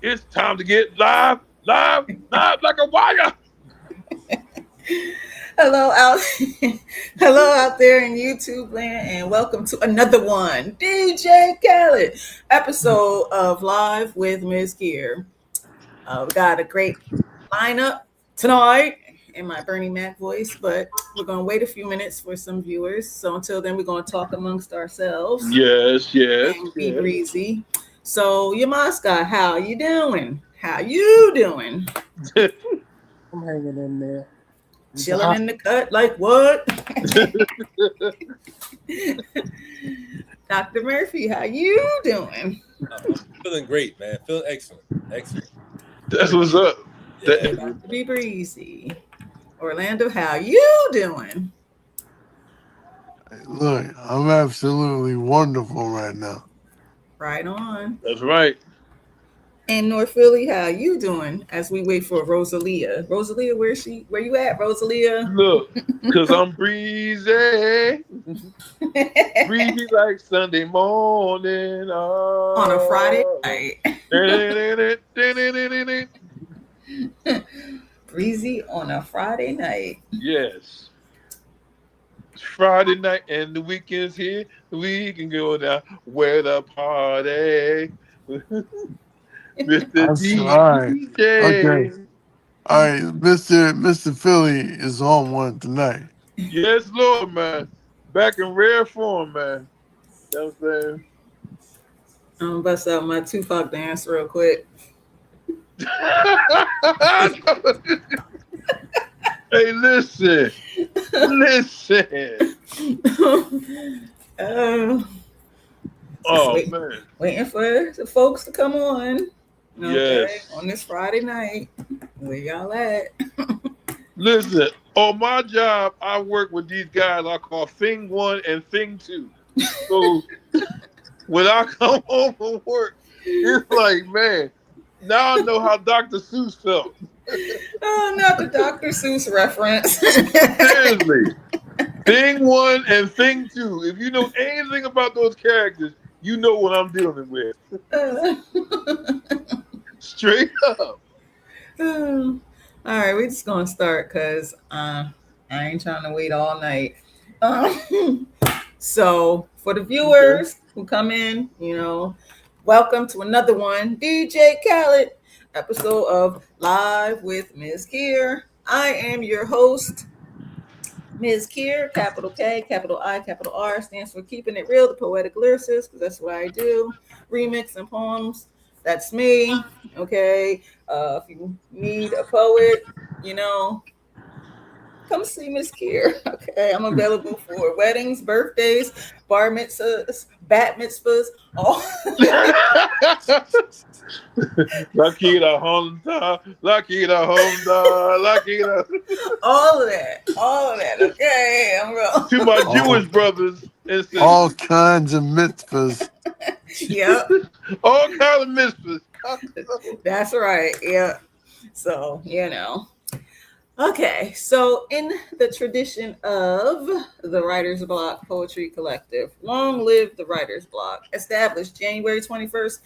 It's time to get live, live, live like a wire. Hello out, hello out there in YouTube land, and welcome to another one, DJ Khaled episode of Live with Ms. KIR. We got a great lineup tonight in my Bernie Mac voice, but we're gonna wait a few minutes for some viewers. So until then, we're gonna talk amongst ourselves Yes, yes, and be yes. breezy. So your mascot, how you doing? How you doing? I'm hanging in there. Chilling in the cut, like what? Dr. Murphy, how you doing? I'm feeling great, man. Feeling excellent. Excellent. That's what's up. Yeah. Dr. Be Breezy. Orlando, how you doing? Look, I'm absolutely wonderful right now. Right on. That's right. And North Philly, how you doing? As we wait for Rosalia. Rosalia, where you at, Rosalia? Look, cause I'm breezy, breezy like Sunday morning. On a Friday night. Breezy on a Friday night. Yes. It's Friday night and the weekend's here. We can go down where the party. Mr. That's right. Okay. DJ. All right, Mr. Philly is on one tonight. Yes, Lord, man. Back in rare form, man. You know what I'm saying? I'm gonna bust out my Tupac dance real quick. Hey, listen. Listen. Oh, Man. waiting for the folks to come on. Okay, Yes. on this Friday night. Where y'all at? Listen, on my job, I work with these guys I call Thing 1 and Thing 2. So when I come home from work, it's like, man, now I know how Dr. Seuss felt. Oh, not the Dr. Seuss reference. Seriously. Thing 1 and Thing 2. If you know anything about those characters, you know what I'm dealing with. Straight up. All right, we're just gonna start because I ain't trying to wait all night. So for the viewers who come in, welcome to another one, DJ Khaled episode of Live with Ms. KIR. I am your host, Ms. KIR, capital K, capital I, capital R, stands for Keeping It Real, the Poetic Lyricist, because that's what I do. Remix and poems, that's me, okay? If you need a poet, come see Ms. KIR, okay? I'm available for weddings, birthdays, bar mitzvahs, bat mitzvahs, all. Lucky the Honda, lucky the Honda, lucky the. all of that, okay? I'm real. To my Jewish brothers and sisters. All kinds of mitzvahs. Yep. All kinds of mitzvahs. That's right. Yeah. So, Okay. So, in the tradition of the Writer's Block Poetry Collective, long live the Writer's Block, established January 21st,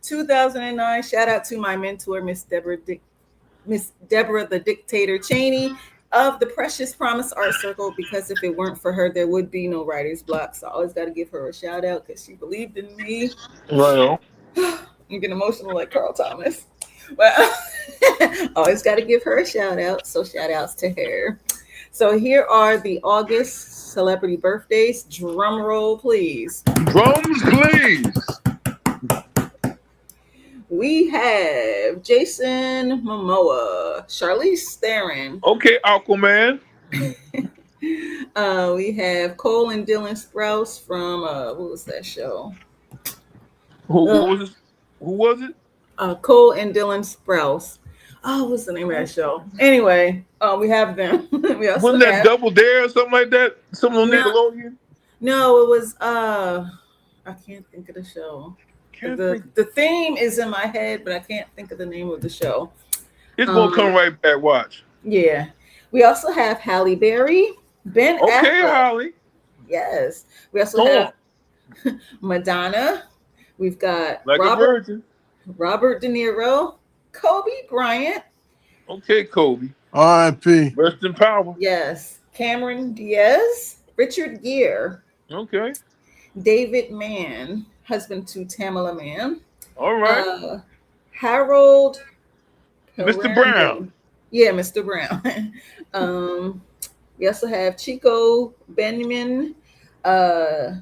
2009. Shout out to my mentor, Miss Deborah the Dictator Cheney of the Precious Promise Art Circle, because if it weren't for her, there would be no Writer's Block. So I always got to give her a shout out because she believed in me. Right on. I'm getting emotional like Carl Thomas. But always got to give her a shout out. So shout outs to her. So here are the August celebrity birthdays. Drum roll, please. Drums, please. We have Jason Momoa, Charlize Theron. Okay, Aquaman. We have Cole and Dylan Sprouse from what was that show? Who was it? Cole and Dylan Sprouse. Oh, what's the name of that show? Anyway, we have them. We also Wasn't that have, Double Dare or something like that? Something on Nickelodeon? No, it was I can't think of the show. The theme is in my head, but I can't think of the name of the show. It's gonna come right back. Watch. Yeah. We also have Halle Berry, Ben Affleck. Okay, Holly. Yes. We also have Madonna. We've got like Robert. a virgin. Robert De Niro, Kobe Bryant, Okay, Kobe. R.I.P. Rest in power. yes, Cameron Diaz, Richard Gere, Okay. David Mann, husband to Tamala Mann, All right. uh, Harold Mr. Brown. Perrineau, yeah, Mr. Brown. um, we also have Chico Benjamin, uh,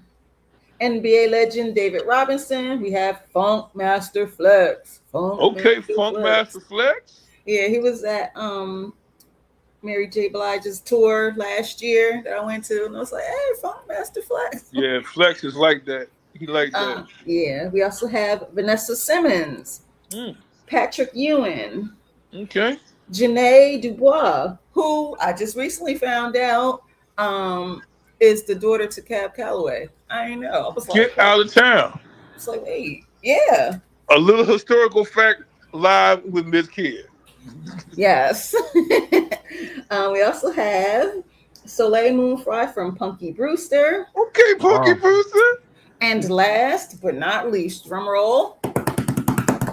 NBA legend David Robinson. We have Funk Master Flex. Funk Okay, Master Funk Master Flex. Flex. Yeah, he was at Mary J. Blige's tour last year that I went to, and I was like, "Hey, Funk Master Flex." Yeah, Flex is like that. He like that. Yeah, we also have Vanessa Simmons, Mm, Patrick Ewing, okay. Janae Dubois, who I just recently found out is the daughter to Cab Calloway. I didn't know. I was like, Get out of town. it's like, wait, yeah, A little historical fact live with Mz.KIR. yes. We also have Soleil Moon Frye from Punky Brewster. Okay, Punky Wow. Brewster. And last but not least, drum roll,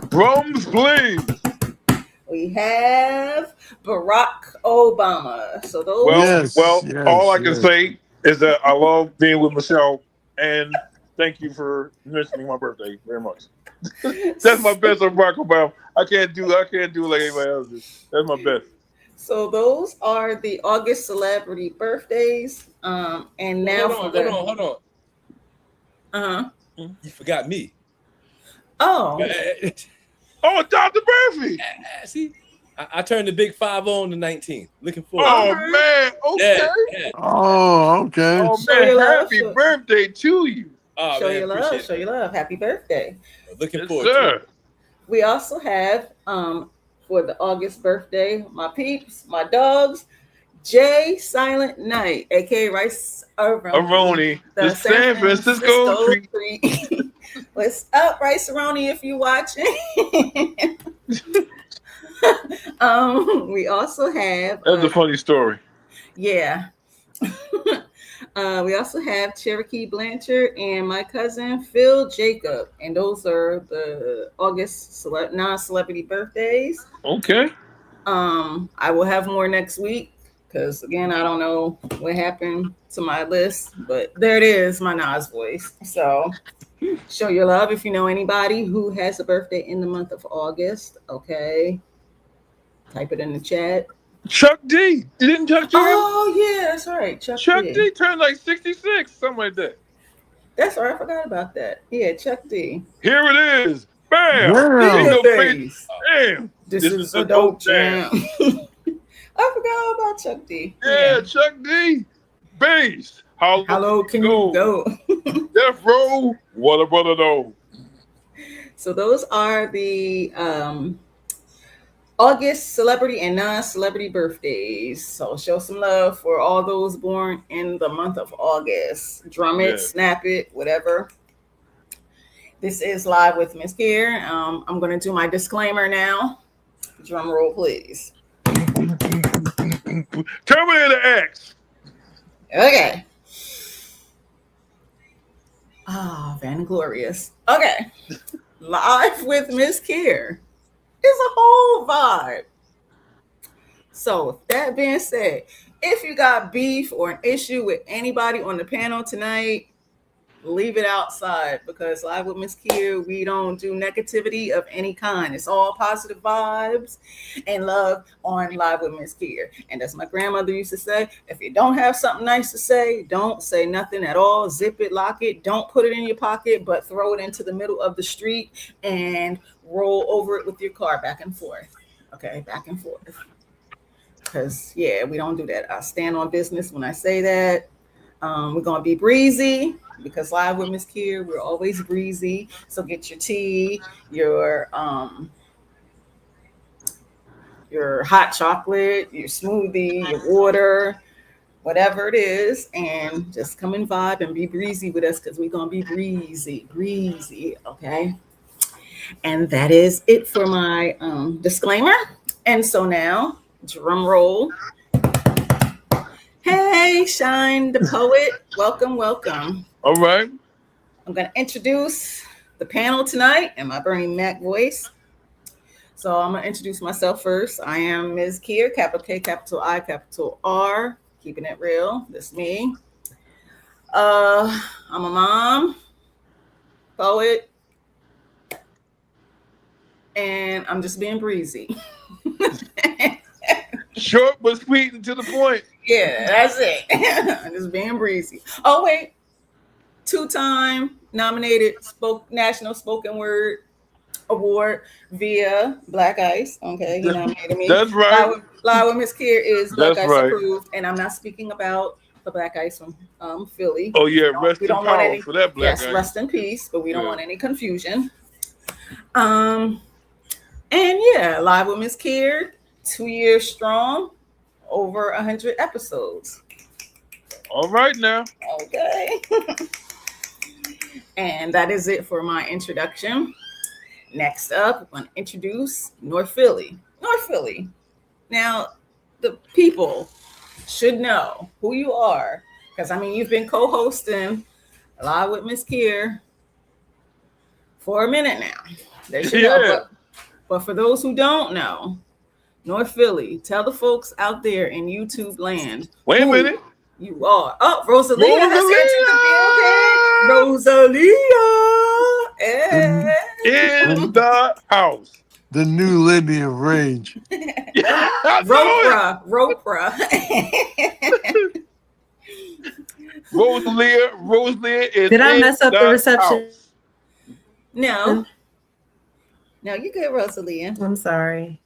Drums, please. we have Barack Obama. So those, Well, Yes, all yes, I can yes. say is that I love being with Michelle, and thank you for mentioning my birthday very much. That's my best on Barack Obama. I can't do like anybody else do. That's my best. So those are the August celebrity birthdays. And now for Hold the on. uh-huh. You forgot me. Oh, Oh, Dr. Murphy. See, I turned the big 5 on the 19th. Looking forward. Oh Okay. man. Okay. Yeah. Oh, okay. Oh Show man. your love, Happy show- birthday to you. Oh, show man, your love, appreciate show your love. Happy birthday. it. Looking Yes, forward to sir. it. We also have for the August birthday, my peeps, my dogs, Jay Silent Night, aka Rice Aroni, the San Francisco treat. treat. What's up, Rice Aroni, if you're watching? We also have That's a funny story. yeah. We also have Cherokee Blanchard and my cousin Phil Jacob, and those are the August non-celebrity birthdays. Okay. I will have more next week because again, I don't know what happened to my list, but there it is, my Nas voice. So show your love if you know anybody who has a birthday in the month of August. Okay, type it in the chat. Chuck D. Didn't Chuck D? Oh yeah, that's right, Chuck D turned like 66, something like that. That's right, I forgot about that. Yeah, Chuck D. Here it is. Bam. Damn. Ain't no Face. face. Damn. This is a dope jam. I forgot about Chuck D. Yeah, Chuck D. Bass. Hello, can you go? Death Row. What a brother though. So those are the August celebrity and non-celebrity birthdays. So show some love for all those born in the month of August. Drum it, snap it, whatever. This is Live with Mz.KIR. I'm going to do my disclaimer now. Drum roll, please. Terminator X. Okay. Vainglorious. Okay. Live with Mz.KIR is a whole vibe. So with that being said, if you got beef or an issue with anybody on the panel tonight, leave it outside, because Live with Mz.KIR, we don't do negativity of any kind. It's all positive vibes and love on Live with Mz.KIR. And as my grandmother used to say, if you don't have something nice to say, don't say nothing at all. Zip it, lock it, don't put it in your pocket, but throw it into the middle of the street and roll over it with your car back and forth. Okay, back and forth. Because, yeah, we don't do that. I stand on business when I say that. We're going to be breezy, because Live with Mz.KIR, we're always breezy. So get your tea, your hot chocolate, your smoothie, your water, whatever it is, and just come and vibe and be breezy with us, because we're going to be breezy, okay? And that is it for my disclaimer. And so now, drum roll. Hey, Shine the Poet. Welcome. All right. I'm going to introduce the the panel tonight and my Bernie Mac voice. So I'm gonna introduce myself first. I am Mz.KIR, capital K, capital I, capital R, keeping it real. That's me. I'm a mom, poet, and I'm just being breezy. Short but sweet and to the point. Yeah, that's it. I'm just being breezy. Oh wait, 2-time nominated National Spoken Word Award via Black Ice. Okay, he nominated me. That's right. Live with Mz.KIR is Black That's Ice right. approved, and I'm not speaking about the Black Ice from Philly. Oh yeah, rest We in don't want power any. for that Black Yes, Ice. rest in peace, but we don't Yeah. want any confusion. And yeah, Live with Mz.KIR, 2 years strong, over 100 episodes. All right now. Okay. And that is it for my introduction. Next up, I'm going to introduce North Philly. North Philly. Now, the people should know who you are, because I mean, you've been co-hosting Live with Mz.KIR for a minute now. They should know. But for those who don't know, North Philly, tell the folks out there in YouTube land. Wait a minute. You are. Oh, Rosalia has entered the building. Rosalia in the house. The new lady of rage. Ropra. Rosalia is Did I mess up the reception? house. No, you good, Rosalia. I'm sorry.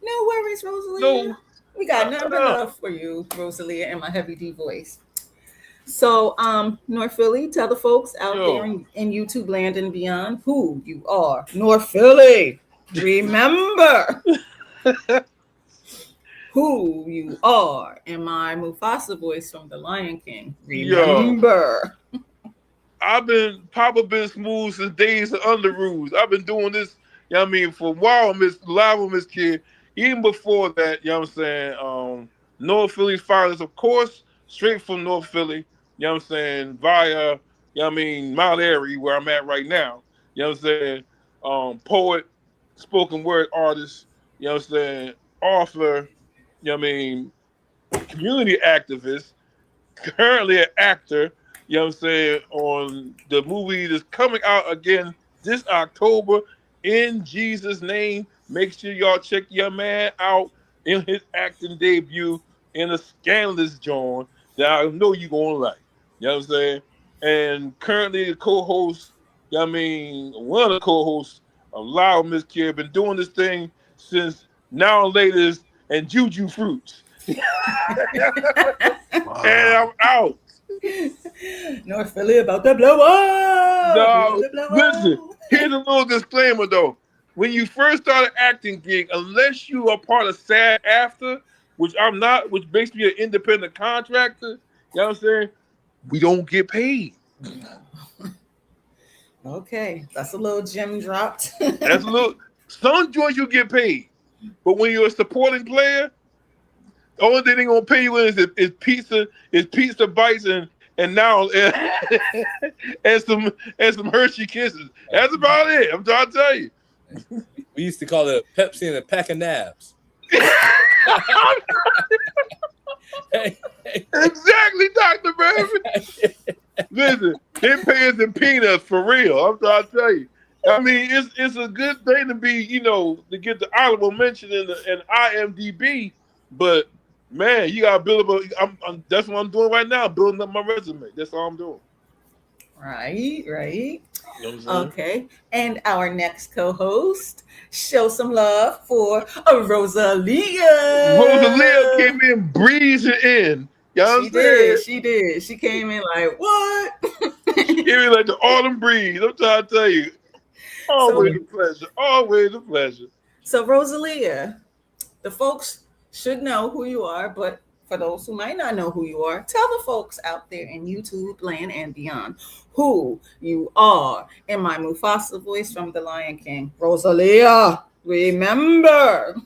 No worries, Rosalia. No. We got nothing but love for you, Rosalia, and my heavy D voice. So, North Philly, tell the folks out there in YouTube land and beyond who you are. North Philly, remember who you are. In my Mufasa voice from The Lion King, remember. Papa been smooth since days of under rules. I've been doing this, you know what I mean, for a while, Live with Mz.KIR. Even before that, you know what I'm saying, North Philly's fathers, of course, straight from North Philly, you know what I'm saying, via, you know what I mean, Mount Airy, where I'm at right now. You know what I'm saying? Poet, spoken word artist, you know what I'm saying, author, you know what I mean, community activist, currently an actor, you know what I'm saying, on the movie that's coming out again this October, In Jesus' Name. Make sure y'all check your man out in his acting debut in a scandalous joint that I know you're going to like. You know what I'm saying? And currently the co-host, you know what I mean, one of the co-hosts of Live with Mz.KIR, been doing this thing since Now and Latest and Juju Fruits. Wow. And I'm out. North Philly about to blow up. No, listen, here's a little disclaimer though. When you first start an acting gig, unless you are part of SAG After, which I'm not, which makes me an independent contractor, you know what I'm saying? We don't get paid. Okay, that's a little gem dropped. That's a little. Some joints you get paid, but when you're a supporting player, the only thing they're gonna pay you is pizza bites and now and some Hershey Kisses. That's about it. I'm trying to tell you. We used to call it a Pepsi and a pack of nabs. Exactly, Dr. Murphy. Listen, they pay us in peanuts for real. I'm trying to tell you. I mean, it's a good thing to be, you know, to get the honorable mention in IMDb, but man, you gotta build up. That's what I'm doing right now, building up my resume. That's all I'm doing. Right. You know what I'm saying? Okay. And our next co-host, show some love for Rosalia. Rosalia came in breezing in. You know what I'm saying? She did. She came in like, what? She gave me like the autumn breeze. I'm trying to tell you. Always a pleasure. Always a pleasure. So Rosalia, the folks should know who you are, but for those who might not know who you are, tell the folks out there in YouTube land and beyond who you are. In my Mufasa voice from The Lion King, Rosalia, remember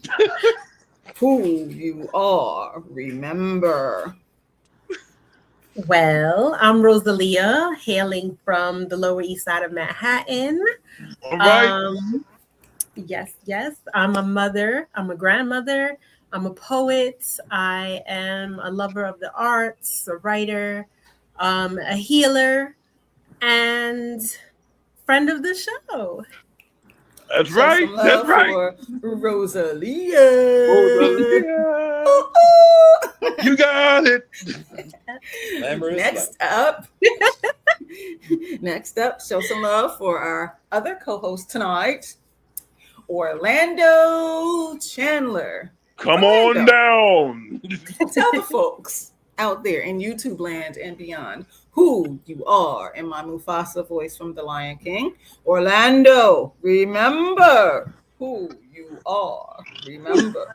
who you are. Remember. Well, I'm Rosalia, hailing from the Lower East Side of Manhattan. All right. Um, yes. I'm a mother. I'm a grandmother. I'm a poet. I am a lover of the arts, a writer, a healer, and friend of the show. That's Show right. some That's love right. for Rosalia. Rosalia. Ooh, You got it. Glamorous life. Next up, show some love for our other co-host tonight, Orlando Chandler. Come on Orlando, down. tell the folks out there in YouTube land and beyond who you are in my Mufasa voice from The Lion King. Orlando, remember who you are. Remember.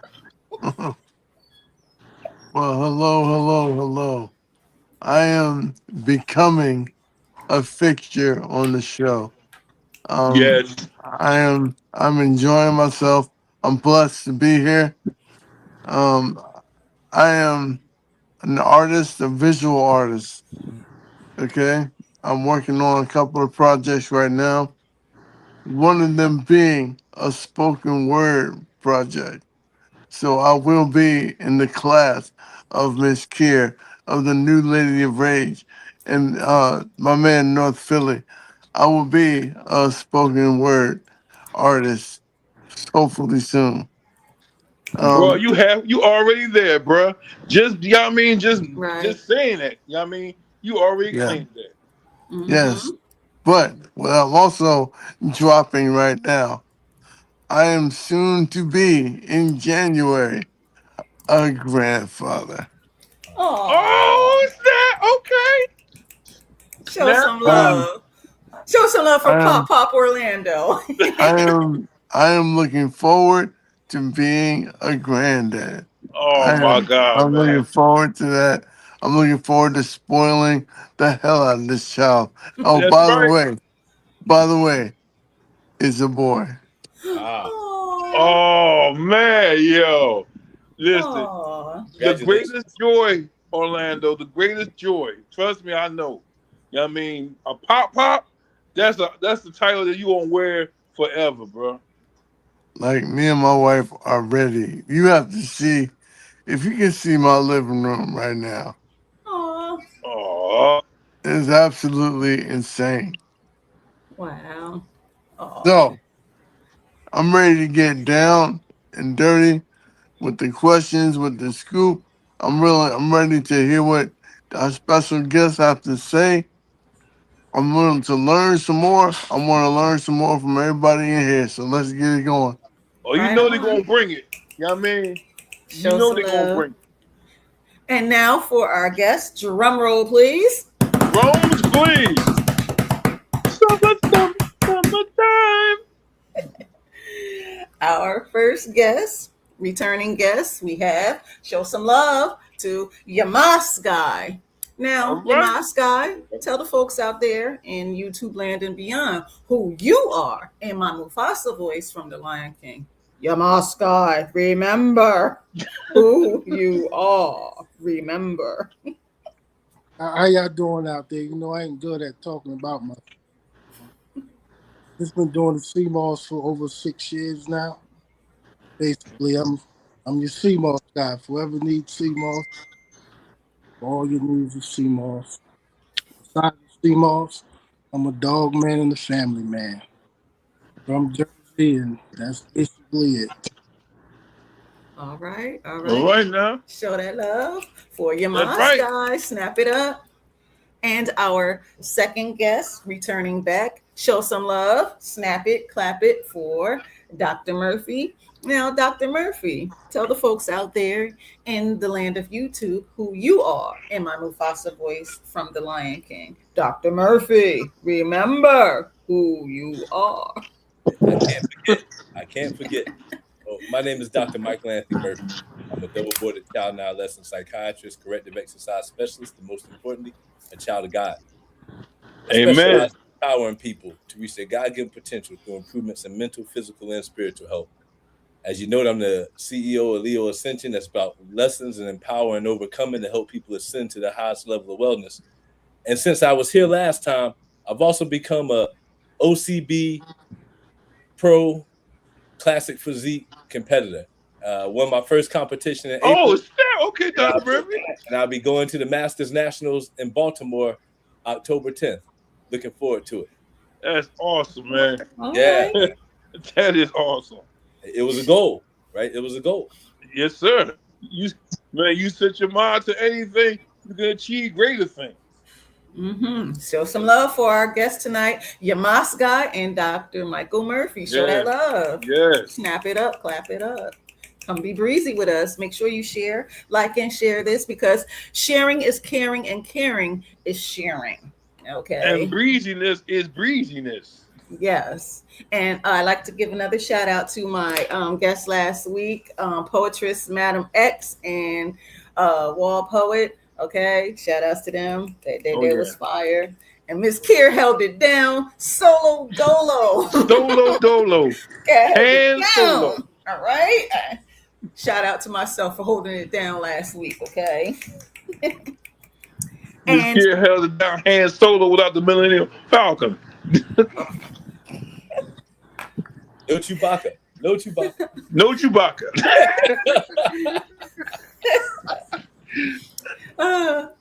Well, hello. I am becoming a fixture on the show. Um, Yes. I'm enjoying myself. I'm blessed to be here. Um, I am an artist, a visual artist. Okay, I'm working on a couple of projects right now. One of them being a spoken word project. So I will be in the class of Mz.KIR of the New Lady of Rage, and my man North Philly. I will be a spoken word artist hopefully soon. Bro, Um, you already there, bro. Just you know what I mean, Right. just saying that. You know what I mean? You already yeah, claimed that. yes, Mm-hmm. but what I'm also dropping right now, I am soon to be in January a grandfather. Oh, Oh, snap. Okay. show Snap. some Um, love. Show some love for I Pop am Pop Orlando. I am looking forward to being a granddad. Oh I my am God, I'm looking man. forward to that. I'm looking forward to spoiling the hell out of this child. Oh, That's right. by the way, it's a boy. Ah, Oh, Oh man, yo. Listen, oh, the congratulations. greatest joy, Orlando, the greatest joy. Trust me, I know. You know what I mean? A pop pop, that's the title that you gonna wear forever, bro. Like me and my wife are ready. You have to see if you can see my living room right now. oh, Oh, It's absolutely insane. wow. Oh, So I'm ready to get down and dirty with the questions, with the scoop. I'm ready to hear what our special guests have to say. I'm willing to learn some more. I want to learn some more from everybody in here. So let's get it going. oh, you right know they gonna on. bring it. You know what I mean? You Show know some they gonna love. bring it. And now for our guest, drum roll, please. Drones, please. Summertime. Our first guest, returning guest, we have show some love to Yamas guy. All Now, right. Yamas guy, tell the folks out there in YouTube land and beyond who you are in my Mufasa voice from The Lion King. Yamas guy, remember who you are. Remember. How y'all doing out there? You know, I ain't good at talking about my. Just been doing the CMOS for over 6 years now. Basically, I'm your CMOS guy. If you ever need CMOS, all your needs is CMOS. Besides the CMOS, I'm a dog man and a family man from Jersey, and that's basically it. All right, all All right. right now. Show that love for That's Yamas right. guy. Snap it up. And our second guest returning back, show some love, snap it, clap it for Dr. Murphy. Now, Dr. Murphy, tell the folks out there in the land of YouTube who you are in my Mufasa voice from The Lion King. Dr. Murphy, remember who you are. I can't forget. I can't forget. Oh, my name is Dr. Michael Anthony Murphy. I'm a double boarded child and adolescent psychiatrist, corrective exercise specialist, and most importantly, a child of God. I Amen. specialize in empowering people to reach their God given potential through improvements in mental, physical, and spiritual health. As you know, I'm the CEO of Leo Ascension. That's about lessons and empowering and overcoming to help people ascend to the highest level of wellness. And since I was here last time, I've also become a OCB Pro Classic Physique competitor. Won my first competition in Oh, April, snap. Okay, and Dr. Murphy. I'll be going to the Masters Nationals in Baltimore October 10th. Looking forward to it. That's awesome, man. All Yeah, right. That is awesome. it was a goal, right? It was a goal. Yes, sir. You set your mind to anything, you can achieve greater things. Show some love for our guest tonight, your Moss guy and Dr. Michael Murphy. Show that Yes. love. Yes. Snap it up, clap it up. Come be breezy with us. Make sure you share, like, and share this because sharing is caring and caring is sharing. And Okay. breeziness is breeziness. Yes. And I'd like to give another shout out to my guest last week, poetress Madam X and Wall Poet. Okay. Shout outs to them. Oh They yeah. was fire. And Mz.KIR held it down solo dolo. Solo dolo. Okay, held it Hand solo. down. All right. Shout out to myself for holding it down last week. Okay. Miss And Kid held it down hand solo without the Millennium Falcon. No Chewbacca. No Chewbacca. No Chewbacca.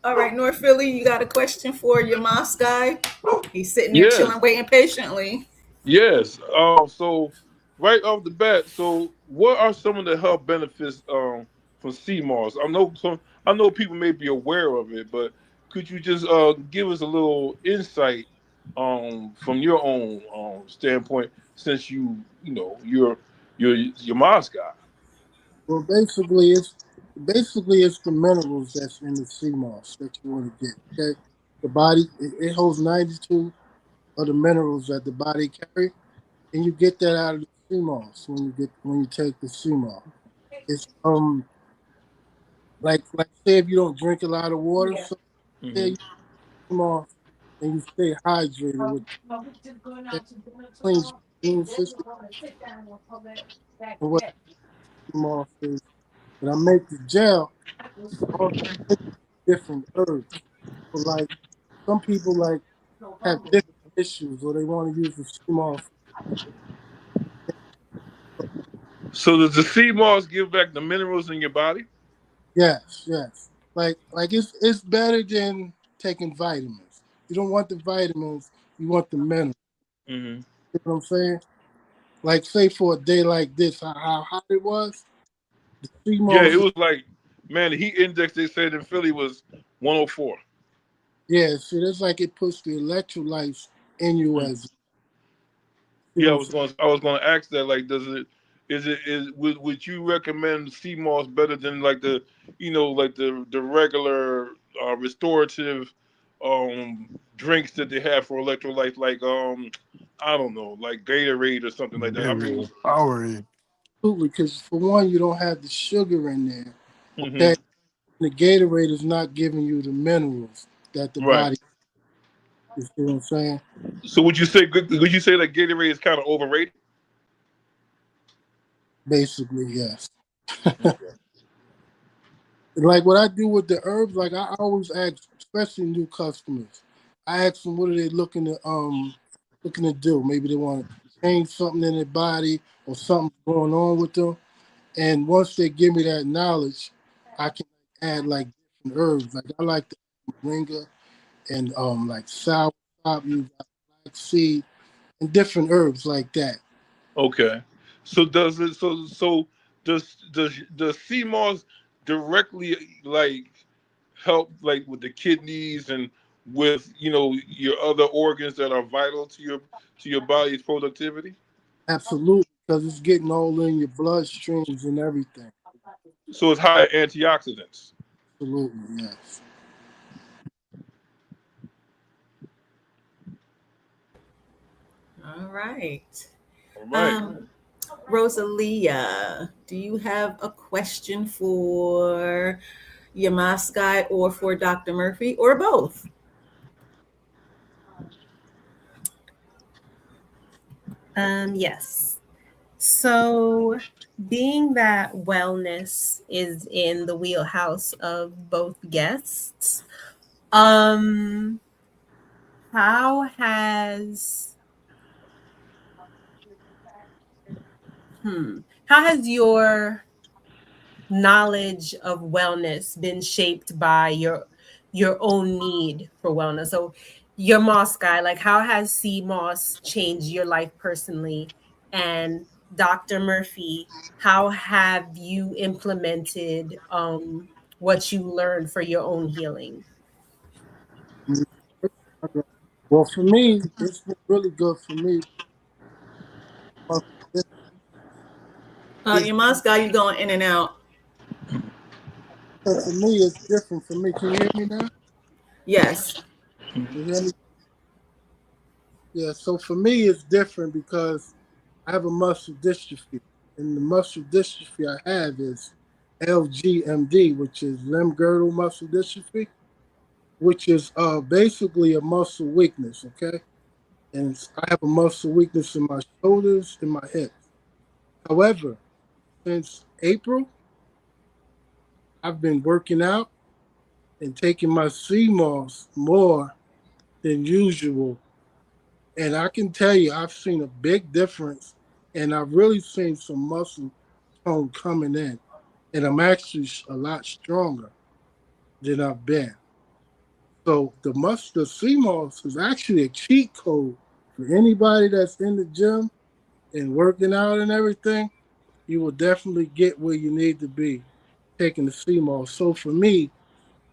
all right, North Philly, you got a question for your Moss guy? He's sitting there Yes. chilling, waiting patiently. Yes. So right off the bat, so what are some of the health benefits from sea moss? I know people may be aware of it, but could you just give us a little insight from your own standpoint since you're Moss guy. Well, basically it's the minerals that's in the sea moss that you want to get. Okay, the body it holds 92 of the minerals that the body carry, and you get that out of the sea moss when you take the sea moss. It's like say if you don't drink a lot of water, so say Hmm. you sea moss and you stay hydrated with that cleans your immune system. And what sea moss is, when I make the gel, all different herbs. So like some people like have different issues or they want to use the sea moss. So does the sea moss give back the minerals in your body? Yes, yes. Like it's better than taking vitamins. You don't want the vitamins, you want the minerals. Hmm. You know what I'm saying? Like say for a day like this, how hot it was, the sea Yeah, moss it is was like, man, the heat index they said in Philly was 104. yeah, see that's like it puts the electrolytes in you as you Yeah, know what I'm saying? I was going to ask that. Like, does it is would you recommend sea moss better than like like the regular restorative drinks that they have for electrolytes, like I don't know, like Gatorade or something like that. I mean, Gatorade, Powerade. Absolutely, because for one, you don't have the sugar in there. hmm Okay, the Gatorade is not giving you the minerals that the right. body. You see what I'm saying? So would you say that Gatorade is kind of overrated? Basically, yes. Okay. Like what I do with the herbs, like I always ask, especially new customers, I ask them what are they looking to do. Maybe they want to change something in their body or something going on with them. And once they give me that knowledge, I can add like different herbs. Like I like the moringa and like sour sop, you got black seed and different herbs like that. Okay. So does it so does sea moss directly like help like with the kidneys and with your other organs that are vital to your body's productivity? Absolutely, because it's getting all in your bloodstreams and everything. So it's high in antioxidants. Absolutely, yes. All right. All right. Um, Rosalia, do you have a question for your Moss guy or for Dr. Murphy or both? Yes. So, being that wellness is in the wheelhouse of both guests, um, how has how has your knowledge of wellness been shaped by your own need for wellness? So your Moss guy, like how has C Moss changed your life personally? And Dr. Murphy, how have you implemented what you learned for your own healing? Well, for me, it's been really good for me. It's, it's, Your mom guy, you going in and out. for me, it's different for me. Can you hear me now? Yes. You hear me? Yeah. So for me, it's different because I have a muscle dystrophy, and the muscle dystrophy I have is LGMD, which is limb girdle muscle dystrophy, which is basically a muscle weakness. Okay, and I have a muscle weakness in my shoulders and my hips. However, since April, I've been working out and taking my CMOS more than usual. And I can tell you, I've seen a big difference, and I've really seen some muscle tone coming in. And I'm actually a lot stronger than I've been. So the CMOS is actually a cheat code for anybody that's in the gym and working out and everything. You will definitely get where you need to be taking the CMOS. So for me,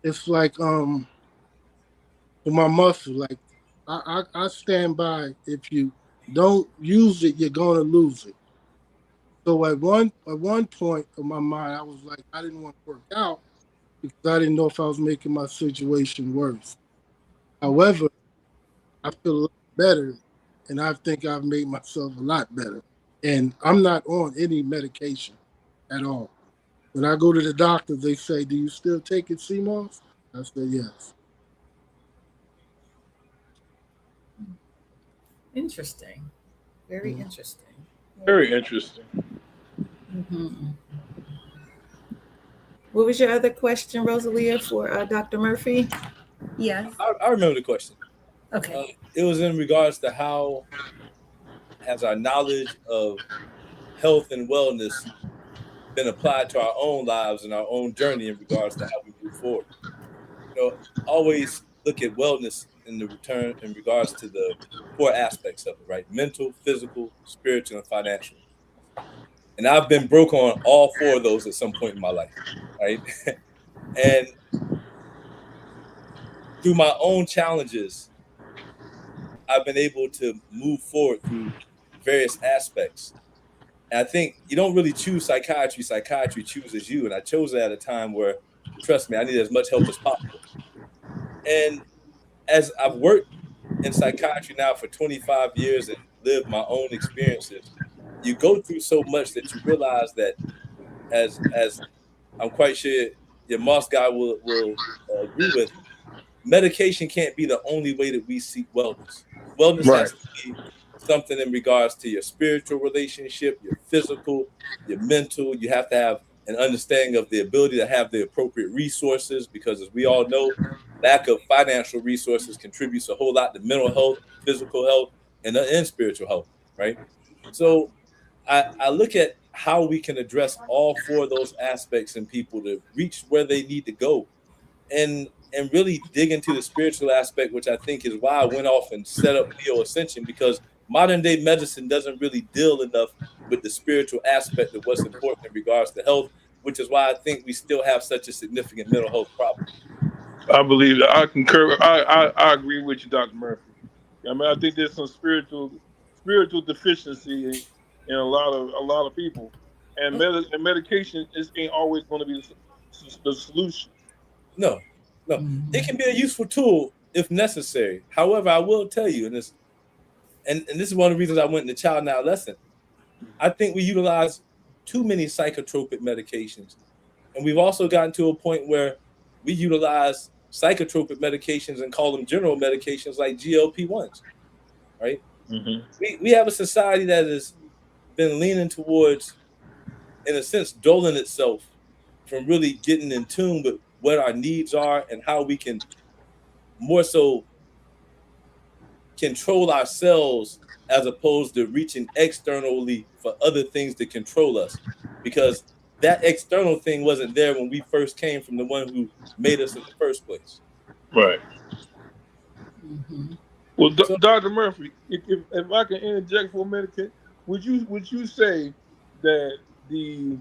it's like for my muscle. Like I stand by. If you don't use it, you're gonna lose it. So at one point of my mind, I was like, I didn't want to work out because I didn't know if I was making my situation worse. However, I feel a lot better, and I think I've made myself a lot better. And I'm not on any medication at all. When I go to the doctor, they say, "Do you still take it, CMOS?" I said, "Yes." Interesting. Very Mhm. interesting. Very. Very interesting. Mhm. What was your other question, Rosalia, for Dr. Murphy? Yes. I remember the question. Okay. It was in regards to how has our knowledge of health and wellness been applied to our own lives and our own journey in regards to how we move forward. Always look at wellness in the return in regards to the four aspects of it, right? Mental, physical, spiritual, and financial. And I've been broke on all four of those at some point in my life, right? And through my own challenges, I've been able to move forward through various aspects. And I think you don't really choose psychiatry, psychiatry chooses you. And I chose it at a time where, trust me, I needed as much help as possible. And as I've worked in psychiatry now for 25 years and lived my own experiences, you go through so much that you realize that as I'm quite sure your Moss guy will agree with, medication can't be the only way that we seek wellness. Wellness Right. has to be something in regards to your spiritual relationship, your physical, your mental. You have to have an understanding of the ability to have the appropriate resources because, as we all know, lack of financial resources contributes a whole lot to mental health, physical health, and spiritual health, right? So I look at how we can address all four of those aspects in people to reach where they need to go and really dig into the spiritual aspect, which I think is why I went off and set up Neo Ascension, because modern day medicine doesn't really deal enough with the spiritual aspect of what's important in regards to health, which is why I think we still have such a significant mental health problem. I believe that. I concur. I agree with you, Dr. Murphy. I mean, I think there's some spiritual deficiency in a lot of people, and medication ain't always going to be the solution. No, no, it can be a useful tool if necessary. However, I will tell you, and this is one of the reasons I went into child and adolescent. I think we utilize too many psychotropic medications. And we've also gotten to a point where we utilize psychotropic medications and call them general medications like GLP-1s, right? Hmm. We have a society that has been leaning towards, in a sense, doling itself from really getting in tune with what our needs are and how we can more so control ourselves as opposed to reaching externally for other things to control us, because that external thing wasn't there when we first came from the one who made us in the first place. Right. Mm-hmm. Well, So Dr. Murphy, if I can interject for a minute, would you say that the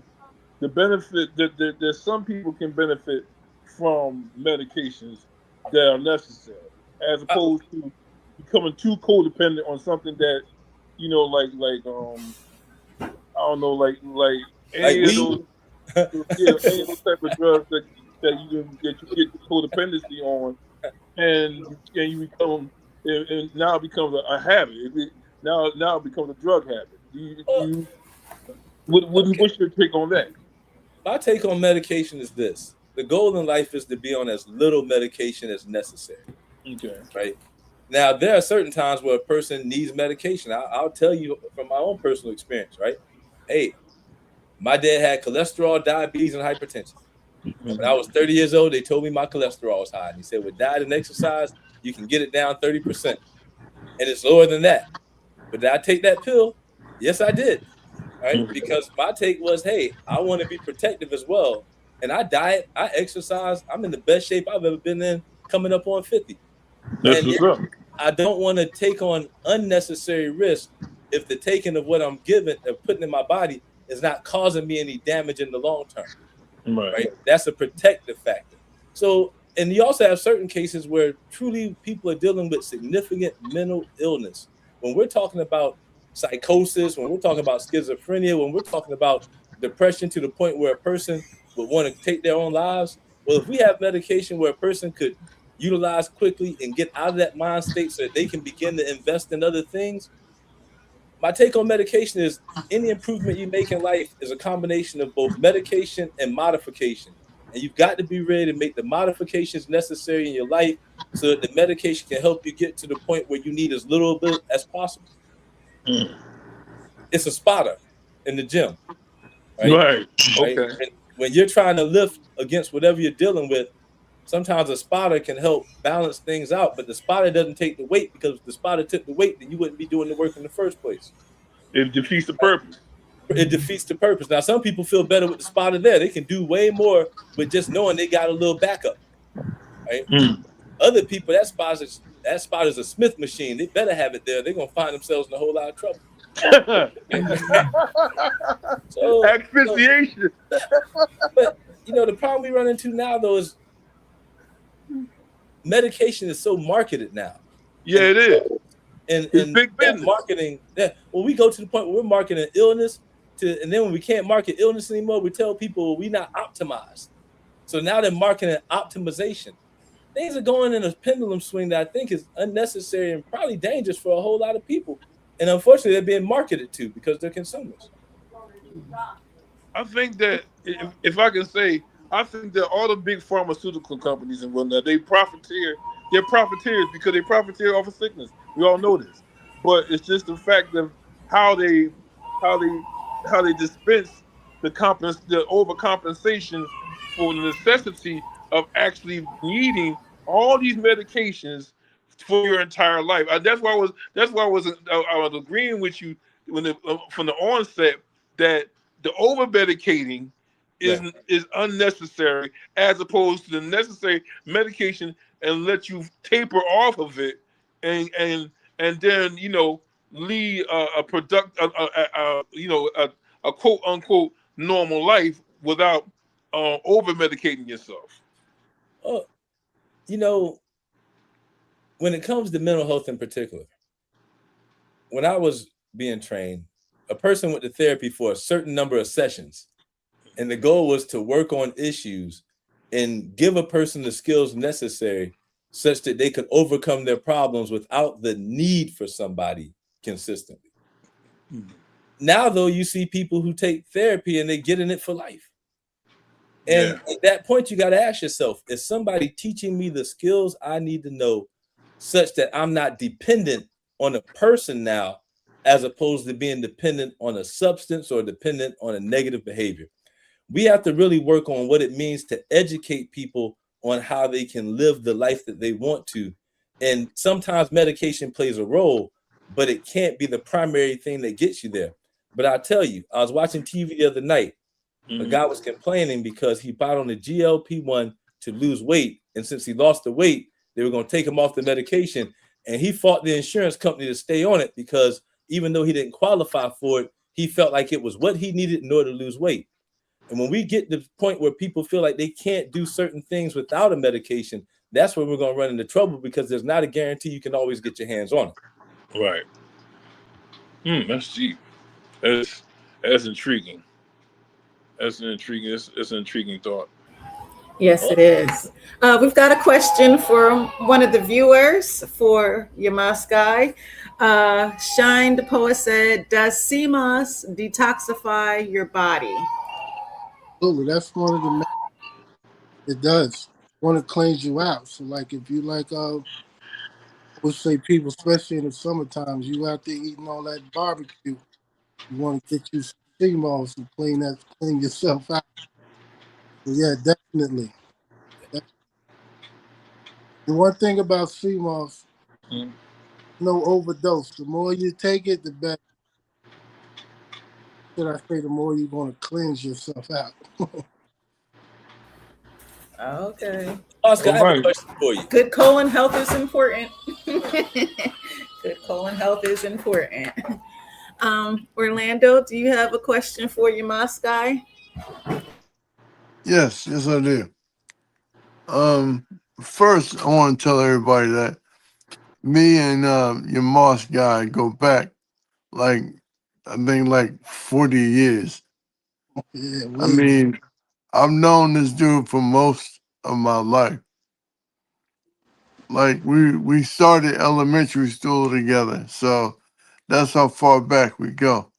benefit that some people can benefit from medications that are necessary, as I, opposed to becoming too codependent on something that I don't know, like like any of weed. those, yeah, any of those type of drugs that you get codependency on, and you become, and now it becomes a habit. Now it becomes a drug habit. Well, okay. What's your take on that? My take on medication is this: the goal in life is to be on as little medication as necessary. Okay. Right now, there are certain times where a person needs medication. I'll tell you from my own personal experience. Right, hey, my dad had cholesterol, diabetes, and hypertension. And when I was 30 years old, they told me my cholesterol was high. And he said, with diet and exercise, you can get it down 30%. And it's lower than that. But did I take that pill? Yes, I did. Right? Because my take was, hey, I want to be protective as well. And I diet, I exercise. I'm in the best shape I've ever been in, coming up on 50. That's And what's yet up. I don't want to take on unnecessary risk if the taking of what I'm giving or putting in my body is not causing me any damage in the long term. Right. Right? That's a protective factor. So, and you also have certain cases where truly people are dealing with significant mental illness. When we're talking about psychosis, when we're talking about schizophrenia, when we're talking about depression to the point where a person would want to take their own lives, well, if we have medication where a person could utilize quickly and get out of that mind state so that they can begin to invest in other things, my take on medication is any improvement you make in life is a combination of both medication and modification. And you've got to be ready to make the modifications necessary in your life so that the medication can help you get to the point where you need as little bit as possible. It's a spotter in the gym, right? Right. Right. Okay. When you're trying to lift against whatever you're dealing with, sometimes a spotter can help balance things out, but the spotter doesn't take the weight, because if the spotter took the weight, then you wouldn't be doing the work in the first place. It defeats the purpose. It defeats the purpose. Now, some people feel better with the spotter there. They can do way more with just knowing they got a little backup, right? Mm. Other people, that spot is a Smith machine. They better have it there. They're gonna find themselves in a whole lot of trouble. So, Asphyxiation. but the problem we run into now though is medication is so marketed now, Yeah, and it is. It's and big that business. marketing. Well, we go to the point where we're marketing illness and then when we can't market illness anymore, we tell people we're not optimized. So now they're marketing optimization. Things are going in a pendulum swing that I think is unnecessary and probably dangerous for a whole lot of people. And unfortunately, they're being marketed to because they're consumers. I think that if I can say, I think that all the big pharmaceutical companies and whatnot, they profiteer. They're profiteers because they profiteer off of sickness. We all know this, but it's just the fact of how they how they how they dispense the overcompensation for the necessity of actually needing all these medications for your entire life. That's why I was agreeing with you from the onset that the over medicating Yeah. is unnecessary as opposed to the necessary medication, and let you taper off of it, and then lead a product a quote unquote normal life without over medicating yourself. Oh, you know, when it comes to mental health in particular, when I was being trained, a person went to therapy for a certain number of sessions, and the goal was to work on issues and give a person the skills necessary such that they could overcome their problems without the need for somebody consistently. Now, though, you see people who take therapy and they get in it for life. Yeah. And at that point, you got to ask yourself, is somebody teaching me the skills I need to know such that I'm not dependent on a person now as opposed to being dependent on a substance or dependent on a negative behavior. We have to really work on what it means to educate people on how they can live the life that they want to. And sometimes medication plays a role, but it can't be the primary thing that gets you there. But I tell you, I was watching TV the other night. A guy was complaining because he bought on the GLP-1 to lose weight. And since he lost the weight, they were going to take him off the medication. And he fought the insurance company to stay on it because even though he didn't qualify for it, he felt like it was what he needed in order to lose weight. And when we get to the point where people feel like they can't do certain things without a medication, that's where we're going to run into trouble because there's not a guarantee you can always get your hands on it. Right. That's deep. That's intriguing. That's it's an intriguing thought. Yes, it is. We've got a question from one of the viewers for Yamaskai. Shine the Poet said, does CMOS detoxify your body? Absolutely, that's one of the. It does. Want to cleanse you out. So, like, if you like, I would say people, especially in the summer times, you out there eating all that barbecue. You want to get you some sea moss and clean yourself out. So, yeah, definitely. The one thing about sea moss, no overdose. The more you take it, the better. Should I say, the more you're going to cleanse yourself out. Okay. Oscar, I have a question for you. Good colon health is important. Good colon health is important. Orlando, do you have a question for Yamaskai? Yes, I do. First, I want to tell everybody that me and your Moss guy go back like I think like 40 years. Yeah, I mean, I've known this dude for most of my life. Like we started elementary school together, so that's how far back we go.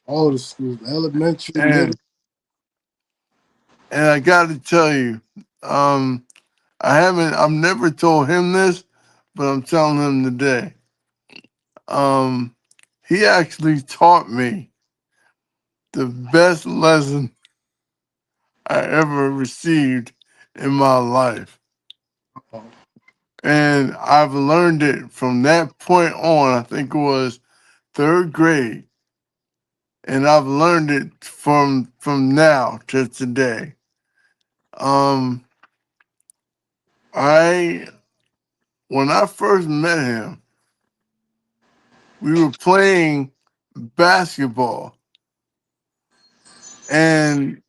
all the schools, elementary, middle. And I got to tell you, I've never told him this, but I'm telling him today. He actually taught me the best lesson I ever received in my life. And I've learned it from that point on. I think it was third grade. And I've learned it from now to today. Um, I when I first met him, we were playing basketball, and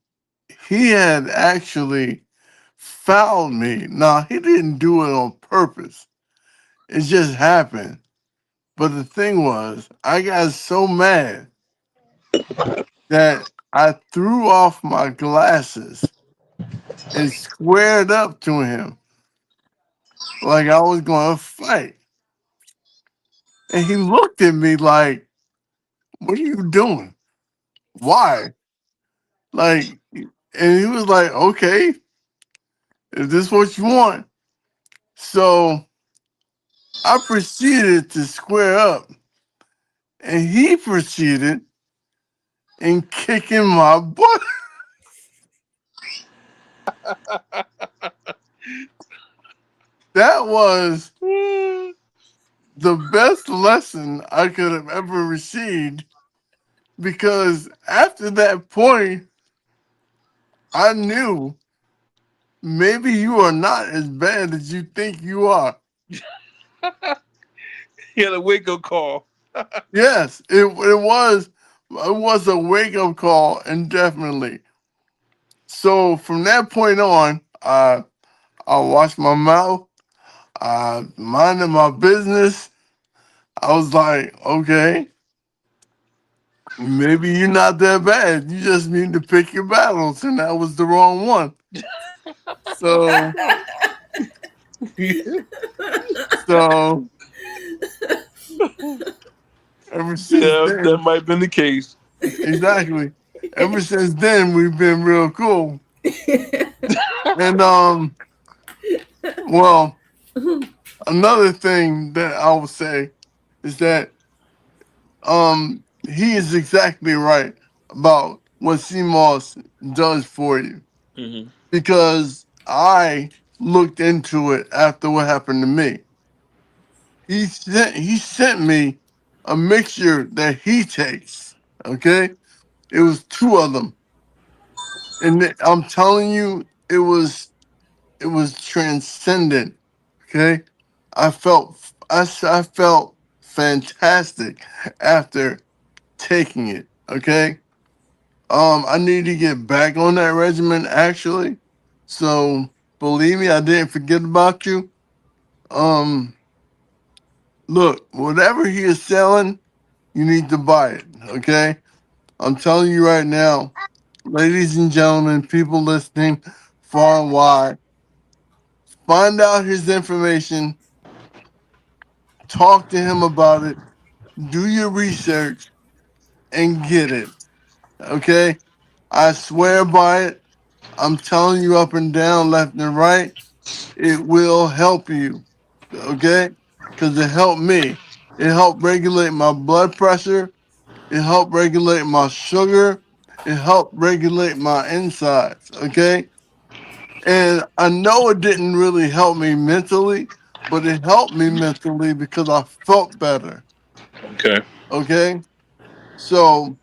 he had actually fouled me. Now he didn't do it on purpose; it just happened. But the thing was, I got so mad that I threw off my glasses and squared up to him like I was going to fight. And he looked at me like, "What are you doing? Why?" Like, and he was like, "Okay, is this what you want?" So I proceeded to square up, and he proceeded in kicking my butt. That was the best lesson I could have ever received because after that point, I knew maybe you are not as bad as you think you are. He had a wake up call. Yes, it was a wake up call, indefinitely. So from that point on, I washed my mouth. I minded my business. I was like, okay, maybe you're not that bad. You just need to pick your battles, and that was the wrong one. So, so ever since Yeah, that then, might have been the case. exactly. Ever since then, we've been real cool. And well, another thing that I would say is that he is exactly right about what CMOS does for you Mm-hmm. because I looked into it after what happened to me. He sent me a mixture that he takes. Okay, it was two of them, and I'm telling you, it was transcendent. Okay, I felt fantastic after taking it. Okay, I need to get back on that regimen actually. So believe me, I didn't forget about you. Um, look, whatever he is selling, you need to buy it. Okay, I'm telling you right now, ladies and gentlemen, people listening far and wide, find out his information, talk to him about it, do your research, and get it. Okay, I swear by it. I'm telling you up and down, left and right, it will help you. Okay? Because it helped me. It helped regulate my blood pressure. It helped regulate my sugar. It helped regulate my insides. Okay? And I know it didn't really help me mentally, but it helped me mentally because I felt better. Okay. Okay? So,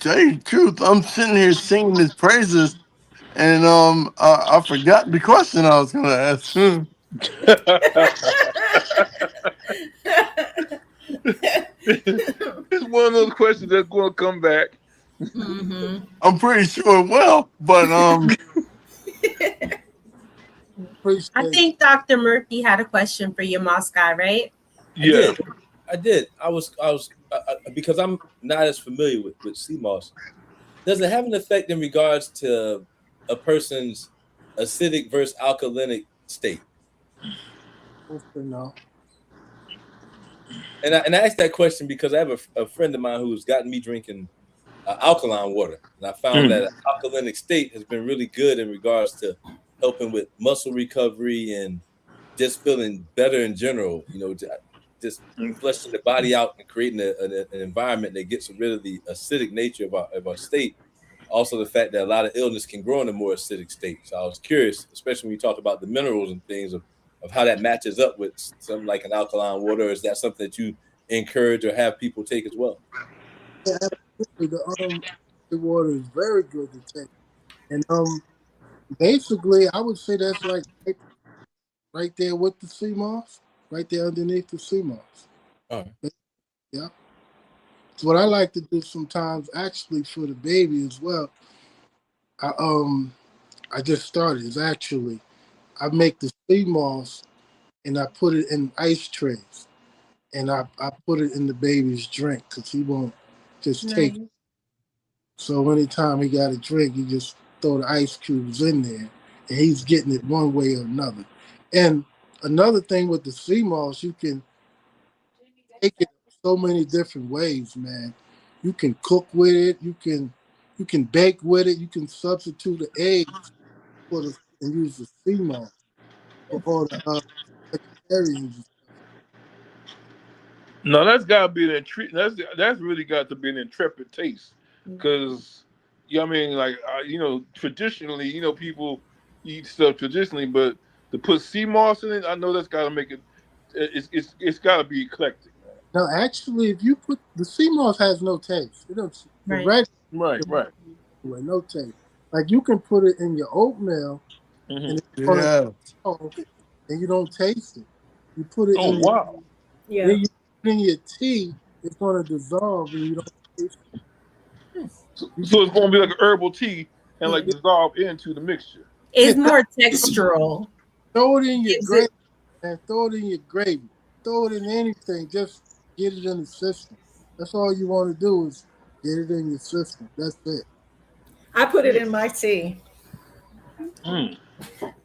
tell you the truth, I'm sitting here singing his praises. And I forgot the question I was gonna ask. It's one of those questions that's going to come back. Mm-hmm. I'm pretty sure it will, but I Appreciate think Dr. Murphy had a question for your Moss guy, right? I Yeah. did. I did. Because I'm not as familiar with CMOS. Does it have an effect in regards to a person's acidic versus alkalinic state? you. No. And I asked that question because I have a friend of mine who's gotten me drinking alkaline water, and I found that Mm. an alkalinic state has been really good in regards to helping with muscle recovery and just feeling better in general. Just fleshing the body out and creating an environment that gets rid of the acidic nature of our state. Also, the fact that a lot of illness can grow in a more acidic state. So I was curious, especially when you talk about the minerals and things of how that matches up with something like an alkaline water. Is that something that you encourage or have people take as well? Yeah, absolutely. The water is very good to take. And basically I would say that's like right there with the sea moss, right there underneath the sea moss. All right. Yeah. It's what I like to do sometimes actually for the baby as well. I I just started is actually I make the sea moss and I put it in ice trays and I put it in the baby's drink because he won't just take it. Nice. So anytime he got a drink, you just throw the ice cubes in there and he's getting it one way or another. And another thing with the sea moss, you can take it so many different ways, man. You can cook with it, you can bake with it, you can substitute the eggs for the and use the sea moss for all the vegetarians. No, that's got to be an that's really got to be an intrepid taste, because I mean, like traditionally, people eat stuff traditionally, but to put sea moss in it, I know that's got to make it. It's got to be eclectic, man. Now, actually, if you put the sea moss has no taste. It don't the Right. regular Right, right. with no taste. Like you can put it in your oatmeal Hmm. and it's gonna yeah, dissolve and you don't taste it. You put it Oh in your wow. Yeah. then you put it in your tea, it's gonna dissolve and you don't taste So, it. You so it's going to be like a herbal tea and like can dissolve into the mixture. yeah, It's more textural. throw it in your Gives gravy, it man. Throw it in your gravy. Throw it in anything. Just get it in the system. That's all you want to do is get it in your system. That's it. I put it in my tea. Mm.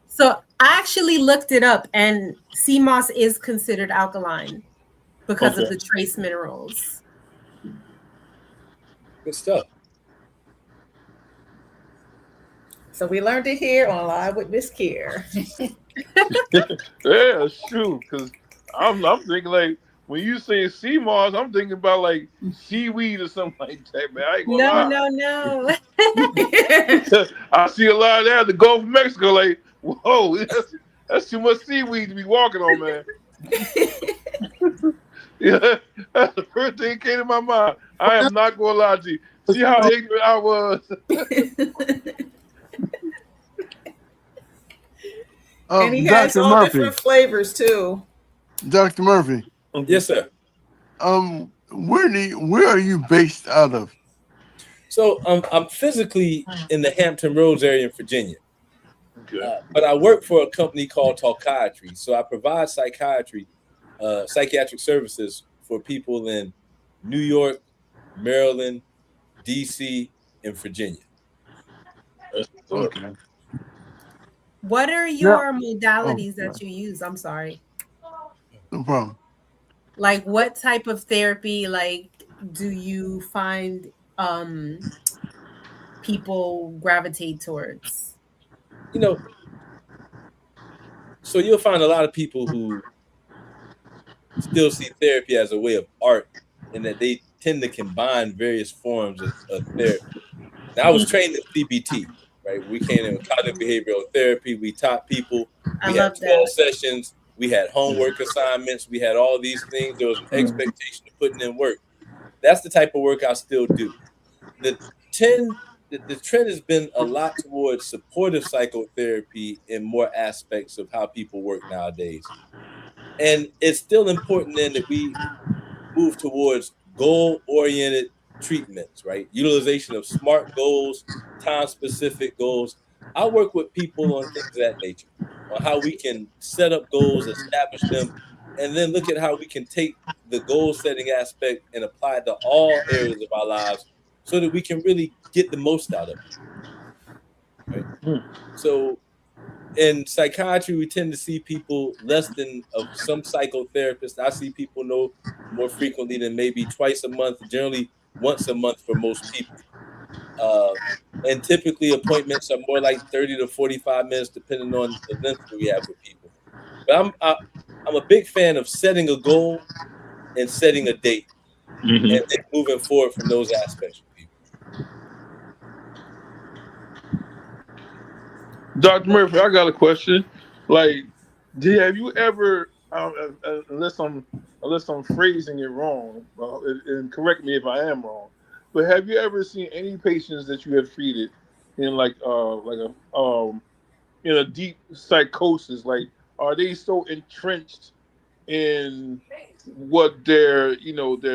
so I actually looked it up and sea moss is considered alkaline because of Okay. the trace minerals. Good stuff. So we learned it here on Live with Miss.KIR. Yeah, it's true. Because I'm thinking like when you say sea moss, I'm thinking about like seaweed or something like that, man. I ain't gonna No, lie. no, no. I see a lot of that in the Gulf of Mexico. Like, whoa, that's too much seaweed to be walking on, man. Yeah, that's the first thing that came to my mind. I am not gonna lie to you. See how ignorant I was. And he has Dr. all Murphy, different flavors too. Dr. Murphy, Yes, sir. where are you based out of? So I'm physically in the Hampton Roads area in Virginia, Okay. but I work for a company called Talkiatry. So I provide psychiatric services for people in New York, Maryland, DC, and Virginia. That's what's up. Okay. What are Now, your oh, modalities that sorry. you use? I'm sorry. No problem. Like what type of therapy like do you find people gravitate towards? You know, so you'll find a lot of people who still see therapy as a way of art, and that they tend to combine various forms of therapy. Now, I was trained in CBT, right? We came in with cognitive behavioral therapy. We taught people. I We had love 12 that. sessions. We had homework assignments. We had all these things. There was an expectation of putting in work. That's the type of work I still do. The trend, the trend has been a lot towards supportive psychotherapy in more aspects of how people work nowadays. And it's still important then that we move towards goal oriented treatments, right? Utilization of SMART goals, time specific goals. I work with people on things of that nature, on how we can set up goals, establish them, and then look at how we can take the goal setting aspect and apply it to all areas of our lives so that we can really get the most out of it, right? So in psychiatry, we tend to see people less than of some psychotherapists. I see people no more frequently than maybe twice a month, generally once a month for most people. Uh, and typically appointments are more like 30 to 45 minutes, depending on the length that we have with people. But I'm a big fan of setting a goal and setting a date, and then moving forward from those aspects with people. Dr. Murphy, I got a question. Like, have you ever, unless I'm phrasing it wrong, and correct me if I am wrong, but have you ever seen any patients that you have treated in in a deep psychosis? Like, are they so entrenched in what their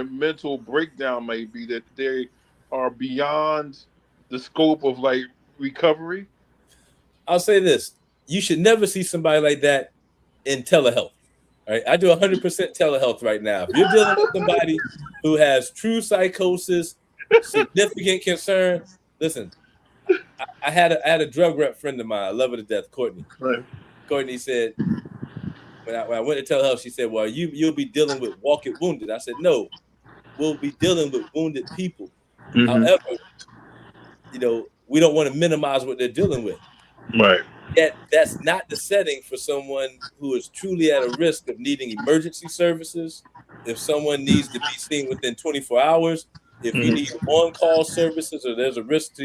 mental breakdown may be that they are beyond the scope of like recovery? I'll say this: you should never see somebody like that in telehealth. All right, I do 100% telehealth right now. If you're dealing with somebody who has true psychosis, significant concern, listen. I had a drug rep friend of mine. I love her to death, Courtney. Right. Courtney said when I went to telehealth, she said, "Well, you'll be dealing with walk it wounded." I said, "No, we'll be dealing with wounded people. Hmm. However, we don't want to minimize what they're dealing with. Right. Yet that's not the setting for someone who is truly at a risk of needing emergency services. If someone needs to be seen within 24 hours, if you Hmm. need on-call services or there's a risk to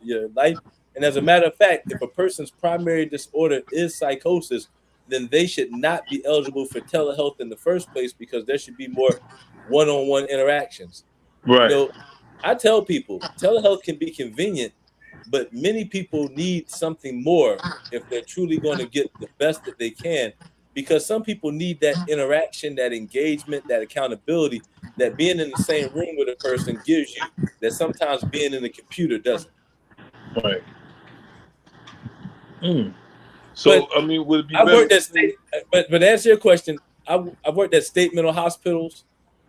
your life. And as a matter of fact, if a person's primary disorder is psychosis, then they should not be eligible for telehealth in the first place because there should be more one-on-one interactions. You Right. know, I tell people telehealth can be convenient, but many people need something more if they're truly going to get the best that they can, because some people need that interaction, that engagement, that accountability that being in the same room with a person gives you that sometimes being in a computer doesn't. Right. Mm. But So I mean, would it be I've better worked to at say? state, but to answer your question, I've worked at state mental hospitals.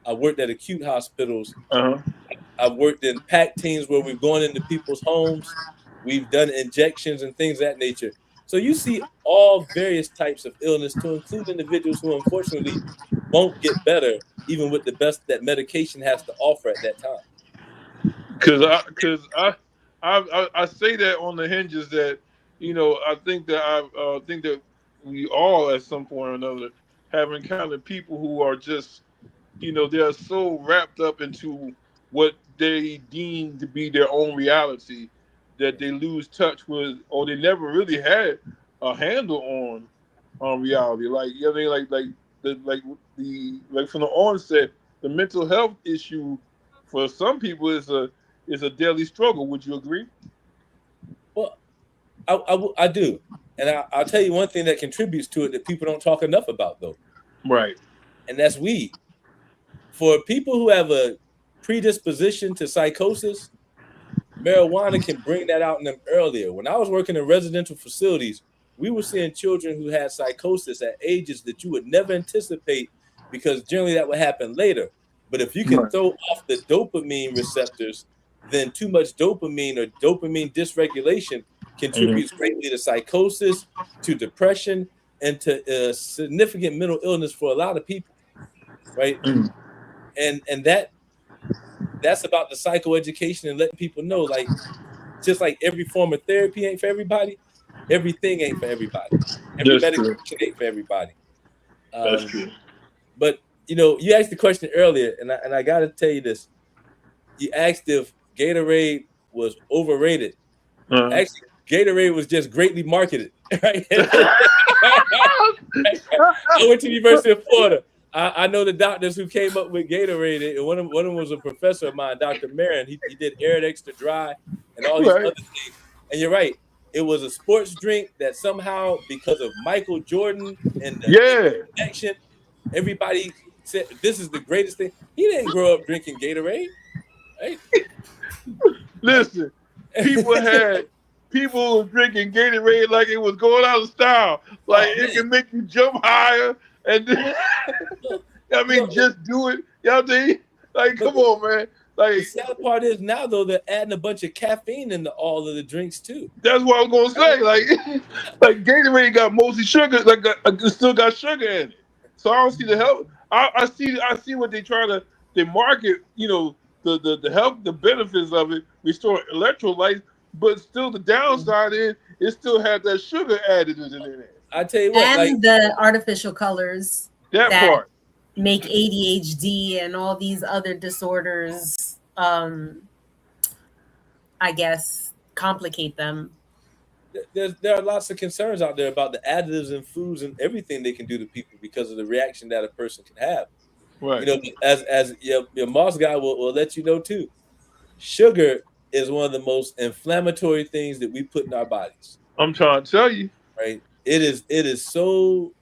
I've worked at acute hospitals. Uh huh. I've worked in PAC teams where we've gone into people's homes. We've done injections and things of that nature. So you see all various types of illness, to include individuals who unfortunately won't get better, even with the best that medication has to offer at that time. Because I say that on the hinges that I think that we all at some point or another have encountered people who are just they are so wrapped up into what they deem to be their own reality that they lose touch with, or they never really had a handle on reality. Like, I mean, like from the onset, the mental health issue for some people is a daily struggle. Would you agree? Well, I do, and I'll tell you one thing that contributes to it that people don't talk enough about though, Right. and that's weed. For people who have a predisposition to psychosis, marijuana can bring that out in them earlier. When I was working in residential facilities, we were seeing children who had psychosis at ages that you would never anticipate because generally that would happen later. But if you can Right. throw off the dopamine receptors, then too much dopamine or dopamine dysregulation Mhm. contributes greatly to psychosis, to depression, and to significant mental illness for a lot of people, right? Mhm. And that's about the psychoeducation and letting people know, like, just like every form of therapy ain't for everybody, everything ain't for everybody. Every That's true. medication ain't for everybody. That's Um, true. but you asked the question earlier, and I got to tell you this: you asked if Gatorade was overrated. Uh-huh. Actually, Gatorade was just greatly marketed. Right? I went to the University of Florida. I know the doctors who came up with Gatorade, and one of them was a professor of mine, Dr.Murphy, and he did arid extra dry and all these Right. other things. And you're right, it was a sports drink that somehow, because of Michael Jordan and the Yeah. connection, everybody said this is the greatest thing. He didn't grow up drinking Gatorade, right? Listen, people had people was drinking Gatorade like it was going out of style. Like Oh it man, can make you jump higher, and look, I mean, look, just do it. You know what I mean? Like, but come on, man. the Like sad part is now though they're adding a bunch of caffeine into all of the drinks too. that's what I was gonna say. Like, like Gatorade got mostly sugar. Like, it still got sugar in it. So I don't see the help. I see what they try to they market. The help, the benefits of it, restore electrolytes, but still the downside is it still had that sugar added in there. I tell you what, like And the artificial colors That that part. make ADHD and all these other disorders, I guess, complicate them. there are lots of concerns out there about the additives in foods and everything they can do to people because of the reaction that a person can have. Right. As your Moss guy will let you know too, sugar is one of the most inflammatory things that we put in our bodies. I'm trying to tell you. Right? It is so.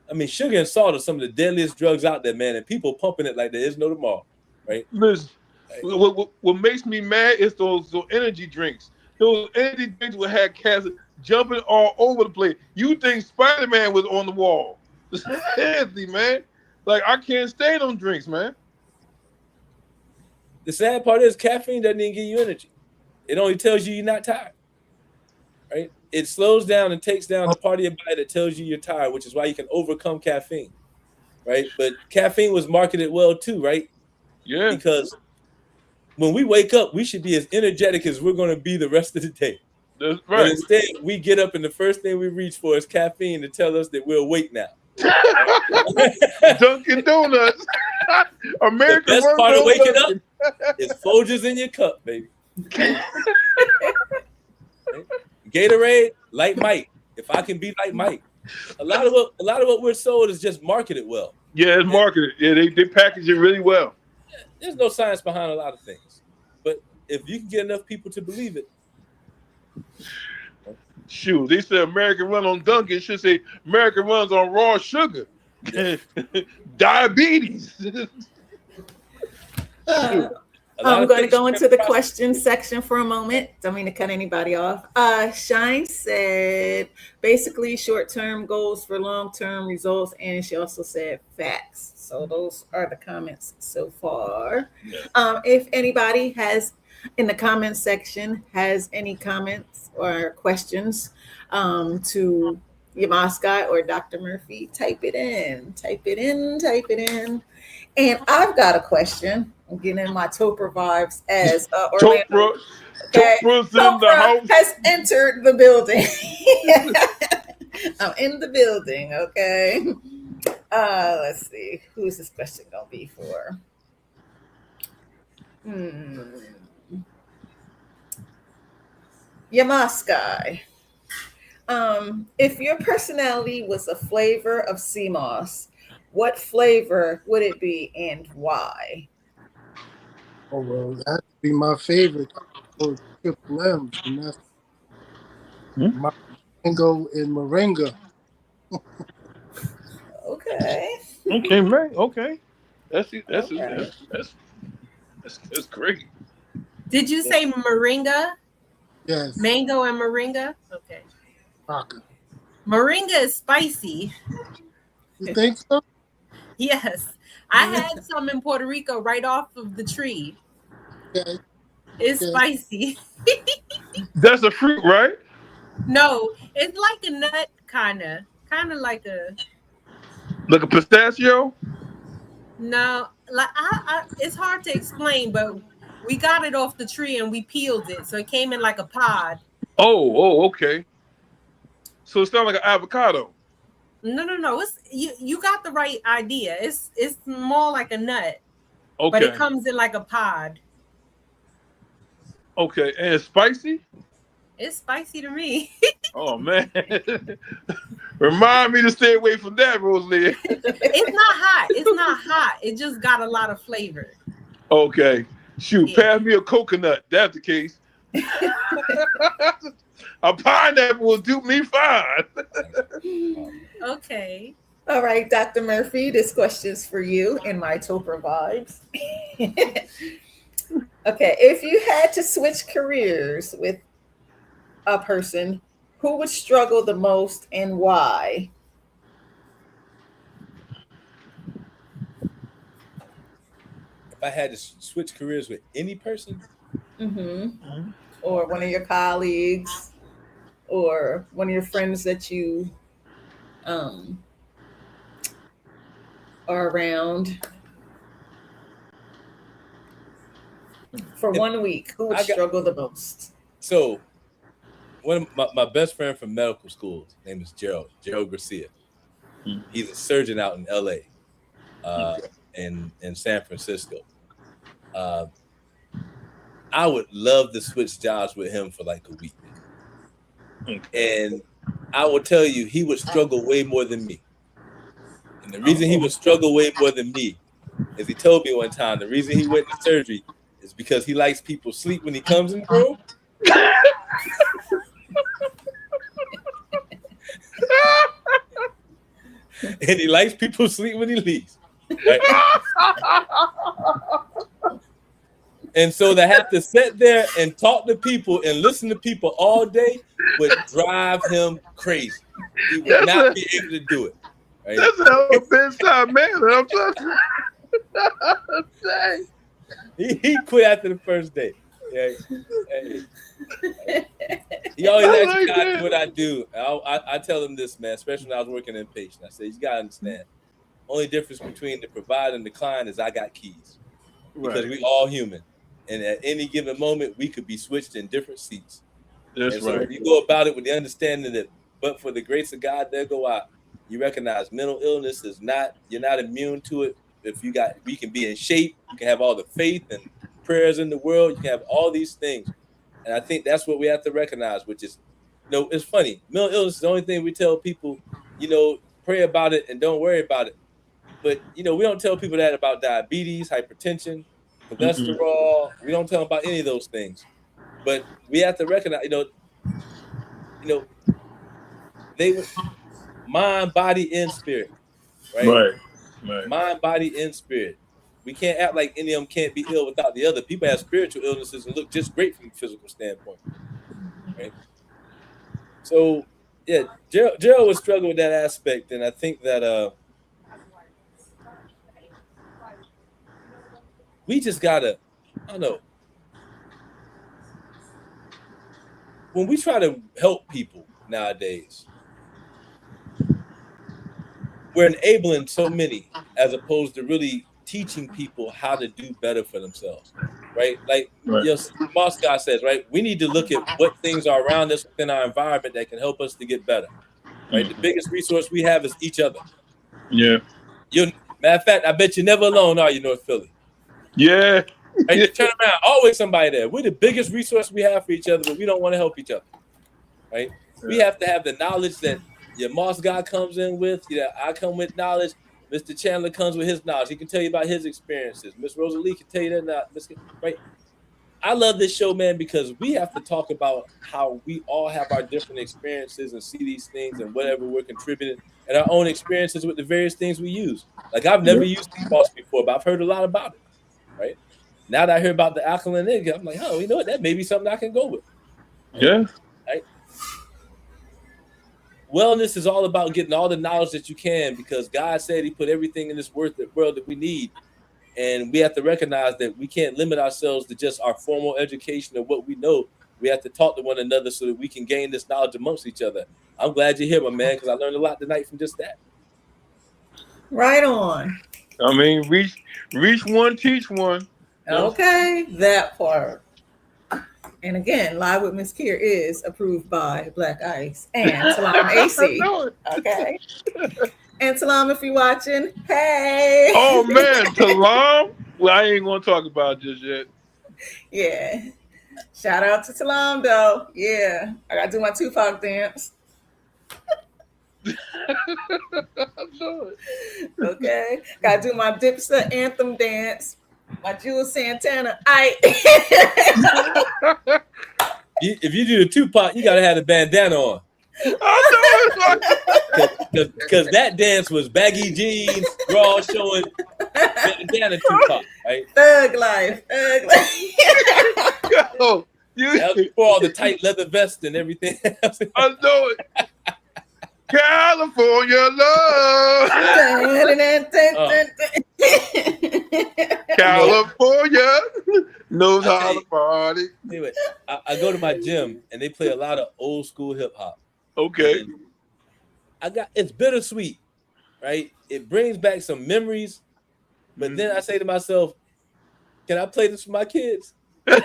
I mean, sugar and salt are some of the deadliest drugs out there, man, and people pumping it like there is no tomorrow. Right? Listen, Right? what makes me mad is those energy drinks. Those energy drinks would have cats jumping all over the place. You think Spider Man was on the wall? Seriously, man. Like I can't stand them drinks, man. The sad part is caffeine doesn't even give you energy. It only tells you you're not tired. Right? It slows down and takes down the part of your body that tells you you're tired, which is why you can overcome caffeine. Right? But caffeine was marketed well too, right? Yeah, Because when we wake up, we should be as energetic as we're going to be the rest of the day. that's But right. instead, we get up and the first thing we reach for is caffeine to tell us that we're awake now. Dunkin' Donuts. The America best runs part of on waking up Dunkin'. is Folgers in your cup, baby. Right? Gatorade, like Mike. If I can be like Mike, a lot of what we're sold is just marketed well. Yeah, it's And marketed. Yeah, they package it really well. there's no science behind a lot of things, but if you can get enough people to believe it, Shoot, they said America run on Dunkin'. It should say America runs on raw sugar. yeah. Diabetes. Uh, Shoot. A lot I'm of going to things go are into the processed. question section for a moment. Don't mean to cut anybody off. Shine said basically short-term goals for long-term results, and she also said facts. So those are the comments so far. If anybody has in the comment section has any comments or questions to Yamaska or Dr. Murphy, type it in. Type it in. Type it in. And I've got a question. I'm getting in my Topher vibes as Orlando. Topra, Okay. Topra's in the Topher house. has entered the building. I'm in the building. Okay. Let's see. Who's this question gonna be for? Yamaskai. If your personality was a flavor of sea moss, what flavor would it be and why? Oh well, that'd be my favorite. Oh, triple M's, and that's my mango and moringa. Okay. Okay, man. Okay, that's All right. that's great. Did you say moringa? Yes, Mango and moringa? Okay. vodka. Moringa is spicy. You think so? Yes. I had some in Puerto Rico right off of the tree. Okay, It's okay. spicy. That's a fruit, right? No, it's like a nut, kind of like a Like a pistachio. no. Like it's hard to explain, but we got it off the tree and we peeled it, so it came in like a pod. Okay. So it sounds like an avocado. No, no, no. It's you got the right idea. It's more like a nut, but it Okay. comes in like a pod. Okay, and it's spicy. It's spicy to me. Oh man, remind me to stay away from that, Rosalia. It's not hot. It's not hot. It just got a lot of flavor. Okay, shoot, Yeah. pass me a coconut. That's the case. A pineapple will do me fine. Okay. All right, Dr. Murphy, this question's for you in my Topper vibes. Okay, if you had to switch careers with a person, who would struggle the most and why? If I had to switch careers with any person, Mm-hmm. Or one of your colleagues, or one of your friends that you um, are around for if 1 week, who would I got struggle the most? so one of my best friend from medical school, his name is Gerald Garcia. He's a surgeon out in LA, in San Francisco. Uh, I would love to switch jobs with him for like a week. And I will tell you, he would struggle way more than me. And the reason he would struggle way more than me is he told me one time the reason he went to surgery is because he likes people sleep when he comes in the room. And he likes people sleep when he leaves. Right? And so to have to sit there and talk to people and listen to people all day would drive him crazy. He would not be able to do it. Right? That's a bedside manner. I'm trying to say. He quit after the first day. Yeah. He always asks me, "God, do what I do." I tell him this, man, especially when I was working inpatient. I said, "You gotta understand. Only difference between the provider and the client is I got keys because we all human, and at any given moment we could be switched in different seats. That's and so right. if you go about it with the understanding that, but for the grace of God, there go I. You recognize mental illness is not. You're not immune to it. If we can be in shape. You can have all the faith and prayers in the world. You can have all these things, and I think that's what we have to recognize. Which is, it's funny. Mental illness is the only thing we tell people. Pray about it and don't worry about it. But we don't tell people that about diabetes, hypertension, cholesterol. We don't tell them about any of those things. But we have to recognize, they mind, body, and spirit, right? Right. Mind, body, and spirit. We can't act like any of them can't be ill without the other. People have spiritual illnesses and look just great from a physical standpoint, right? So, yeah, Gerald would struggle with that aspect, and I think that we just gotta, I don't know, when we try to help people nowadays, we're enabling so many as opposed to really teaching people how to do better for themselves, right? Like Mz.KIR says, right? We need to look at what things are around us within our environment that can help us to get better, right? The biggest resource we have is each other. Yeah. You matter of fact, I bet you're never alone, are you, North Philly? Yeah. Right? You turn around, always somebody there. We're the biggest resource we have for each other, but we don't want to help each other. Right? We have to have the knowledge that your Moss guy comes in with. I come with knowledge. Mr. Chandler comes with his knowledge. He can tell you about his experiences. Miss Rosalia can tell you that. Right? I love this show, man, because we have to talk about how we all have our different experiences and see these things and whatever we're contributing and our own experiences with the various things we use. Like I've never used CMOS before, but I've heard a lot about it. Right? Now that I hear about the alkaline egg, I'm like, oh, you know what? That may be something I can go with. Right? Yeah. Right? Wellness is all about getting all the knowledge that you can because God said He put everything in this world that we need. And we have to recognize that we can't limit ourselves to just our formal education of what we know. We have to talk to one another so that we can gain this knowledge amongst each other. I'm glad you're here, my man, because I learned a lot tonight from just that. Right on. I mean, reach one, teach one. Okay, that part. And again, Live with Ms.KIR is approved by Black Ice and Salam AC. Okay. And Salam, if you're watching, hey. Oh man, Talam. Well, I ain't gonna talk about it just yet. Yeah. Shout out to Salam though. Yeah. I gotta do my Tupac dance. Okay. Gotta do my Dipset anthem dance. My Jules Santana. If you do the Tupac, you gotta have the bandana on. Because that dance was baggy jeans, bra showing, bandana Tupac, right? Thug life. Yo, that was before all the tight leather vest and everything else. I know it. California love. California knows how to party. Anyway, I go to my gym and they play a lot of old school hip hop. Okay. And it's bittersweet, right? It brings back some memories, but then I say to myself, can I play this for my kids? I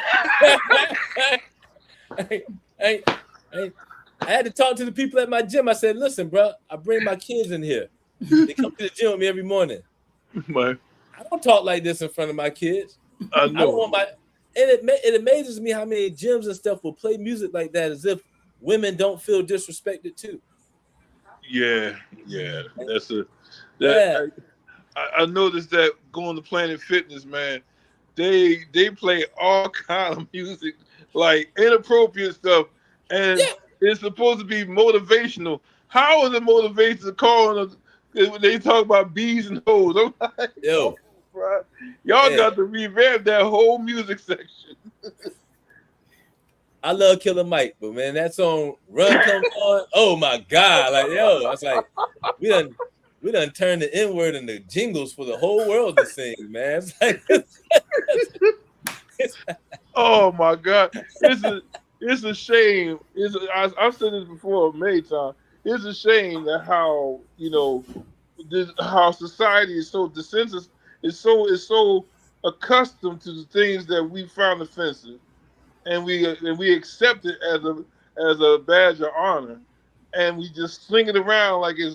had to talk to the people at my gym. I said, listen, bro, I bring my kids in here. They come to the gym with me every morning. I don't talk like this in front of my kids. I know. I don't want it amazes me how many gyms and stuff will play music like that as if women don't feel disrespected too. Yeah. I noticed that going to Planet Fitness, man, they play all kind of music, like inappropriate stuff, and it's supposed to be motivational. How is it motivational calling when they talk about bees and hoes? I'm like, yo, bro, y'all got to revamp that whole music section. I love Killer Mike, but man, that song "Run Come On," oh my god, like yo, I was like, we done turned the N-word into jingles for the whole world to sing, man. It's like, oh my god, it's a shame. I've said this before many times. It's a shame that how how society is so desensitized, is so accustomed to the things that we found offensive, and we accept it as a badge of honor, and we just sling it around like it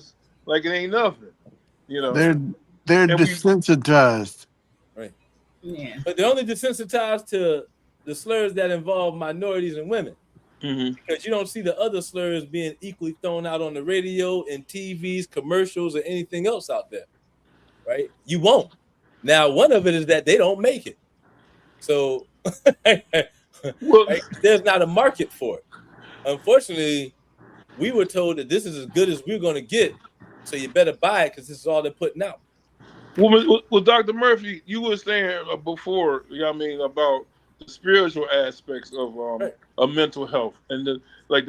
ain't nothing. They're desensitized. Right. Yeah. But they're only desensitized to the slurs that involve minorities and women. Because you don't see the other slurs being equally thrown out on the radio and TVs, commercials, or anything else out there. Right? You won't. Now, one of it is that they don't make it. So there's not a market for it. Unfortunately, we were told that this is as good as we're going to get. So you better buy it because this is all they're putting out. Well, Dr. Murphy, you were saying before, about the spiritual aspects of mental health and the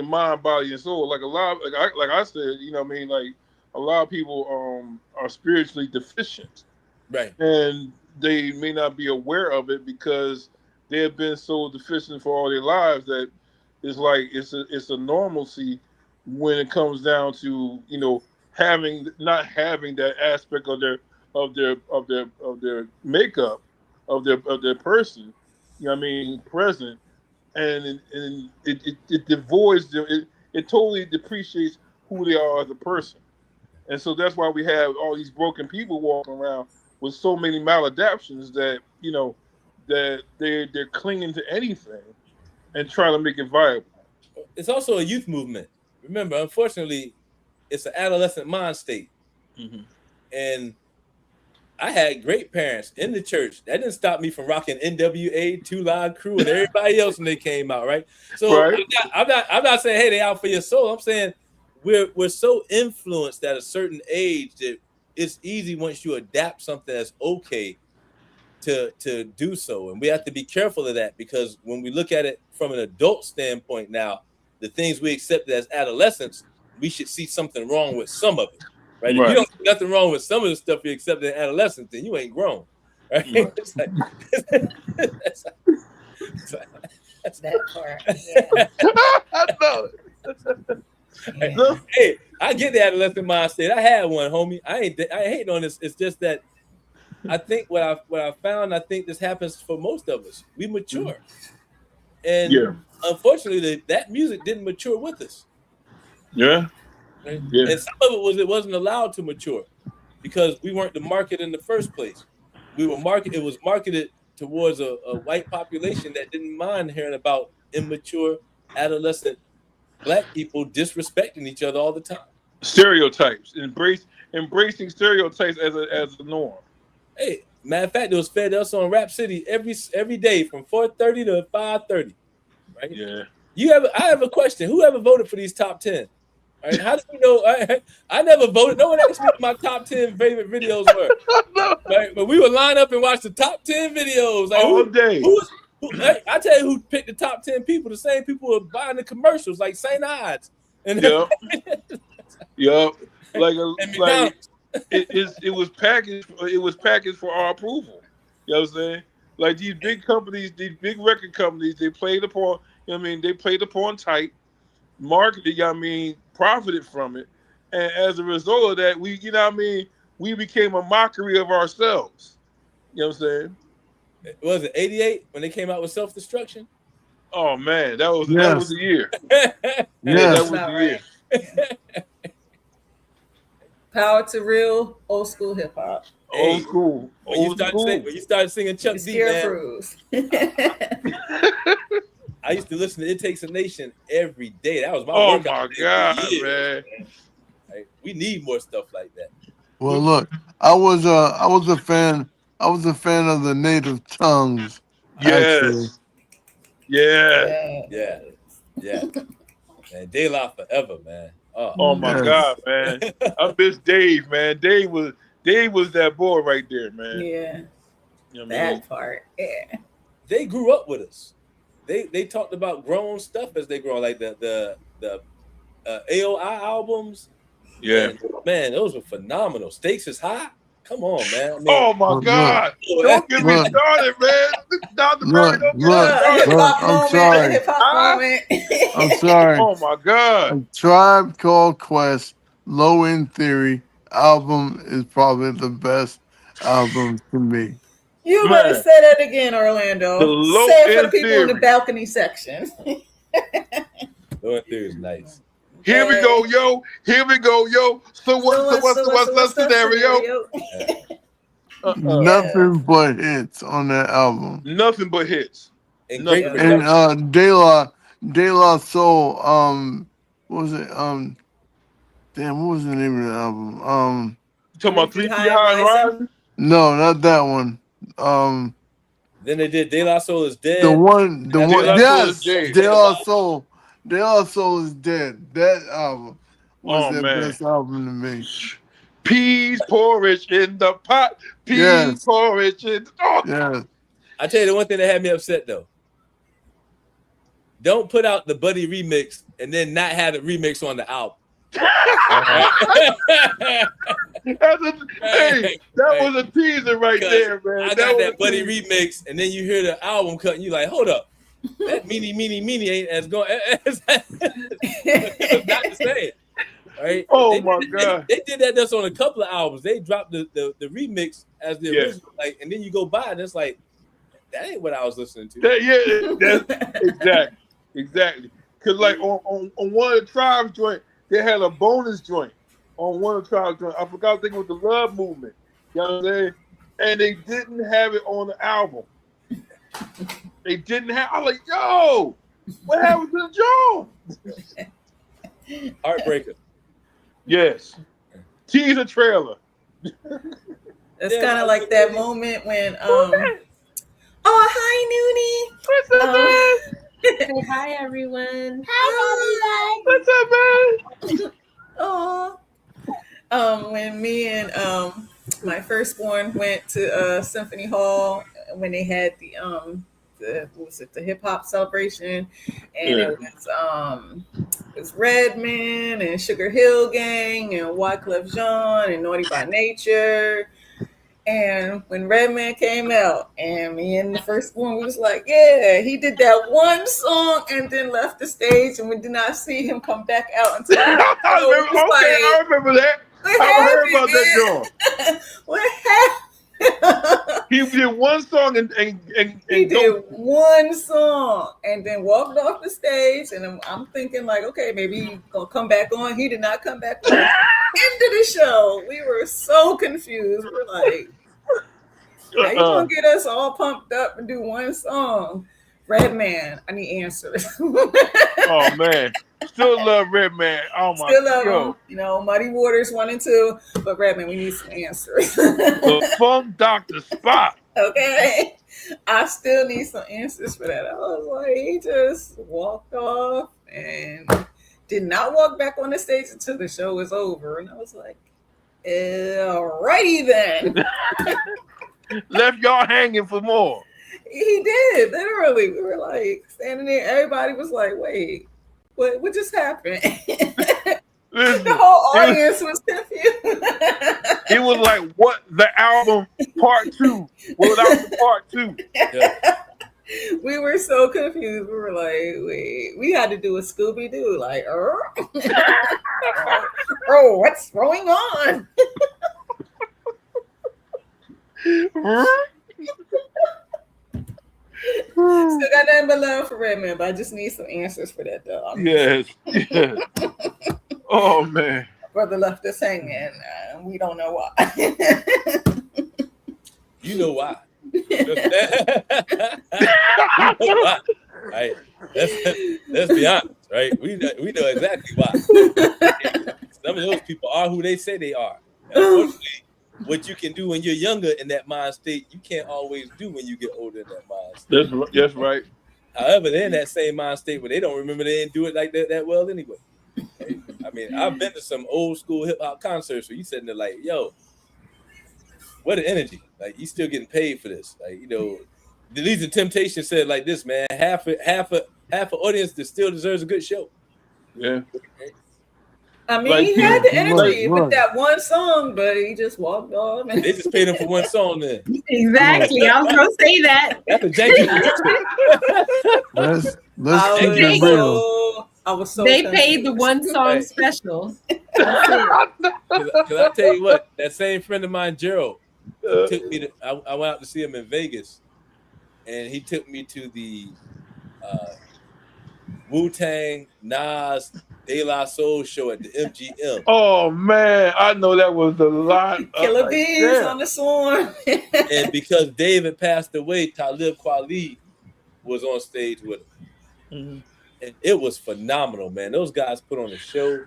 mind, body, and soul. Like a lot, like I said, like a lot of people are spiritually deficient, right? And they may not be aware of it because they have been so deficient for all their lives that it's like it's a normalcy when it comes down to not having that aspect of their makeup of their person, present, and it devoids them. It totally depreciates who they are as a person, And so that's why we have all these broken people walking around with so many maladaptions that that they're clinging to anything and trying to make it viable. It's also a youth movement. Remember, unfortunately, it's an adolescent mind state. Mm-hmm. And I had great parents in the church. That didn't stop me from rocking NWA, Two Live Crew, and everybody else when they came out, right? So Right. I'm not saying, hey, they out for your soul. I'm saying we're so influenced at a certain age that it's easy once you adapt something that's okay to do so. And we have to be careful of that, because when we look at it from an adult standpoint now, the things we accepted as adolescents, we should see something wrong with some of it. Right? If you Right. don't see nothing wrong with some of the stuff you accepted in adolescence, then you ain't grown. Right? Right. It's like, That part. Yeah. I know. Yeah. hey, I get the adolescent mind state. I had one, homie. I ain't hating on this. It's just that I think what I found, I think this happens for most of us. We mature. And Yeah. unfortunately, that music didn't mature with us. Yeah. Right? Yeah. And some of it wasn't allowed to mature because we weren't the market in the first place. It was marketed towards a white population that didn't mind hearing about immature adolescent black people disrespecting each other all the time. Stereotypes. Embracing stereotypes as a norm. Hey, matter of fact, it was fed us on Rap City every day from 4:30 to 5:30. Right? Yeah. I have a question. Who ever voted for these top 10? Right? How do you know? I never voted. No one asked me what my top 10 favorite videos were. Right? But we would line up and watch the top 10 videos. Like, all day. I tell you who picked the top 10 people. The same people who are buying the commercials, like St. Ides. And Yep. Yep. It was packaged. It was packaged for our approval. You know what I'm saying? Like these big companies, these big record companies, they played upon. You know what I mean? They played upon tight, marketed. You know what I mean? Profited from it, and as a result of that, you know what I mean? We became a mockery of ourselves. You know what I'm saying? Was it 88 when they came out with Self Destruction? Oh man, that was Yes. the year. Yes. That was About the year. right. Power to real old school hip hop. Old school. When you started singing Chuck D, man, Proves. I used to listen to It Takes a Nation every day. That was my Oh workout my day god, for years, man! Right? We need more stuff like that. Well, look, I was a fan. I was a fan of the Native Tongues. Actually, Yes. Yeah. Man, De La forever, man. Oh my Yes. god, man! I miss Dave, man. Dave was that boy right there, man. Yeah. You know what I mean? That part. Yeah. They grew up with us. They talked about grown stuff as they grow, like the AOI albums. Yeah. Man, those were phenomenal. Stakes is high. Come on, man. I mean, Oh my Look, god! Don't get me look. started, man. Dr. Murphy, don't get me Look. started. Look, I'm sorry. Hip hop moment. I'm sorry. Oh my god! A Tribe Called Quest, Low End Theory album is probably the best album to me. You Man. better say that again, Orlando. The Low Say it for the End people in the Theory. balcony section. Low End Theory is nice. Here we go, yo. Here we go, yo. So what's the scenario? Nothing but hits on that album. Nothing but hits. And Nothing. great And production. De La Soul, what was it? Damn, what was the name of the album? You talking about 3 feet high and rising? No, not that one. Then they did De La Soul is Dead. The one, De La Soul yes, is Dead. De La Soul. De La Soul is Dead. That album was Oh, the man. best album to me. Peas porridge in the pot. Peas Yes. porridge in the Yeah. I tell you the one thing that had me upset though. Don't put out the Buddy remix and then not have the remix on the album. Hey, that was a teaser right there, man. I got that Buddy remix, and then you hear the album cut, and you like, hold up, that meanie ain't as going. It's not the same, right? Oh my god, they did that just on a couple of albums. They dropped the remix as the original, like, and then you go by, and it's like, that ain't what I was listening to. That's exactly. Because like on one of the Tribe's joint, they had a bonus joint on one of the tribes. I forgot. I think it was the Love Movement. You know what I'm saying? And they didn't have it on the album. They didn't have. I was like, yo, what happened to the Jones? Heartbreaker. Yes. Teaser trailer. It's kind of like that moment when oh, hi Noonie. What's up, man? Say hi, everyone. Hi. What's up, man? Oh. When me and my firstborn went to Symphony Hall when they had the what was it, the hip hop celebration, and it was Redman and Sugar Hill Gang and Wyclef Jean and Naughty by Nature. And when Redman came out, and me and the firstborn was like, yeah, he did that one song and then left the stage, and we did not see him come back out until I remember that. I heard about that joint. What happened? He did one song and he did one song and then walked off the stage, and I'm thinking like, okay, maybe he's gonna come back on. He did not come back on. End of the show. We were so confused. We're like, how you gonna get us all pumped up and do one song? Redman, I need answers. Oh man, still love Redman. Oh my, still love him. You know, Muddy Waters 1 and 2, but Redman, we need some answers. The Funk Doctor Spot. Okay, I still need some answers for that. I was like, he just walked off and did not walk back on the stage until the show was over, and I was like, alrighty then. Left y'all hanging for more. He did, literally. We were like standing there. Everybody was like, wait, what just happened? Listen, the whole audience was confused. It was like, what, the album part 2 without the part 2. Yeah. We were so confused. We were like, wait, we had to do a Scooby-Doo, like, oh, what's going on? Still got nothing but love for Redman, but I just need some answers for that, though. Yes. Oh man, my brother left us hanging. We don't know why. You know why? Right? Let's be honest, right? We know exactly why. Some of those people are who they say they are. And unfortunately, what you can do when you're younger in that mind state, you can't always do when you get older in that mind state. That's right. However, they're in that same mind state where they don't remember they didn't do it like that well anyway. Right? I mean, I've been to some old school hip hop concerts where you sitting there like, yo, what an energy. Like, you still getting paid for this. Like, you know, the Legion of Temptation said like this, man, half an audience that still deserves a good show. Yeah. Okay? I mean, like, he had the energy with that one song, but he just walked off. And they just paid him for one song then. Exactly. I was going to say that. That's a janky. Let's keep it real. I was so they paid the one song special. Because I tell you what, that same friend of mine, Gerald, took me to. I went out to see him in Vegas, and he took me to the Wu-Tang, Nas, De La Soul show at the MGM. Oh man, I know that was the lot. Killer Bees on the swarm. And because David passed away, Talib Kweli was on stage with him. Mm-hmm. And it was phenomenal, man. Those guys put on a show.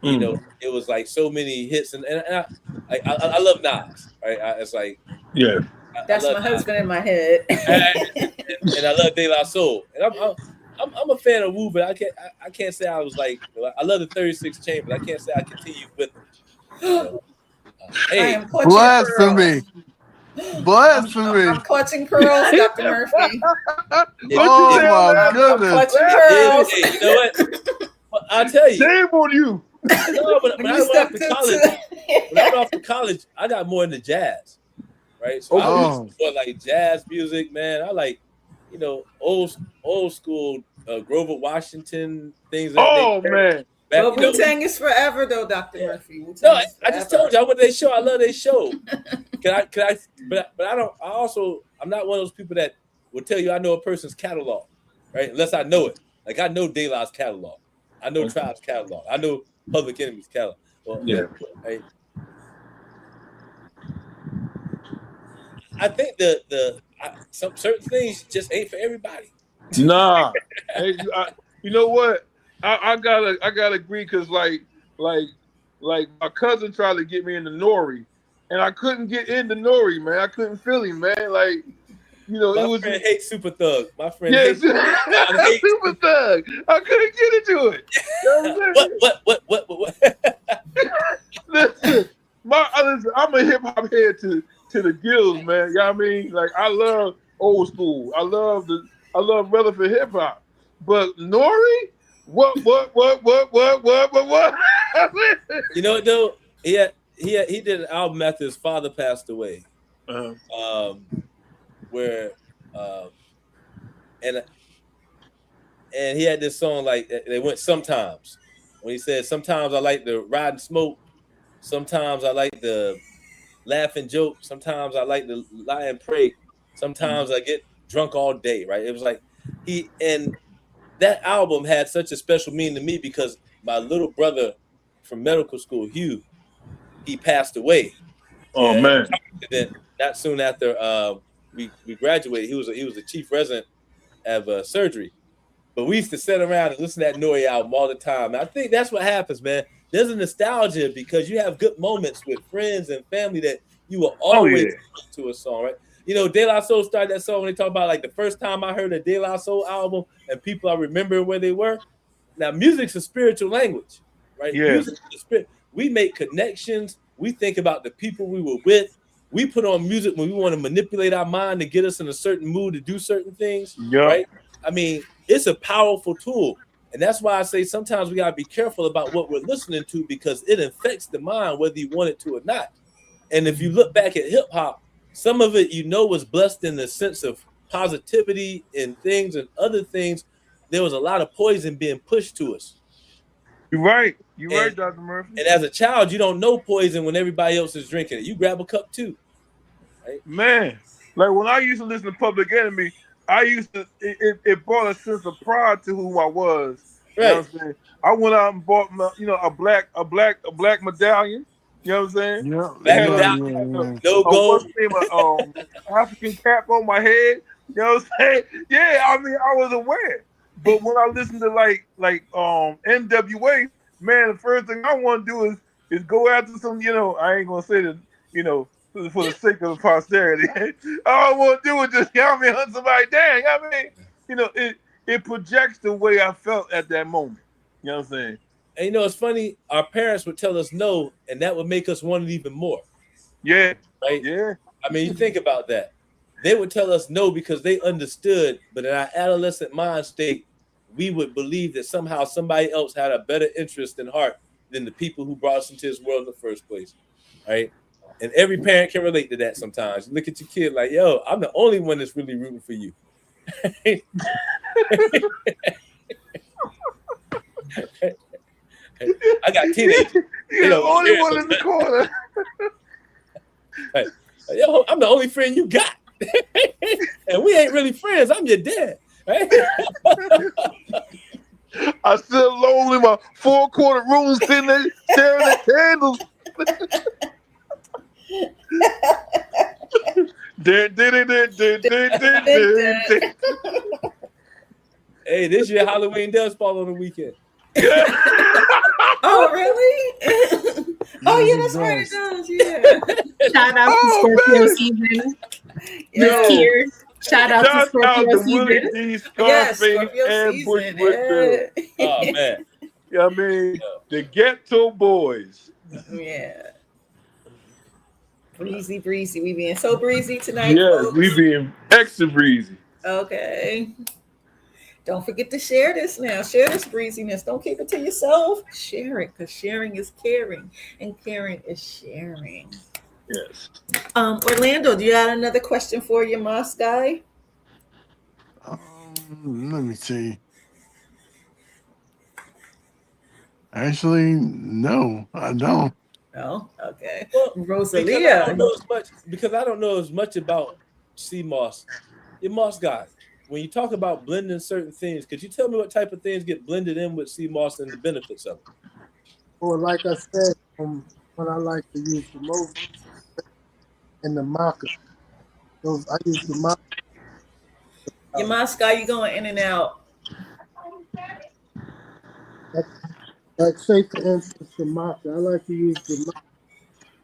You know, it was like so many hits, and I love Nas. Right? It's like, yeah, that's my husband in my head. and I love De La Soul, and I'm a fan of Wu, but I can't say I was like, I love the 36 Chamber. I can't say I continue with them. Hey, blasphemy. Blasphemy. I'm clutching curls, Dr. Murphy. Oh my goodness. I'm clutching curls. Hey, you know what? Well, I'll tell you. Shame on you. No, when I went off to college, I got more into jazz. Right? So I was more like jazz music, man. I like, you know, old school Grover Washington things. Man. Well, Wu-Tang is forever, though, Dr. Murphy. No, I just told you I went to their show. I love their show. But I'm not one of those people that will tell you I know a person's catalog, right? Unless I know it. Like, I know De La's catalog. I know Tribe's catalog. I know Public Enemy's catalog. Well, Yeah. right. I think some certain things just ain't for everybody. Nah. Hey, you know what? I gotta agree because like my cousin tried to get me into Nori, and I couldn't get into Nori, man. I couldn't feel him, man. Like it My was friend hates Super Thug. My friend yes, hates Super Thug. I couldn't get into it. You know what I'm saying? what? Listen, I'm a hip hop head to the gills, man. You know what I mean? Like I love old school. I love relevant hip hop. But Nori, what? You know what though? He did an album after his father passed away. Um, where and he had this song like they went sometimes when he said sometimes I like to ride and smoke, sometimes I like to laugh and joke, sometimes I like to lie and pray, sometimes I get drunk all day, right? It was like and that album had such a special meaning to me because my little brother from medical school, Hugh, he passed away. Oh man. Then not soon after we graduated, he was the chief resident of surgery. But we used to sit around and listen to that Nori album all the time. And I think that's what happens, man. There's a nostalgia because you have good moments with friends and family that you will always listen to a song, right? De La Soul started that song when they talk about like the first time I heard a De La Soul album and people are remembering where they were. Now, music's a spiritual language, right? Yeah. Music is a spirit. We make connections. We think about the people we were with. We put on music when we want to manipulate our mind to get us in a certain mood to do certain things, right? I mean, it's a powerful tool. And that's why I say sometimes we got to be careful about what we're listening to because it affects the mind whether you want it to or not. And if you look back at hip hop, some of it, was blessed in the sense of positivity and things and other things. There was a lot of poison being pushed to us. You're right. You're right, Dr. Murphy. And as a child, you don't know poison when everybody else is drinking it. You grab a cup too. Right? Man, like when I used to listen to Public Enemy, it brought a sense of pride to who I was. Right. You know what I'm saying? I went out and bought a black medallion. You know what I'm saying? Yeah. Black Yeah. no gold. What's the name? African cap on my head. You know what I'm saying? Yeah, I mean I was aware. But when I listened to like NWA, man, the first thing I want to do is go after some, I ain't gonna say that, for the sake of posterity. All I want to do is just hunt somebody down. I mean, it projects the way I felt at that moment. You know what I'm saying? And it's funny, our parents would tell us no, and that would make us want it even more. Yeah. Right? Yeah. I mean, you think about that. They would tell us no because they understood, but in our adolescent mind state, we would believe that somehow somebody else had a better interest in heart than the people who brought us into this world in the first place. Right? And every parent can relate to that sometimes. You look at your kid like, yo, I'm the only one that's really rooting for you. I got teenagers. You're the only one in the corner. Right. Yo, I'm the only friend you got. And we ain't really friends. I'm your dad. Right? I sit alone in my 4-quarter room sitting there staring at candles. Hey, this year Halloween does fall on the weekend. Oh, really? Oh, yeah, that's right. It does. Yeah. Shout out to Scorpio season. Yeah. Shout out to Scorpio season. Yes, Scorpio and season. Oh man. Yeah, I mean the Ghetto Boys. Yeah. Breezy. We being so breezy tonight. Yeah, folks. we being extra breezy. Okay. Don't forget to share this now. Share this breeziness. Don't keep it to yourself. Share it, because sharing is caring, and caring is sharing. Yes. Orlando, do you have another question for your Moss guy? Let me see. Actually, no, I don't. Oh, okay. Well, Rosalia. Because I don't know as much about sea moss. Your moss guy. When you talk about blending certain things, could you tell me what type of things get blended in with sea moss and the benefits of it? Or like I said, what I like to use the most in the maca. Those I use the maca. Your Moscow, you going in and out. Like, like say for instance the maca. I like to use the maca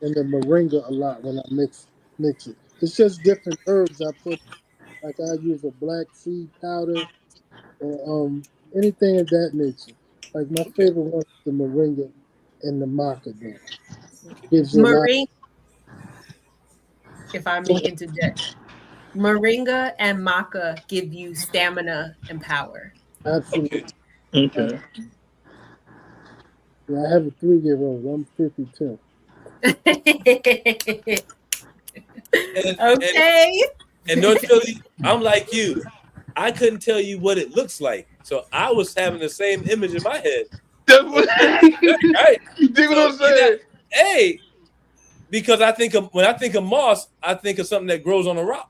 and the moringa a lot when I mix it. It's just different herbs I put. Like I use a black seed powder or anything of that nature. Like my Okay. favorite one is the moringa and the maca though. Okay. Gives you a lot. Moringa, if I may interject, moringa and maca give you stamina and power. Absolutely. Okay. Okay. Yeah, I have a 3-year-old. I'm 52. And Okay. and North Philly, I'm like you. I couldn't tell you what it looks like, so I was having the same image in my head. That's what Okay, that's right. you dig what So I'm you're not, saying? hey, because I think of when I think of moss, I think of something that grows on a rock.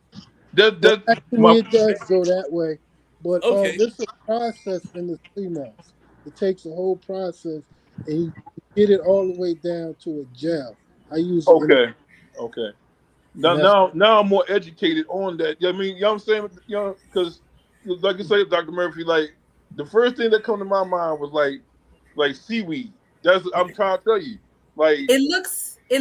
Well, That actually, my it does go that way, but Okay, it's a process in the sea moss. It takes a whole process, and you get it all the way down to a gel. I use it in, okay. Okay. and Now, that's now I'm more educated on that. I mean, you know what I'm saying? You know, because like you say, Dr. Murphy, like the first thing that come to my mind was like seaweed. That's I'm trying to tell you. Like, It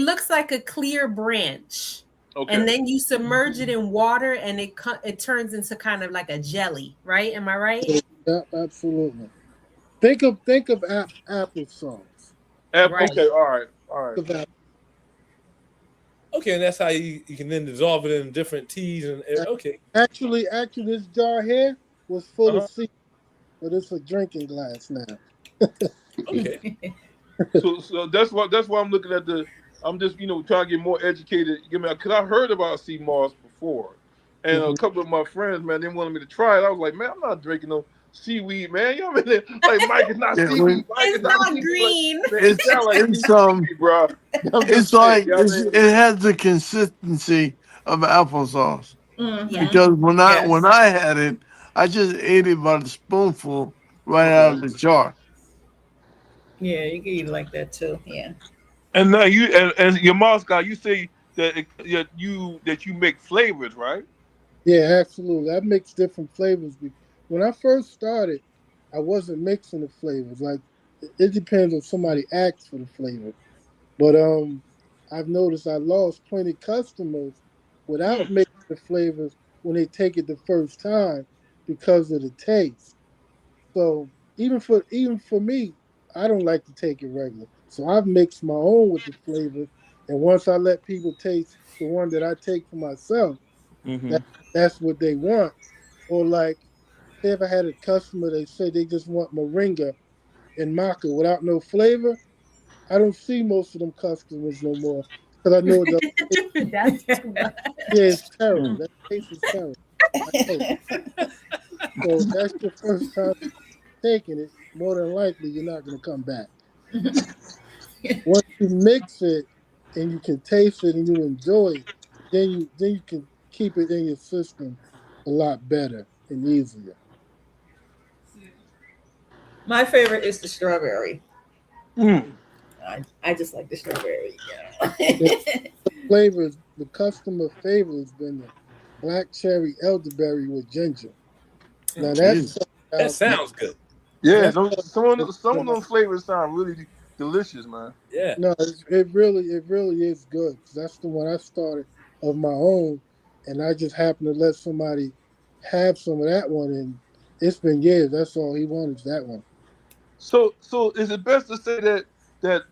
looks like a clear branch. And okay, then you submerge it in water and it turns into kind of like a jelly, right? Am I right? yeah, absolutely. Think of applesauce. Right. Okay, all right, all right. Think of okay, and that's how you can then dissolve it in different teas and okay, actually, this jar here was full of Uh-huh. sea, but it's a drinking glass now. okay, So that's why I'm looking at the. I'm just trying to get more educated. Give me because I heard about sea moss before, and a Mhm. couple of my friends, man, they wanted me to try it. I was like, man, I'm not drinking no seaweed, man. You know what I mean? Like Mike is not Yeah, seaweed. Mike is It's not not seaweed. Like green. man, it it's sounds like it's seaweed, bro. I'm just it's saying. like You know what I it mean? has the consistency of applesauce. Yes. Because Mm-hmm. when Yes. I had it, I just ate it by the spoonful right out Okay. of the jar. Yeah, you can eat it like that too. Yeah. And now and your Moscow, you say that you make flavors, right? Yeah, absolutely. I mix different flavors. When I first started, I wasn't mixing the flavors. Like it depends if somebody asks for the flavor. But I've noticed I lost plenty customers without Mm. mixing the flavors when they take it the first time because of the taste. So even for me, I don't like to take it regular. So I've mixed my own with the flavor, and once I let people taste the one that I take for myself, Mm-hmm. that that's what they want. Or like, say if I had a customer, they say they just want moringa and maca without no flavor. I don't see most of them customers no more because I know it doesn't. That's too much. Yeah, it's terrible. Mm. That taste is terrible. I know. So if that's your first time taking it, more than likely you're not going to come back. Once you mix it and you can taste it and you enjoy it, then you can keep it in your system a lot better and easier. My favorite is the strawberry. Mm. I just like the strawberry. The Yeah. flavors, the customer favorite has been the black cherry elderberry with ginger. Now that's Jeez. something that out. sounds good. Yeah, That's some of something those flavors sound really delicious, man. Yeah. No, it really is good. 'Cause that's the one I started of my own, and I just happened to let somebody have some of that one, and it's been years. That's all he wanted is that one. So is it best to say that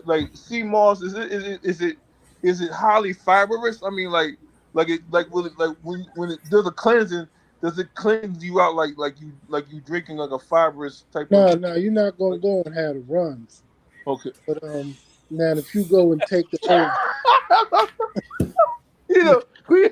like sea moss is it highly fibrous? I mean, like it like will it like when it does a cleansing, does it cleanse you out like you drinking like a fibrous type of No, no, you're not gonna like go and have the runs, okay. but now if you go and take the whole, You yeah, know, we,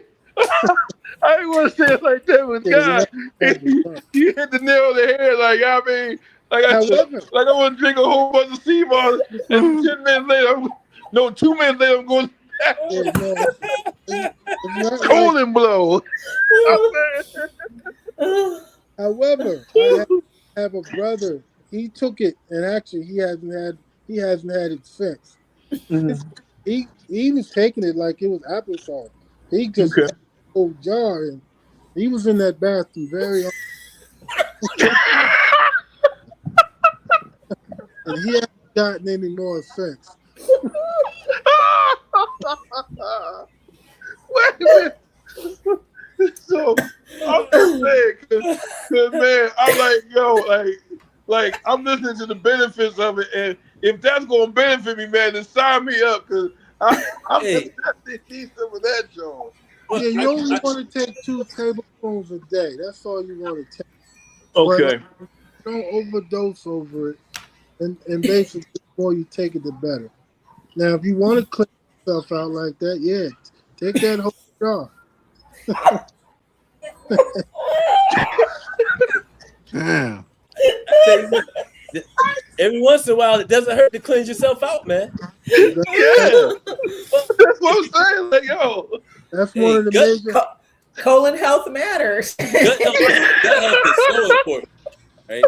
I didn't want to say it like that, but you're God, not gonna have the run. you hit the nail on the head. Like I mean, like I said, However, like I want to drink a whole bunch of sea moss, and 10 minutes later, no, 2 minutes later, I'm going yeah, no, it's not like. colon blow. However, I have a brother. He took it, and actually, he hasn't had he hasn't had it since. Mhm. He was taking it like it was applesauce. He just Okay. ate the whole jar, and he was in that bathroom and he hasn't gotten any more since. Wait a minute. So I'm just saying, cause man, I'm like, yo, like I'm listening to the benefits of it, and if that's gonna benefit me, man, then sign me up, cause I'm Hey, just need some of that, Joe. well, Yeah, you only want to take 2 tablespoons a day. That's all you want to take. But like, Okay. don't overdose over it. And basically, the more you take it, the better. Now, if you want to clean yourself out like that, yeah, take that whole jar. Damn. I tell you what, every once in a while, it doesn't hurt to cleanse yourself out, man. Yeah, Well, that's what if I'm you, saying. Like, yo, That's one hey, of the major. Colon health matters. gut health is so important, right?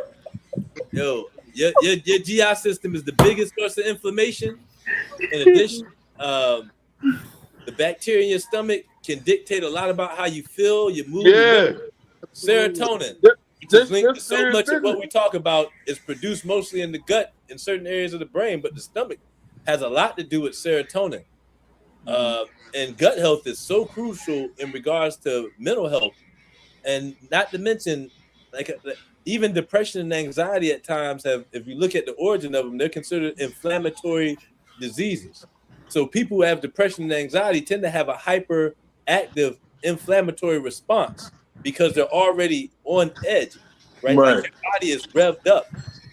Yo, your GI system is the biggest source of inflammation. In addition, um, the bacteria in your stomach can dictate a lot about how you feel, your mood, your yeah, mental. Serotonin, which is linked to this so serious much of what business. we talk about, is produced mostly in the gut in certain areas of the brain, but the stomach has a lot to do with serotonin. Uh, and gut health is so crucial in regards to mental health, and not to mention, like even depression and anxiety at times have, if you look at the origin of them, they're considered inflammatory diseases. So people who have depression and anxiety tend to have a hyperactive inflammatory response because they're already on edge, right? Like Right. their body is revved up.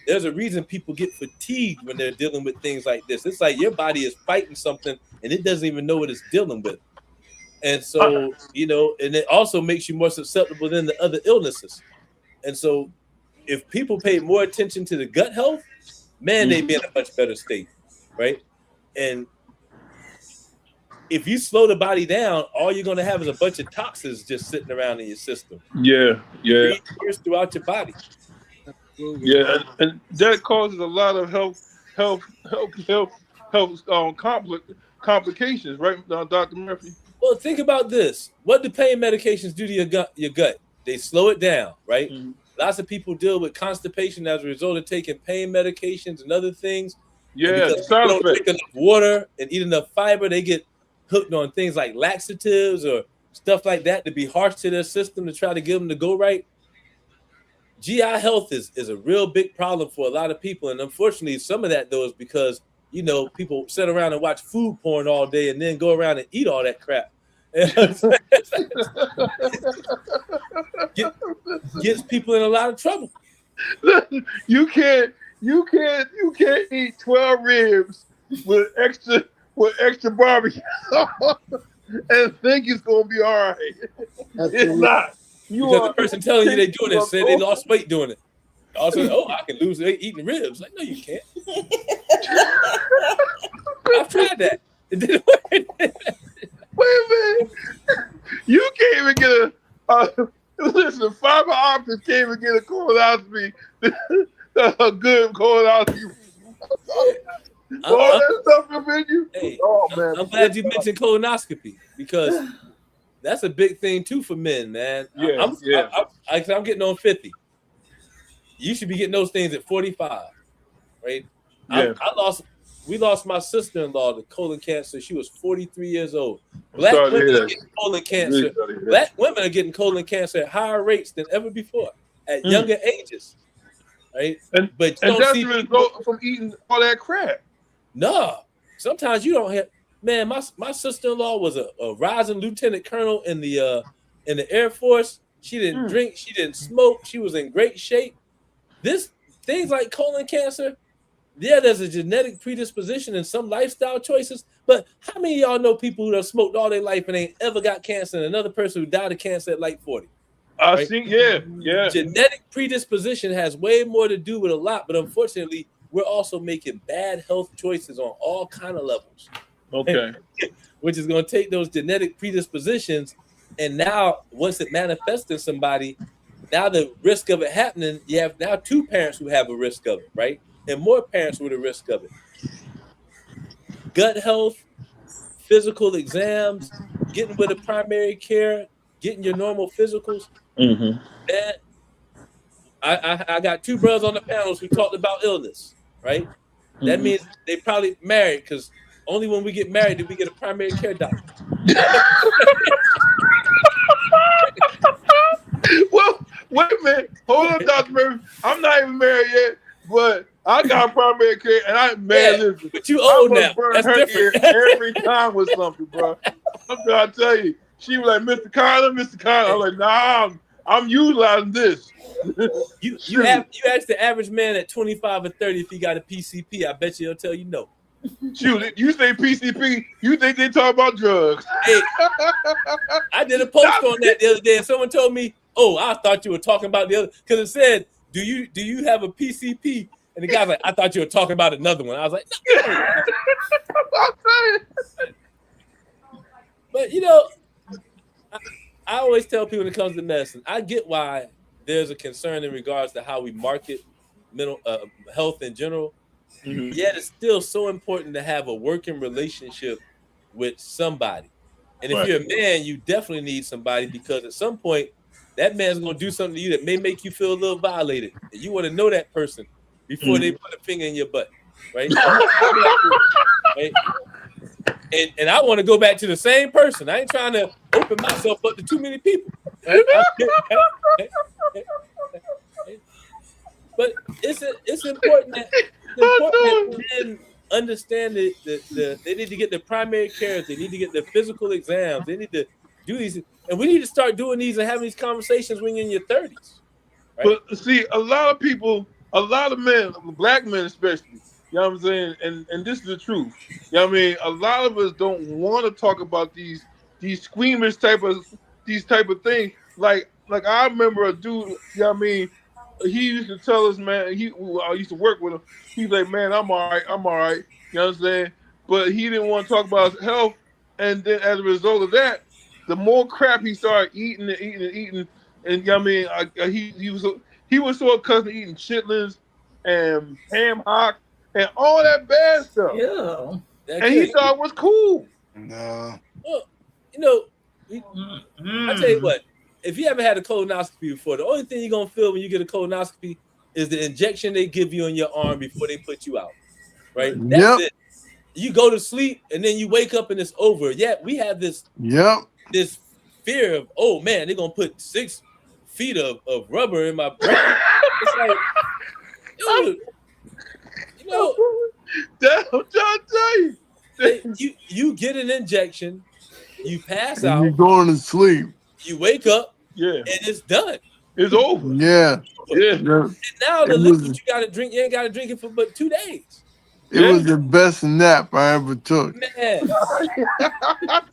There's a reason people get fatigued when they're dealing with things like this. It's like your body is fighting something and it doesn't even know what it's dealing with. And so, and it also makes you more susceptible than the other illnesses. And so, if people pay more attention to the gut health, man, they'd be in a much better state, right? And if you slow the body down, all you're going to have is a bunch of toxins just sitting around in your system, Yeah, yeah, breathe throughout your body. Absolutely. yeah, and that causes a lot of health complications, right, Dr. Murphy? Well, think about this. What do pain medications do to your gut? Your gut, they slow it down, right? Mhm. Lots of people deal with constipation as a result of taking pain medications and other things. And Yeah, because the people side don't drink effects. enough water and eat enough fiber, they get hooked on things like laxatives or stuff like that to be harsh to their system to try to get them to go right. GI health is a real big problem for a lot of people. And unfortunately, some of that, though, is because, people sit around and watch food porn all day and then go around and eat all that crap. Get, gets people in a lot of trouble. you can't you can't eat 12 ribs with extra barbecue and think it's gonna be all right. It's Absolutely. not. You Because the are person telling you they're doing it said they oh, lost weight doing it. Also, oh, I can lose weight eating ribs. Like, no, you can't. I've tried that. It didn't work. wait a minute. You can't even get listen, fiber optics can't even get a colonoscopy. A good colonoscopy. All I'm, that stuff up in you. hey, Oh man. I'm glad you mentioned colonoscopy because that's a big thing too for men, man. Yeah, yeah. I'm getting on 50. You should be getting those things at 45, right? Yeah. We lost my sister-in-law to colon cancer. She was 43 years old. I'm Black sorry to women hear are that. getting colon cancer. Really sorry to hear that. Black women are getting colon cancer at higher rates than ever before at younger ages, right? And But you and don't that's see the people. result from eating all that crap. No, sometimes you don't have. Man, my sister-in-law was a rising lieutenant colonel in the Air Force. She didn't drink. She didn't smoke. She was in great shape. This things like colon cancer. Yeah, there's a genetic predisposition and some lifestyle choices. But how many of y'all know people who have smoked all their life and ain't ever got cancer, and another person who died of cancer at like 40? I Right? think, yeah. Genetic predisposition has way more to do with a lot, but unfortunately, we're also making bad health choices on all kind of levels. Okay. Which is going to take those genetic predispositions, and now once it manifests in somebody, now the risk of it happening, you have now two parents who have a risk of it, right? And more parents with a risk of it. gut health, physical exams, getting with a primary care, getting your normal physicals. Mm-hmm. And I got two brothers on the panels who talked about illness, right? That means they probably married because only when we get married do we get a primary care doctor. Well, wait a minute. Hold on, Dr. Murphy. I'm not even married yet, but I got primary care, and listen, but you I old now. must burn That's her different. ear every time with something, bro. I'm trying to tell you. She was like, Mr. Connor. I'm like, nah, I'm utilizing this. You ask the average man at 25 or 30 if he got a PCP. I bet you he'll tell you no. Shoot, you say PCP, you think they talk about drugs? Hey, I did a post on that the other day, and someone told me, "Oh, I thought you were talking about the other," because it said, "Do you have a PCP?" And the guy's like, "I thought you were talking about another one." I was like, "No." But I always tell people when it comes to medicine, I get why there's a concern in regards to how we market mental health in general. Mm-hmm. Yet it's still so important to have a working relationship with somebody. And if you're a man, you definitely need somebody because at some point that man's going to do something to you that may make you feel a little violated. And you want to know that person before they put a finger in your butt, right? Right? And I want to go back to the same person. I ain't trying to open myself up to too many people. Right? But it's important that men understand that they need to get their primary care. They need to get their physical exams. They need to do these. And we need to start doing these and having these conversations when you're in your 30s. Right? But see, a lot of people, a lot of men, black men especially, you know what I'm saying? And this is the truth. You know what I mean? A lot of us don't want to talk about these squeamish type of things. Like I remember a dude, you know what I mean? He used to tell us, man, I used to work with him. He's like, man, I'm all right. You know what I'm saying? But he didn't want to talk about his health. And then as a result of that, the more crap he started eating and eating and eating, and you know what I mean, he was so accustomed to eating chitlins and ham hock and all that bad stuff. Yeah. And he thought it was cool. No. Well, I tell you what, if you haven't had a colonoscopy before, the only thing you're going to feel when you get a colonoscopy is the injection they give you in your arm before they put you out. Right? That's it. You go to sleep and then you wake up and it's over. Yet we have this fear of, oh man, they're going to put 6 feet of rubber in my brain. It's like, dude, I'm trying to tell you. You get an injection, you pass and out, you're going to sleep. You wake up, and it's done. It's over. Yeah. And now the liquid you got to drink, you ain't got to drink it for but 2 days. It was the best nap I ever took. Man,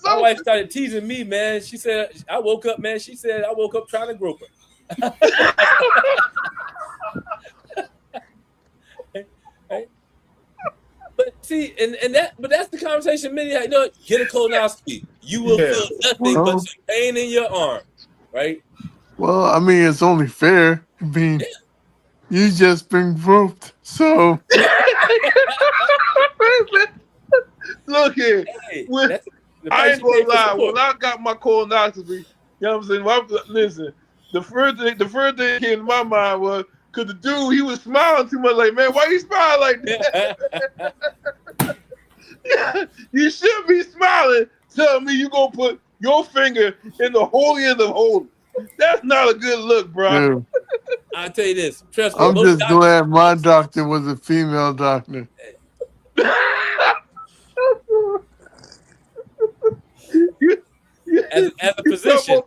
my wife started teasing me, man. She said, I woke up, man. She said, I woke up trying to grope her. Right? But see, but that's the conversation many have. Get a colonoscopy. You will feel nothing but some pain in your arm, right? Well, I mean, it's only fair. I mean, you just been groped, so. Look here. Hey, I ain't gonna lie. When I got my colonoscopy, you know what I'm saying? Listen, the first thing that came to my mind was because the dude, he was smiling too much. Like, man, why you smiling like that? You should be smiling, telling me you gonna put your finger in the holiest of holies. That's not a good look, bro. Dude, I'll tell you this. Trust me. I'm just glad my doctor was a female doctor. As a physician,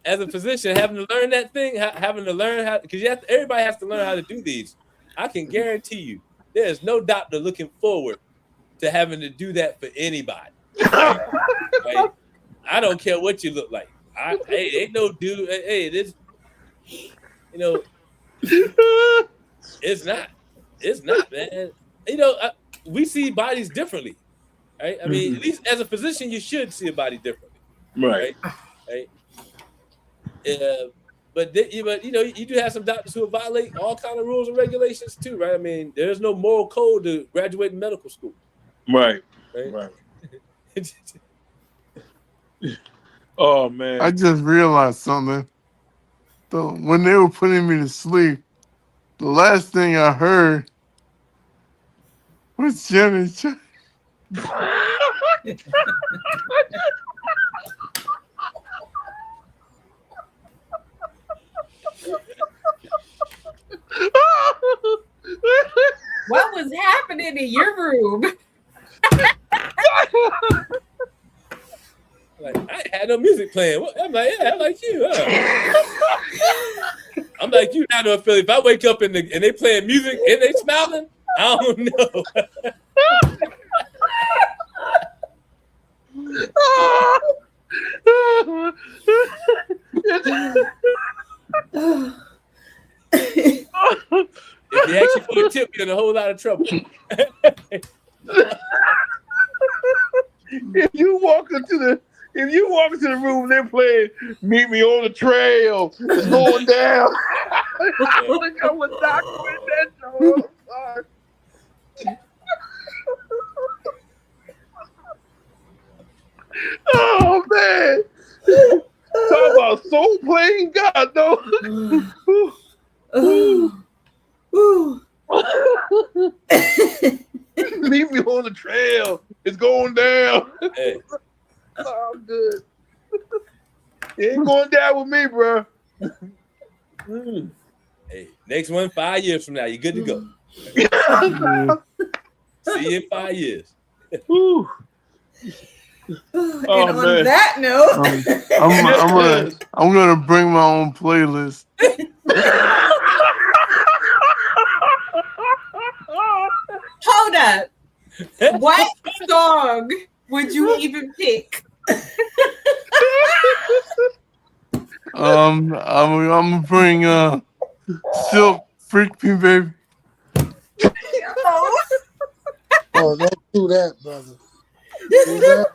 as a physician, having to learn that thing, having to learn how, because everybody has to learn how to do these. I can guarantee you, there's no doctor looking forward to having to do that for anybody. Right? I don't care what you look like. Ain't no dude. Hey, this, it's not, man. We see bodies differently, right? I mean, at least as a physician, you should see a body differently, right? But you do have some doctors who violate all kind of rules and regulations too, right? I mean, there's no moral code to graduate in medical school, Right. right? Right. Oh I man. just realized something. So when they were putting me to sleep, the last thing I heard was Jenny. What was happening in your room? Like, I had no music playing. I'm like, yeah, I'm like you. I'm like you now, Philly. If I wake up and they playing music and they smiling, I don't know. If you actually for a tip, you're in a whole lot of trouble. If you walk into the room, they're playing "Meet Me on the Trail." It's going down. I think I was documenting that show. I'm sorry. Oh man! Talk about soul playing, God no. Meet me on the trail. It's going down. Hey. Oh, good. It ain't going down with me, bro. Hey, next one, 5 years from now, you're good to go. See you in 5 years. Oh, and on that note, I'm gonna bring my own playlist. Hold up. What song would you even pick? I'm gonna bring Silk Freak Me Baby. Oh, don't do that, brother. Do that.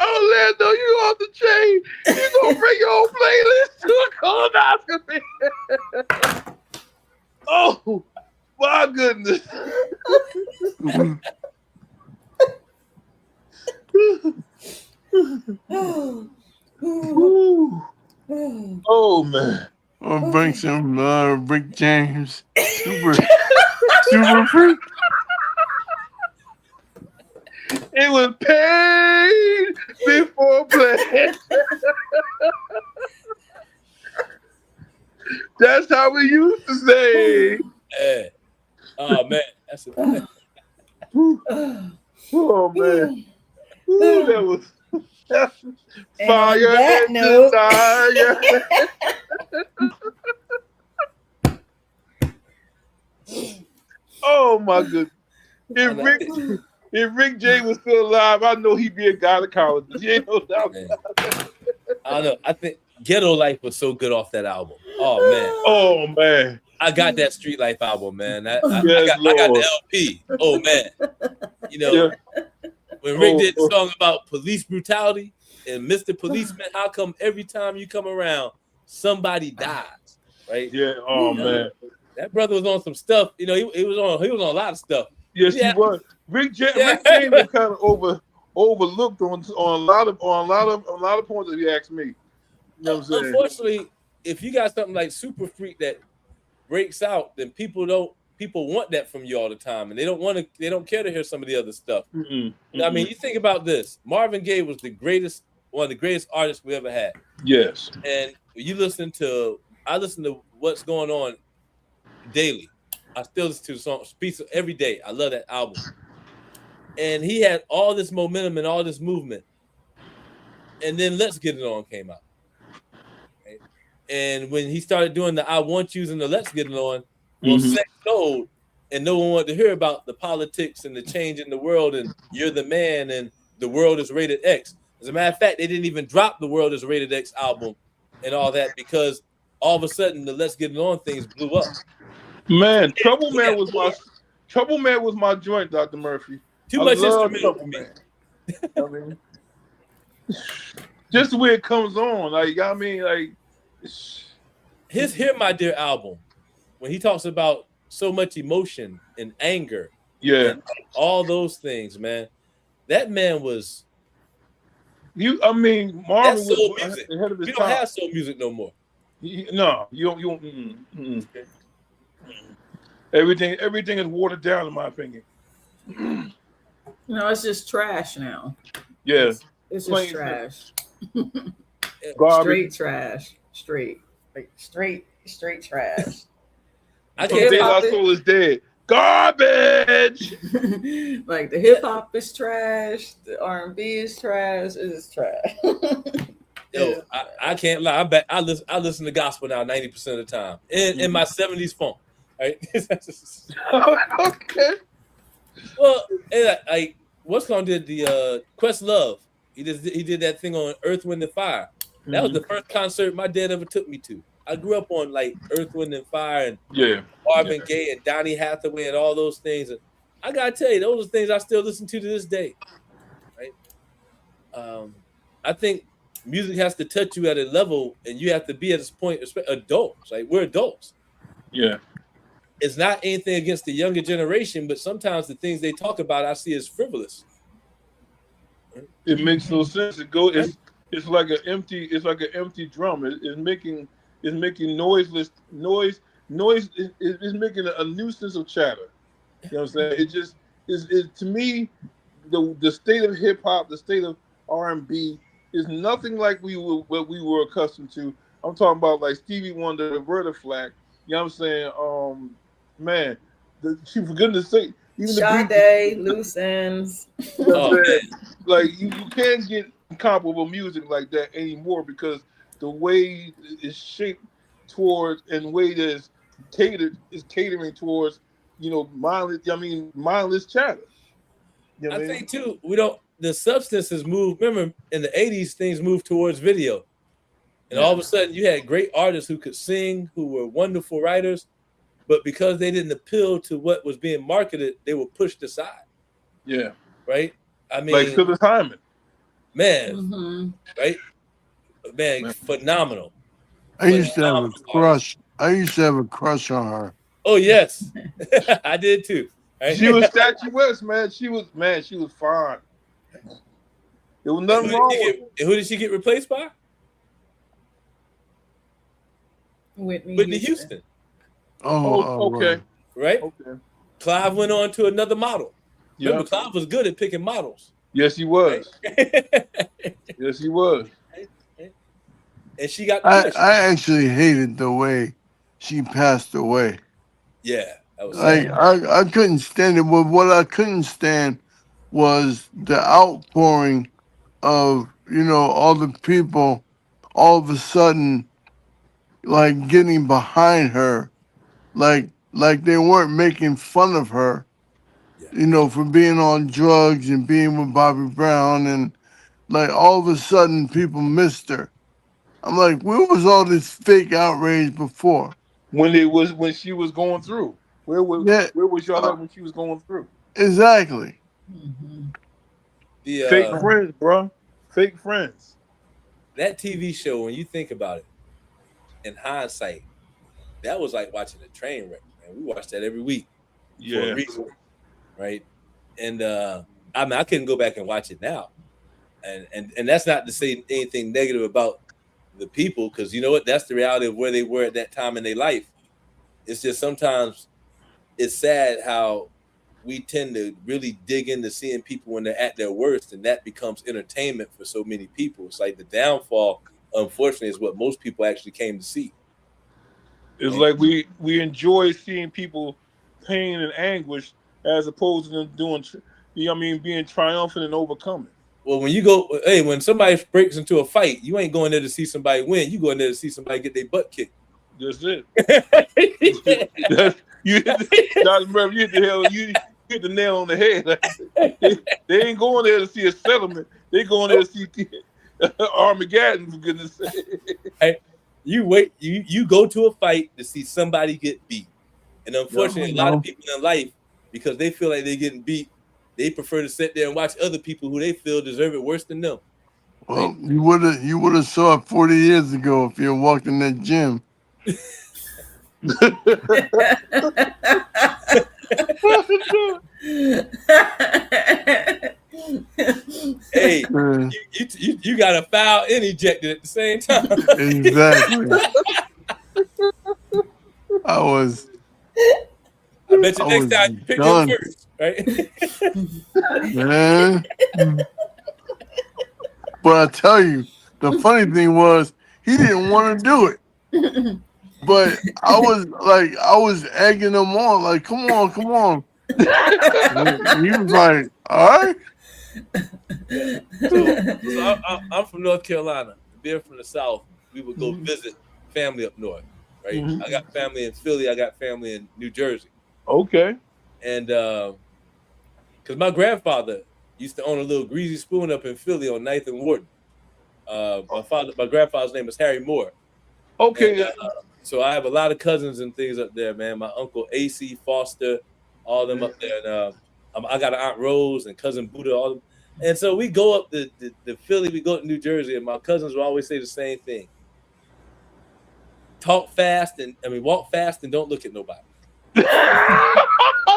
Orlando, you off the chain. You gonna bring your own playlist to a colonoscopy? Oh my goodness. Oh man. I'll bring some Rick James. Super Freak. It was pain before play. That's how we used to say. Hey. Oh man, that's a Oh man. Ooh, that was fire and desire. Oh my goodness. If Rick James was still alive, I know he'd be a gynecologist. You ain't no doubt. I don't know. I think Ghetto Life was so good off that album. Oh man. Oh man. I got that Street Life album, man. I got the LP. Oh man. You know, when Rick did the song about police brutality and Mr. Policeman, how come every time you come around, somebody dies? Right? Yeah. Oh man. That brother was on some stuff. You know, he was on a lot of stuff. Yes, he was. Rick James was kind of overlooked on a lot of points. If you ask me, you know what I'm saying. Unfortunately, if you got something like Super Freak that breaks out, then people want that from you all the time, and they don't care to hear some of the other stuff. I mean, you think about this. Marvin Gaye was one of the greatest artists we ever had. Yes. And I listen to What's Going On daily. I still listen to the song Pizza every day. I love that album. And he had all this momentum and all this movement. And then Let's Get It On came out. Right? And when he started doing the I Want Yous and the Let's Get It On, well, sex sold, and no one wanted to hear about the politics and the change in the world and You're the Man and The World is Rated X. As a matter of fact, they didn't even drop the World is Rated X album and all that because all of a sudden the Let's Get It On things blew up. Man, Trouble Man was my joint, Dr. Murphy. Too much instrumental for me. I mean, Just the way it comes on, like I mean, like His "Hear My Dear" album, when he talks about so much emotion and anger yeah. and all those things, man, that man was I mean, Marvin that's was soul music. ahead of his We don't time. have soul music no more. No, you don't. You don't. Everything is watered down, in my opinion. No, it's just trash now. Yeah, It's just plain simple. trash. Garbage. Straight trash. Straight. Like straight trash. I From can't De Hip lie. La hop Soul is dead. Garbage. like the hip hop is trash, the R&B is trash, it is trash. Yo, I can't lie. I listen to gospel now 90% of the time. In my 70s funk. Right? Okay. Well, and like what's called did the Questlove. He did that thing on Earth, Wind and Fire. That was the first concert my dad ever took me to. I grew up on like Earth, Wind and Fire and Yeah. Marvin Gaye and Donny Hathaway and all those things. And I gotta tell you, those are things I still listen to this day. Right? I think music has to touch you at a level, and you have to be at this point. Adults, like we're adults. Yeah. It's not anything against the younger generation, but sometimes the things they talk about, I see as frivolous. It makes no sense. It's like an empty drum. It's making noise. It's making a nuisance of chatter. You know what I'm saying? It just is to me the state of hip hop, the state of R&B is nothing like what we were accustomed to. I'm talking about like Stevie Wonder, Roberta Flack. You know what I'm saying? Man, for goodness sake, even the Sade, loose ends. you know what Oh I'm saying? man, Like you can't get comparable music like that anymore because the way it's shaped towards and the way that it's catered is catering towards mindless chatter. You know I what I mean? think too, we don't. The substance has moved. Remember, in the '80s, things moved towards video, and all of a sudden, you had great artists who could sing, who were wonderful writers, but because they didn't appeal to what was being marketed, they were pushed aside. Yeah. Right? I Like mean, Phyllis Hyman. man, right? Man, Man. phenomenal. I used to have a Phenomenal artist. crush. I used to have a crush on her. Oh yes, I did too. Right? She was statuesque, man. She was fine. There was nothing wrong with her. And who did she get replaced by? Whitney Houston. Oh, okay. Right? Okay. Clive went on to another model. Yeah. Remember, Clive was good at picking models. Yes, he was. Right? Yes, he was. And she got I pushed. actually hated the way she passed away. Yeah, that was Like sad. I couldn't stand it. But what I couldn't stand was the outpouring of all the people all of a sudden like getting behind her, like they weren't making fun of her, Yeah. for being on drugs and being with Bobby Brown, and like all of a sudden people missed her. I'm like, where was all this fake outrage before? When she was going through. Yeah, Where was y'all uh, at when she was going through? exactly. Fake The friends, bro. Fake friends. that TV show, when you think about it, in hindsight, that was like watching a train wreck. Man, we watched that every week for a Yeah. reason, right? And I mean, I couldn't go back and watch it now, and that's not to say anything negative about the people, because you know what? That's the reality of where they were at that time in their life. It's just sometimes it's sad how we tend to really dig into seeing people when they're at their worst, and that becomes entertainment for so many people. It's like the downfall, unfortunately, is what most people actually came to see. It's like we enjoy seeing people pain and anguish as opposed to them doing, being triumphant and overcoming. Well, when somebody breaks into a fight, you ain't going there to see somebody win. You going there to see somebody get their butt kicked. That's it. Dr. Murphy, you hit the nail on the head. They ain't going there to see a settlement. They going there to see Armageddon, for goodness sake. Hey, you go to a fight to see somebody get beat. And unfortunately, a lot of people in life, because they feel like they're getting beat, they prefer to sit there and watch other people who they feel deserve it worse than them. Well, you would have saw it 40 years ago if you walked in that gym. Hey, Uh, you got a foul and ejected at the same time. exactly. I was I bet you I next was time you pick him done, first, right? man. But I tell you, the funny thing was he didn't want to do it. But I was egging him on, like, come on. He was like, all right. Yeah. So I'm from North Carolina. Being from the South, we would go visit family up north, right? Mhm. I got family in Philly. I got family in New Jersey, Okay. and because my grandfather used to own a little greasy spoon up in Philly on 9th and Wharton. My grandfather's name is Harry Moore, and Okay. so I have a lot of cousins and things up there, man. My uncle AC Foster, all them up there, and I got an Aunt Rose and cousin Buddha, all them. And so we go up the Philly, we go to New Jersey, and my cousins will always say the same thing: walk fast and don't look at nobody.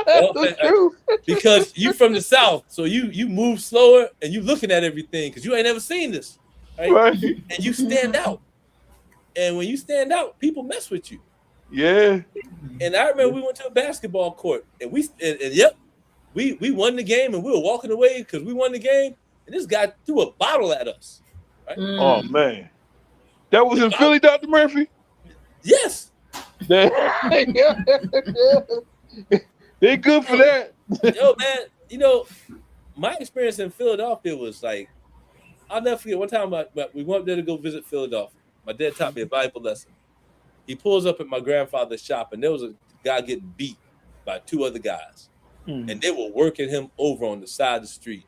That's the truth. Because you from the South, so you move slower and you looking at everything because you ain't never seen this, right? Right. And you stand out. And when you stand out, people mess with you. Yeah. And I remember we went to a basketball court, and yep, we won the game, and we were walking away because we won the game, and this guy threw a bottle at us. Right? Oh man. That was The in bottle- Philly, Dr. Murphy? Yes. They good for that. Yo, man, my experience in Philadelphia was like, I'll never forget one time we went there to go visit Philadelphia. My dad taught me a valuable lesson. He pulls up at my grandfather's shop, and there was a guy getting beat by two other guys. And they were working him over on the side of the street.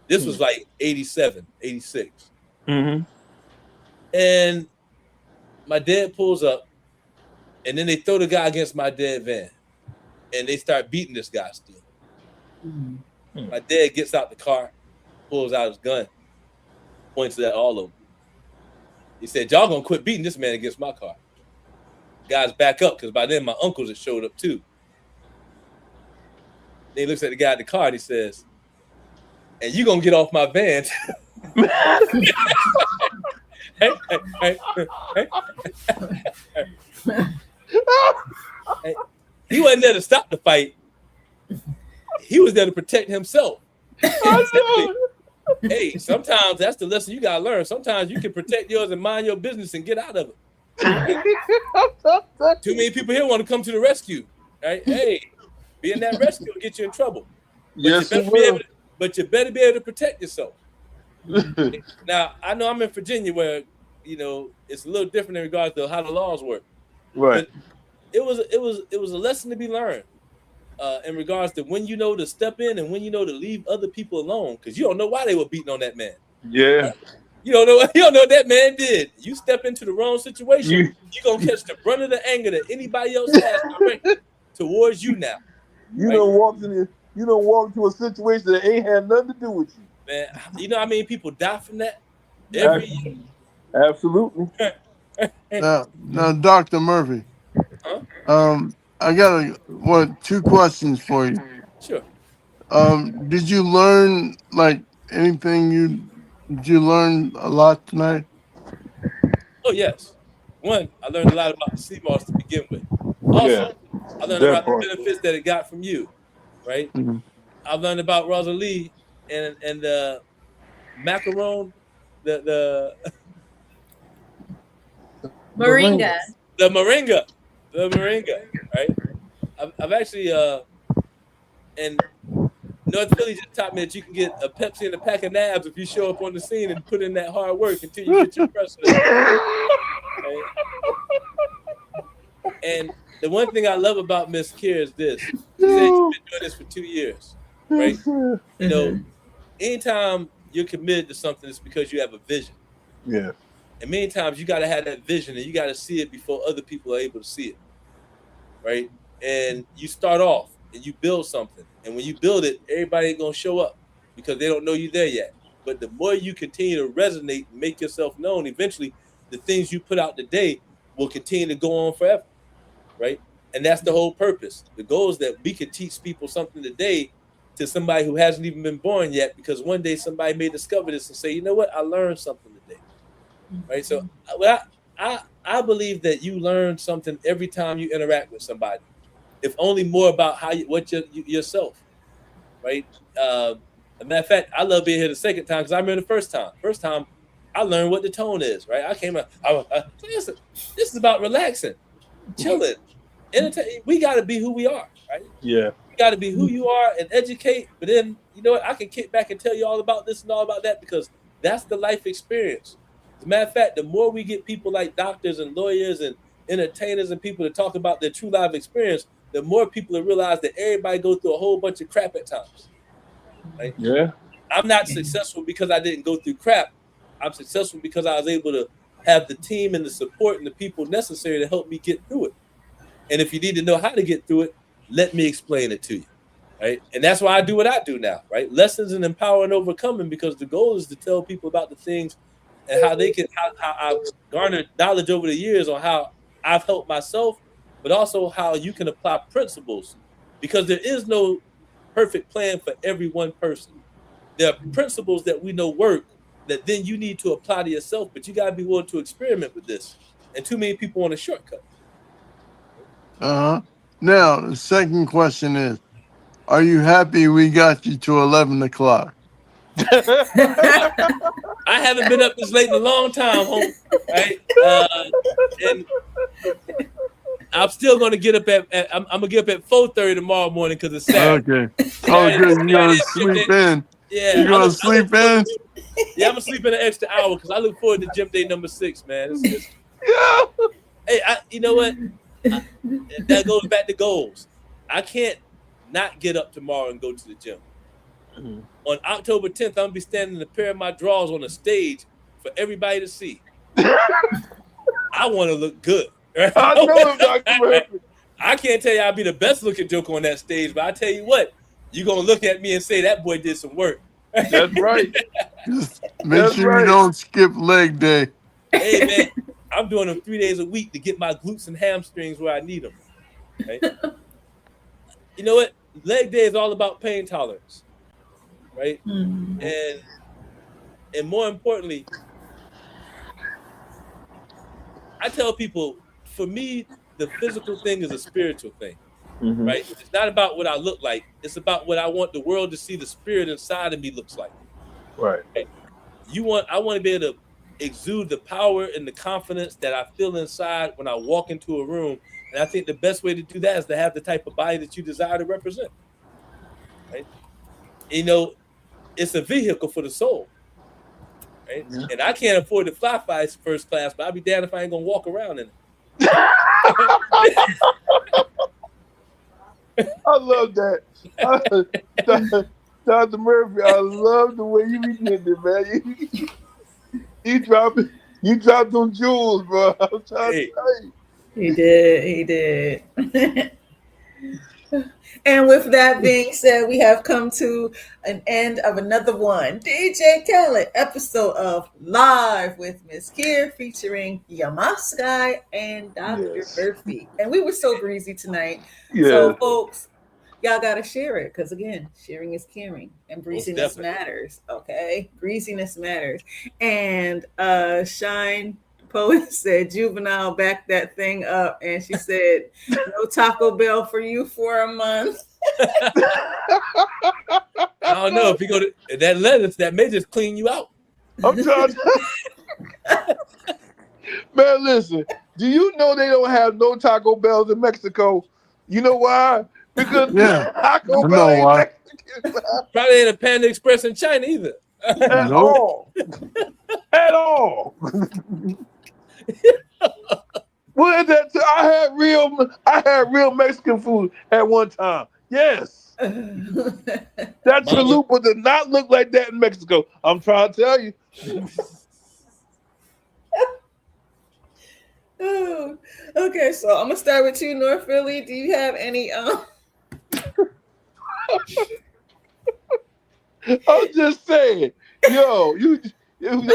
This was like 87, 86. Mm-hmm. And my dad pulls up, and then they throw the guy against my dad's van. And they start beating this guy still. My dad gets out the car, pulls out his gun, points it at all of them. He said, y'all gonna quit beating this man against my car. Guys back up, because by then my uncles had showed up too. Then he looks at the guy in the car and he says, and you gonna get off my van. Hey. He wasn't there to stop the fight. He was there to protect himself. Hey, sometimes that's the lesson you gotta learn. Sometimes you can protect yours and mind your business and get out of it. Too many people here want to come to the rescue, right? Hey, being that rescue will get you in trouble. Yes, it will. But you better be able to protect yourself. Now, I know I'm in Virginia where, it's a little different in regards to how the laws work. Right. But it was a lesson to be learned in regards to when you know to step in and when you know to leave other people alone, because you don't know why they were beating on that man. Yeah. You don't know what that man did. You step into the wrong situation, you're gonna catch the brunt of the anger that anybody else has directed towards you now. You don't walk into a situation that ain't had nothing to do with you. Man, you know how many people die from that every year? Absolutely. Now, Dr. Murphy, I got two questions for you. Sure. Did you learn anything? Did you learn a lot tonight? Oh yes. One, I learned a lot about the sea moss to begin with. Also, I learned about the benefits that it got from you, right? Mm-hmm. I've learned about Rosalia and the macaron, the Moringa. The moringa, right? I've actually and North Philly just taught me that you can get a Pepsi and a pack of nabs if you show up on the scene and put in that hard work until you get your precedent. Right? And the one thing I love about Mz.KIR is this. She said you've been doing this for 2 years, right? Anytime you're committed to something, it's because you have a vision. Yeah. And many times you got to have that vision and you got to see it before other people are able to see it, right? And you start off and you build something. And when you build it, everybody ain't going to show up because they don't know you there yet. But the more you continue to resonate and make yourself known, eventually the things you put out today will continue to go on forever, right? And that's the whole purpose. The goal is that we could teach people something today to somebody who hasn't even been born yet, because one day somebody may discover this and say, you know what, I learned something today, right? So I believe that you learn something every time you interact with somebody, if only more about how yourself, right? As a matter of fact, I love being here the second time because I remember the first time. First time, I learned what the tone is, right? I came out, this is about relaxing, chilling, entertain. We got to be who we are, right? Yeah. You got to be who you are and educate. But then, you know what? I can kick back and tell you all about this and all about that, because that's the life experience. As a matter of fact, the more we get people like doctors and lawyers and entertainers and people to talk about their true life experience, the more people will realize that everybody goes through a whole bunch of crap at times. Right? Yeah. I'm not successful because I didn't go through crap. I'm successful because I was able to have the team and the support and the people necessary to help me get through it. And if you need to know how to get through it, let me explain it to you. Right? And that's why I do what I do now, right? Lessons in empowering and overcoming, because the goal is to tell people about the things and how they can, how I've garnered knowledge over the years on how I've helped myself, but also how you can apply principles, because there is no perfect plan for every one person. There are principles that we know work that then you need to apply to yourself, but you got to be willing to experiment with this. And too many people want a shortcut. Now, the second question is, are you happy we got you to 11 o'clock? I haven't been up this late in a long time, home. Right? And I'm still gonna get up at I'm gonna get up at 4:30 tomorrow morning because it's Saturday. Okay. Oh, good. You're gonna sleep in. Yeah, you're gonna sleep in. Yeah, I'm gonna sleep in an extra hour because I look forward to gym day number 6, man. Hey, you know what? That goes back to goals. I can't not get up tomorrow and go to the gym. Mm-hmm. On October 10th, I'm gonna be standing in a pair of my drawers on a stage for everybody to see. I want to look good. Right? I know, Dr. Murphy. I can't tell you I'll be the best looking joker on that stage, but I tell you what, you're gonna look at me and say that boy did some work. That's right. Just make sure you don't skip leg day. Hey man, I'm doing them 3 days a week to get my glutes and hamstrings where I need them. Right? You know what? Leg day is all about pain tolerance, right? Mm-hmm. And more importantly, I tell people, for me, the physical thing is a spiritual thing, mm-hmm. right? It's not about what I look like. It's about what I want the world to see the spirit inside of me looks like. Right. I want to be able to exude the power and the confidence that I feel inside when I walk into a room. And I think the best way to do that is to have the type of body that you desire to represent. Right? You know, it's a vehicle for the soul. Right? Yeah. And I can't afford to fly first class, but I'll be damned if I ain't gonna walk around in it. I love that. Dr. Murphy, I love the way you be getting it, man. You dropped them jewels, bro. I'm trying to tell you. He did. And with that being said, we have come to an end of another one. DJ Khaled, episode of Live with Mz.KIR, featuring Mz.KIR and Dr. Murphy. And we were so breezy tonight. Yes. So, folks, y'all got to share it because, again, sharing is caring and breeziness matters. Okay? Breeziness matters. And Shine Poet said, Juvenile backed that thing up, and she said, no Taco Bell for you for a month. I don't know if you go to that lettuce, that may just clean you out. I'm trying to... Man, listen, do you know they don't have no Taco Bells in Mexico? You know why? Because Taco Bell ain't Mexican. Probably ain't a Panda Express in China either. At all. At all. What is that? I had real Mexican food at one time. Yes. That chalupa does not look like that in Mexico. I'm trying to tell you. Oh, okay, so I'm gonna start with you, North Philly. Do you have any I'm just saying, Yo,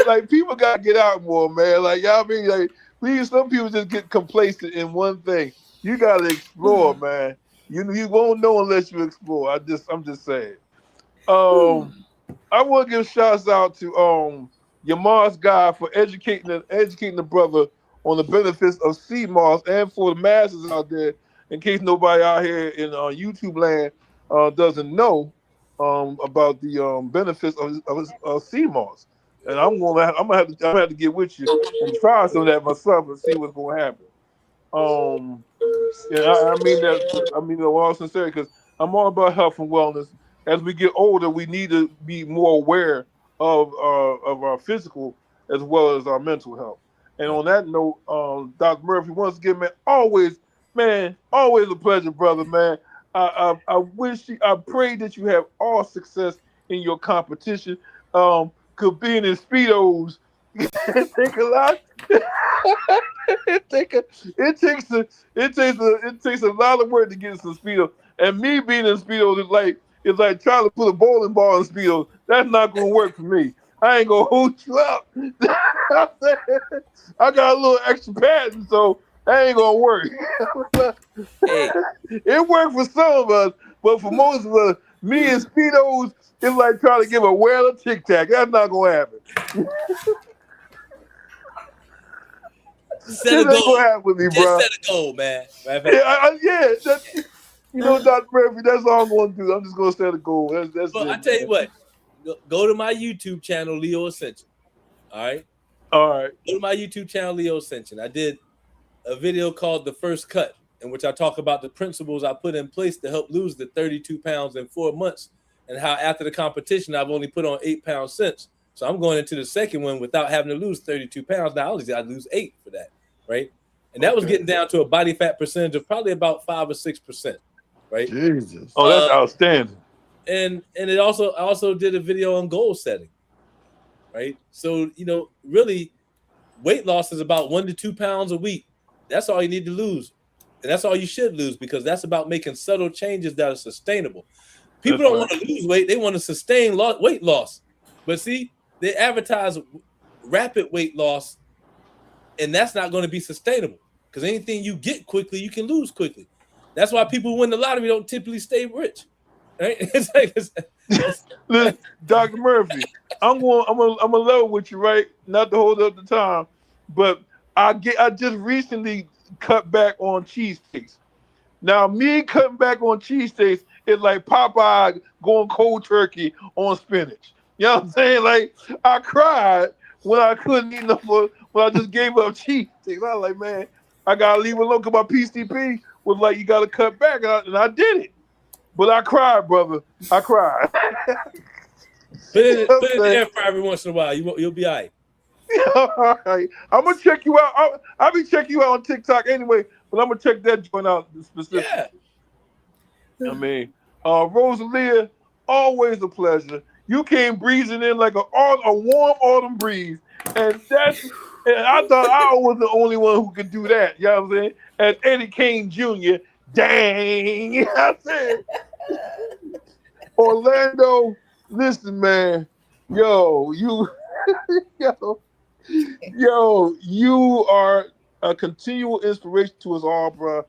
like people gotta get out more, man. Like y'all mean like please, some people just get complacent in one thing. You gotta explore, man. You won't know unless you explore. I'm just saying. Um I want to give shouts out to Yamar's guy for educating the brother on the benefits of sea moss and for the masses out there, in case nobody out here in YouTube land doesn't know about the benefits of sea moss. And I'm gonna have to get with you and try some of that myself and see what's gonna happen. Um, yeah, I mean that all sincerity because I'm all about health and wellness. As we get older, we need to be more aware of our physical as well as our mental health. And Right. on that note, Dr. Murphy, once again, man, always a pleasure, brother, man. I pray that you have all success in your competition. Cause being in speedos take a lot. it take a, it takes a lot of work to get some speedo. And me being in speedo is like trying to put a bowling ball in speedo. That's not gonna work for me. I ain't gonna hold you up. I got a little extra padding, so that ain't gonna work. Hey, It worked for some of us, but for most of us, me and speedos, it's like trying to give a whale a tic tac. That's not gonna happen. set This a ain't gonna goal. happen with me, Just bro. set a goal, man. Matter of Yeah, fact, Dr. Murphy, that's all I'm gonna do. I'm just gonna set a goal. That's well, I it, tell you man. what. Go to my YouTube channel, Leo Ascension. All right. All right. Go to my YouTube channel, Leo Ascension. I did a video called The First Cut, in which I talk about the principles I put in place to help lose the 32 pounds in 4 months, and how after the competition I've only put on 8 pounds since. So I'm going into the second one without having to lose 32 pounds. Now I lose 8 for that, right? And that was Okay. getting down to a body fat percentage of probably about 5 or 6%, right? Jesus. Oh, that's outstanding. And it also I also did a video on goal setting, right? So really, weight loss is about 1 to 2 pounds a week. That's all you need to lose. And that's all you should lose, because that's about making subtle changes that are sustainable. People That's don't right. want to lose weight. They want to sustain weight loss. But see, they advertise rapid weight loss, and that's not going to be sustainable, because anything you get quickly, you can lose quickly. That's why people who win the lottery don't typically stay rich. Right? Listen, Dr. Murphy, I'm gonna level with you, right? Not to hold up the time, but I just recently cut back on cheesesteaks. Now, me cutting back on cheesesteaks is like Popeye going cold turkey on spinach. You know what I'm saying? Like, I cried when I couldn't eat enough when I just gave up cheesesteaks. I was like, man, I gotta leave it alone because my PCP was like, you gotta cut back, and I did it. But I cried, brother. I cried. Put You know it in what the I'm air fryer every once in a while. You'll be all right. saying? All right. I'm gonna check you out. I'll be checking you out on TikTok anyway, but I'm gonna check that joint out specifically. Yeah. I mean, Rosalia, always a pleasure. You came breezing in like a warm autumn breeze, and I thought I was the only one who could do that. You know what I'm saying? As Eddie Kane Jr. Dang, you know what I'm saying? Orlando, listen, man, yo, yo, you are a continual inspiration to us all, bro.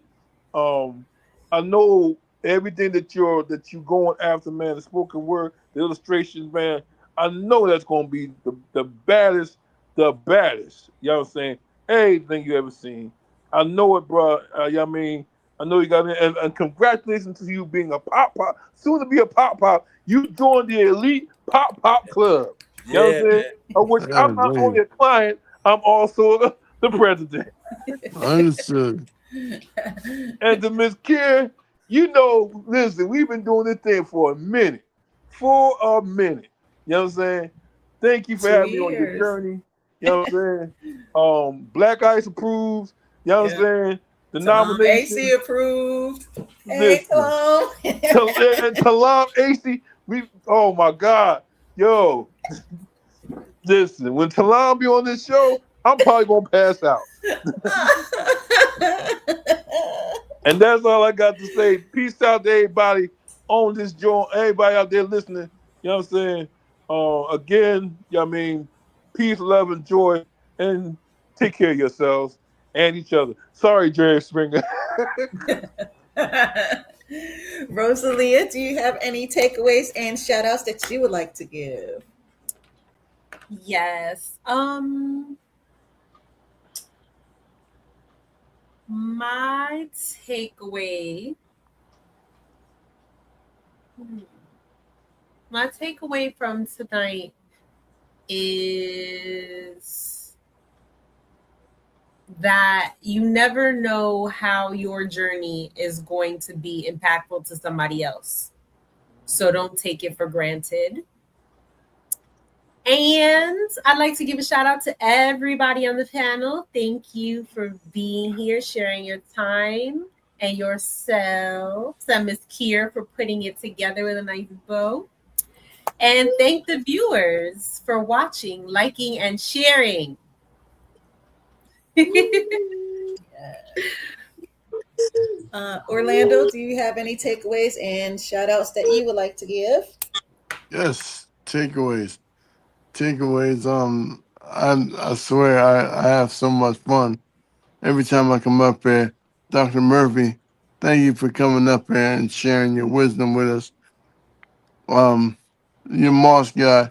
Um, I know everything that you going after, man. The spoken word, the illustrations, man. I know that's gonna be the baddest, the baddest. You know what I'm saying? Anything you ever seen. I know it, bro. You know what I mean? I know you got it, and congratulations to you being a pop, soon to be a pop. You joined the elite pop club. You know what I'm Yeah, saying? man. Of which I'm not only Hallelujah. a client, I'm also the president. Understood. And to Mz.KIR, listen, we've been doing this thing for a minute. For a minute. You know what I'm saying? Thank you for Two having me on your years. journey. You know what I'm saying? Black Ice approves. You know what I'm Yeah. saying? The Talon AC nomination. approved. Hey, Listen. Talon. And Talam AC, oh my God. Yo, listen, when Talam be on this show, I'm probably gonna pass out. And that's all I got to say. Peace out to everybody on this joint. Everybody out there listening. You know what I'm saying? Again, I mean, peace, love, and joy, and take care of yourselves and each other. Sorry, Jerry Springer. Rosalia, do you have any takeaways and shout outs that you would like to give? Yes. My takeaway. My takeaway from tonight is that you never know how your journey is going to be impactful to somebody else. So don't take it for granted. And I'd like to give a shout out to everybody on the panel. Thank you for being here, sharing your time and yourselves. And Mz.KIR for putting it together with a nice bow. And thank the viewers for watching, liking, and sharing. Orlando, do you have any takeaways and shout outs that you would like to give? Yes, takeaways. Takeaways. I swear I have so much fun every time I come up here. Dr. Murphy, thank you for coming up here and sharing your wisdom with us. Your Moss guy,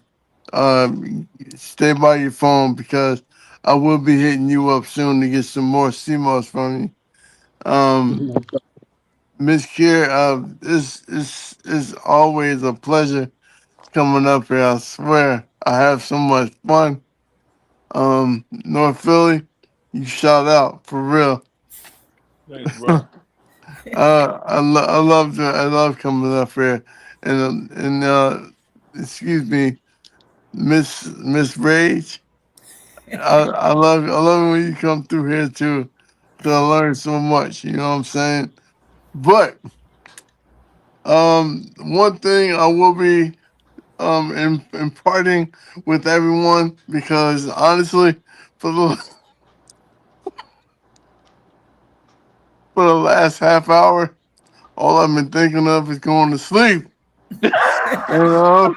stay by your phone because I will be hitting you up soon to get some more CMOS from you. Mz.KIR, this is always a pleasure coming up here. I swear, I have so much fun. North Philly, you shout out for real. Thanks, bro. I love coming up here, and excuse me, Miss Rage. I love it when you come through here too, because I learn so much. You know what I'm saying? But one thing I will be imparting with everyone, because honestly, for the for the last half hour, all I've been thinking of is going to sleep. You know,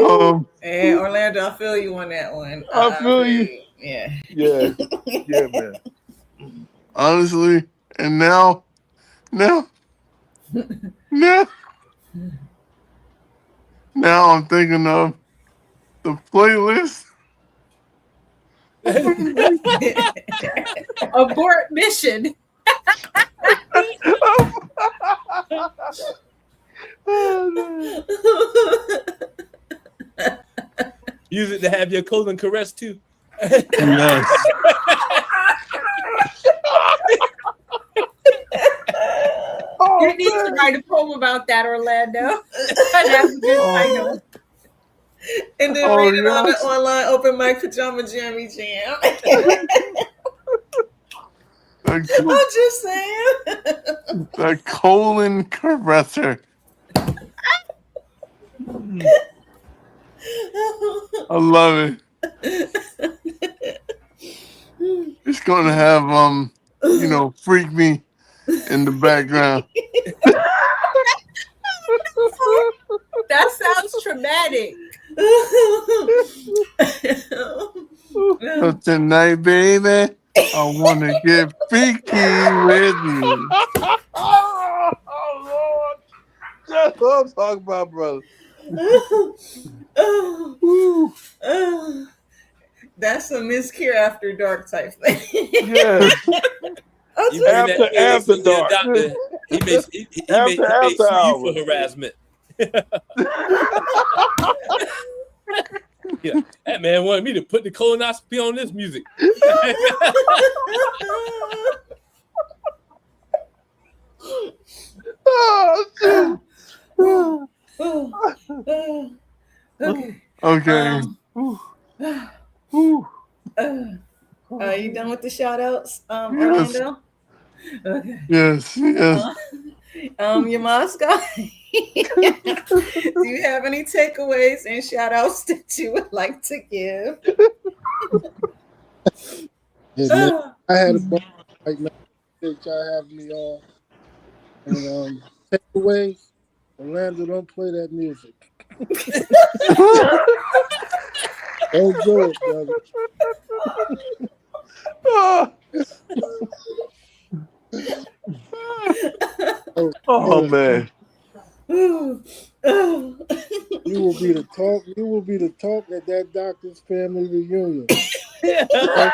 um, And Orlando, I feel you on that one. I I feel feel you. you. Yeah. Yeah, yeah, man. honestly, and now, now, now I'm thinking of the playlist. Abort mission. Use it to have your colon caressed too. Yes. You need to write a poem about that, Orlando. That's a good title. And then read it on the online open mic pajama jammy jam. I'm just saying. The colon caresser. I love it. It's gonna have freak me in the background. That sounds traumatic. So tonight, baby, I wanna get freaky with you. Oh, Lord. That's what I'm talking about, brother. That's a Mz.KIR after dark type thing. Yeah. You bring that playlist After to your dark. doctor. He may After sue you hours. for harassment. Yeah, that man wanted me to put the colonoscopy on this music. Oh, shoot. Okay. Okay. Are you done with the shout outs, Yes. Orlando? Okay. Yes. Your Moss guy. Do you have any takeaways and shout outs that you would like to give? Hey, man, I had a bunch right now. Appreciate y'all having me on. And Takeaways. Orlando, don't play that music. Don't do it, brother. Oh, Oh hey, man. you will be the talk. You will be the talk at that doctor's family reunion. Okay?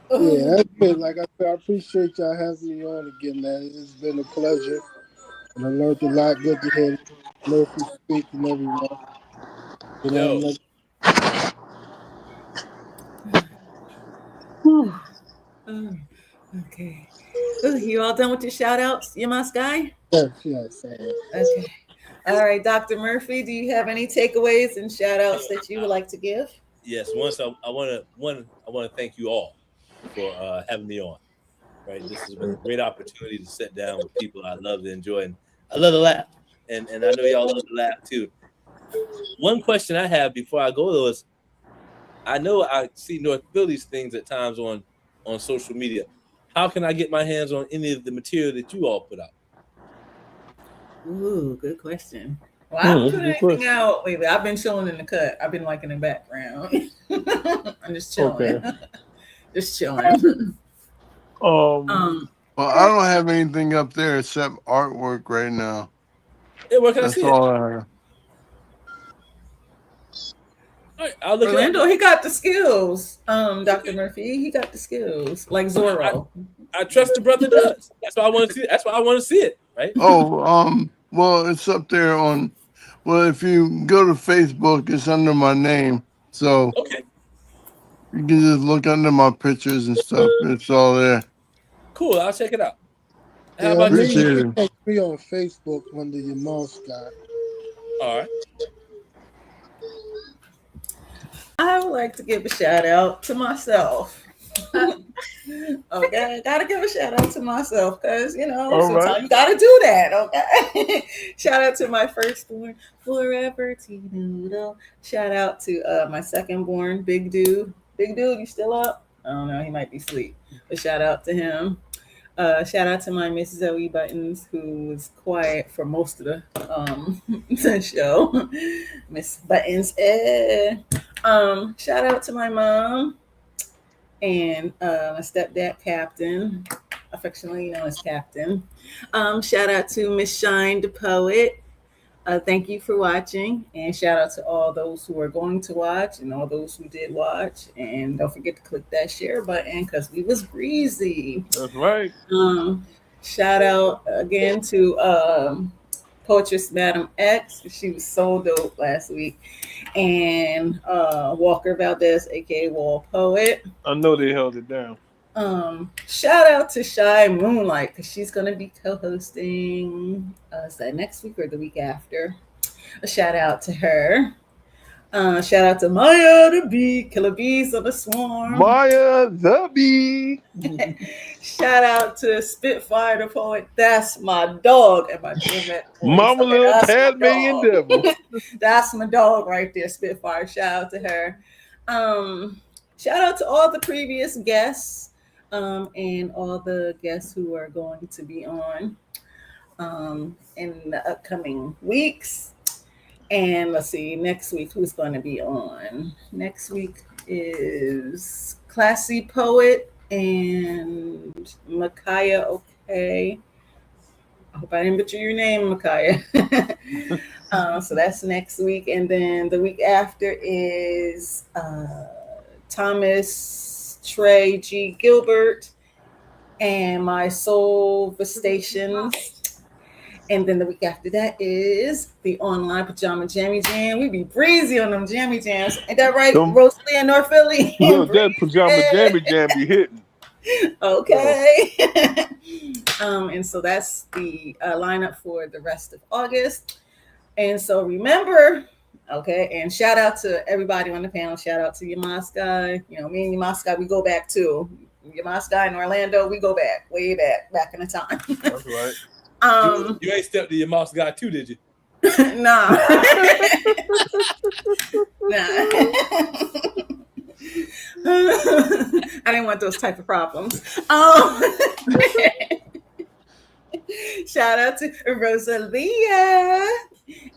Yeah, that's it. Like I said, I appreciate y'all having me on again, man. It's been a pleasure, and I learned a lot. Good to hear Murphy speak and everyone. You know, Yo, like, Okay. Ooh, you all done with your shout outs, you my guy? yes. Okay. All right, Dr. Murphy, do you have any takeaways and shout outs that you would like to give? yes. Once I want to thank you all for having me on. Right, this has been a great opportunity to sit down with people I love to enjoy, and I love to laugh, and I know y'all love to laugh too. One question I have before I go though is, I know I see North Philly's things at times on social media. How can I get my hands on any of the material that you all put out? Ooh, good question. Well, I haven't That's put a good anything question. out lately. I've been chilling in the cut. I've been like in the background. I'm just chilling. Okay. Just chilling. Um. Um, Well, I don't have anything up there except artwork right now. Hey, where can I That's see it? all I have. All right, I'll look it up. Orlando, he got the skills. Dr. Murphy, he got the skills. Like I, Zorro. I trust the brother does. That's why I want to see it. That's why I want to see it. Right? Oh, well, it's up there on. Well, if you go to Facebook, it's under my name, so Okay. you can just look under my pictures and stuff. It's all there. Cool. I'll check it out. How Yeah, I about you, mean, you Keith? Appreciate can it. catch me on Facebook under your mouse guy. All right. I would like to give a shout out to myself. Okay, gotta give a shout out to myself because All right. sometimes you gotta do that. Okay, shout out to my firstborn, forever T Noodle. Shout out to my secondborn, Big Dude. Big Dude, you still up? I don't know, he might be asleep. But shout out to him. Shout out to my Miss Zoe Buttons, who was quiet for most of the show. Miss Buttons. Shout out to my mom and my stepdad, Captain, affectionately known as Captain. Shout out to Miss Shine the Poet. Thank you for watching, and shout out to all those who are going to watch and all those who did watch. And don't forget to click that share button because we was breezy. That's right. Um, Shout out again to Poetress Madam X. She was so dope last week. And Walker Valdez, aka Wall Poet. I know they held it down. Shout out to Shy Moonlight because she's gonna be co-hosting. Is that next week or the week after? A shout out to her. Shout out to Maya the Bee, Killer Bees of the Swarm. Maya the Bee. Shout out to Spitfire the Poet. That's my dog and my Dormant voice. Mama Okay, Little that's my Tasmanian dog. Devil. That's my dog right there, Spitfire. Shout out to her. Shout out to all the previous guests and all the guests who are going to be on in the upcoming weeks. And let's see, next week, who's going to be on? Next week is Classy Poet and Mz.KIR. Okay. I hope I didn't butcher your name, Mz.KIR. So that's next week. And then the week after is Thomas Trey G. Gilbert and My Soul Stations. And then the week after that is the online pajama jammy jam. We be breezy on them jammy jams. Ain't that right, Rosalia, North Philly? Look, that pajama jammy jam be hitting. Okay. And so that's the lineup for the rest of August. And so remember, okay, and shout out to everybody on the panel. Shout out to Yamaska. Me and Yamaska, we go back too. Yamaska in Orlando, we go back, way back in the time. That's right. You ain't stepped to your mouse guy too, did you? Nah. Nah. I didn't want those type of problems. Shout out to Rosalia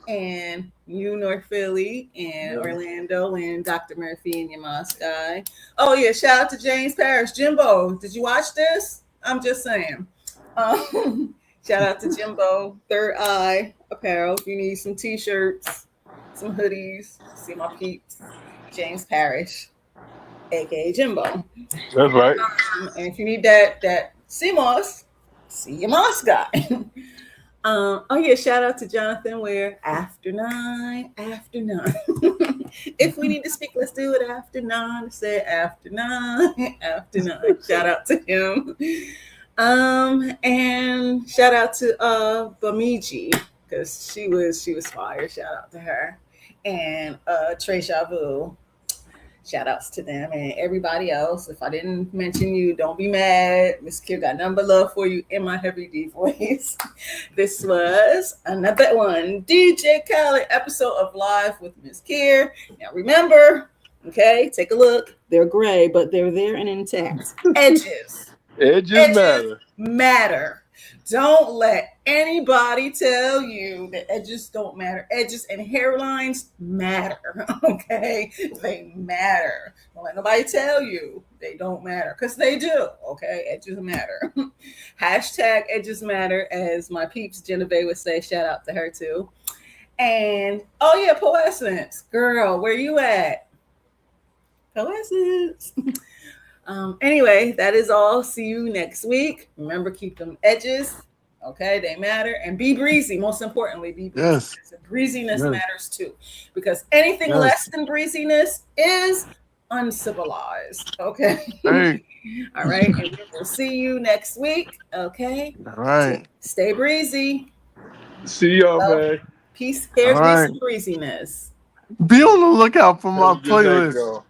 and you North Philly and Orlando and Dr. Murphy and your Mz.KIR. Oh yeah, shout out to James Parrish. Jimbo, did you watch this? I'm just saying. Shout out to Jimbo, Third Eye Apparel. If you need some t-shirts, some hoodies, see my peeps. James Parrish, aka Jimbo. That's right. And if you need that CMOS, see your Moss guy. Oh yeah, shout out to Jonathan Ware. After 9. If we need to speak, let's do it after 9. Say after 9, after 9. Shout out to him. And shout out to Bamiji, because she was fire. Shout out to her. And Trey Shavu. Shout outs to them and everybody else. If I didn't mention you, don't be mad. Mz.KIR got number love for you in my heavy D voice. This was another one. DJ Khaled episode of Live with Mz.KIR. Now remember, okay, take a look. They're gray, but they're there and intact. Edges. Edges matter. Don't let anybody tell you that edges don't matter. Edges and hairlines matter, okay? They matter. Don't let nobody tell you they don't matter, because they do, okay? Edges matter. Hashtag edges matter, as my peeps Genevieve would say. Shout out to her too. And, oh yeah, Poessence. Girl, where you at? Poessence. Anyway, that is all. See you next week. Remember, keep them edges. Okay, they matter. And be breezy. Most importantly, be breezy. Yes. Breeziness matters too. Because anything less than breeziness is uncivilized. Okay. Hey. All right. And we will see you next week. Okay. All right. Stay breezy. See y'all, man. Peace, hair, grease, and breeziness. Be on the lookout for my Good night, playlist. y'all.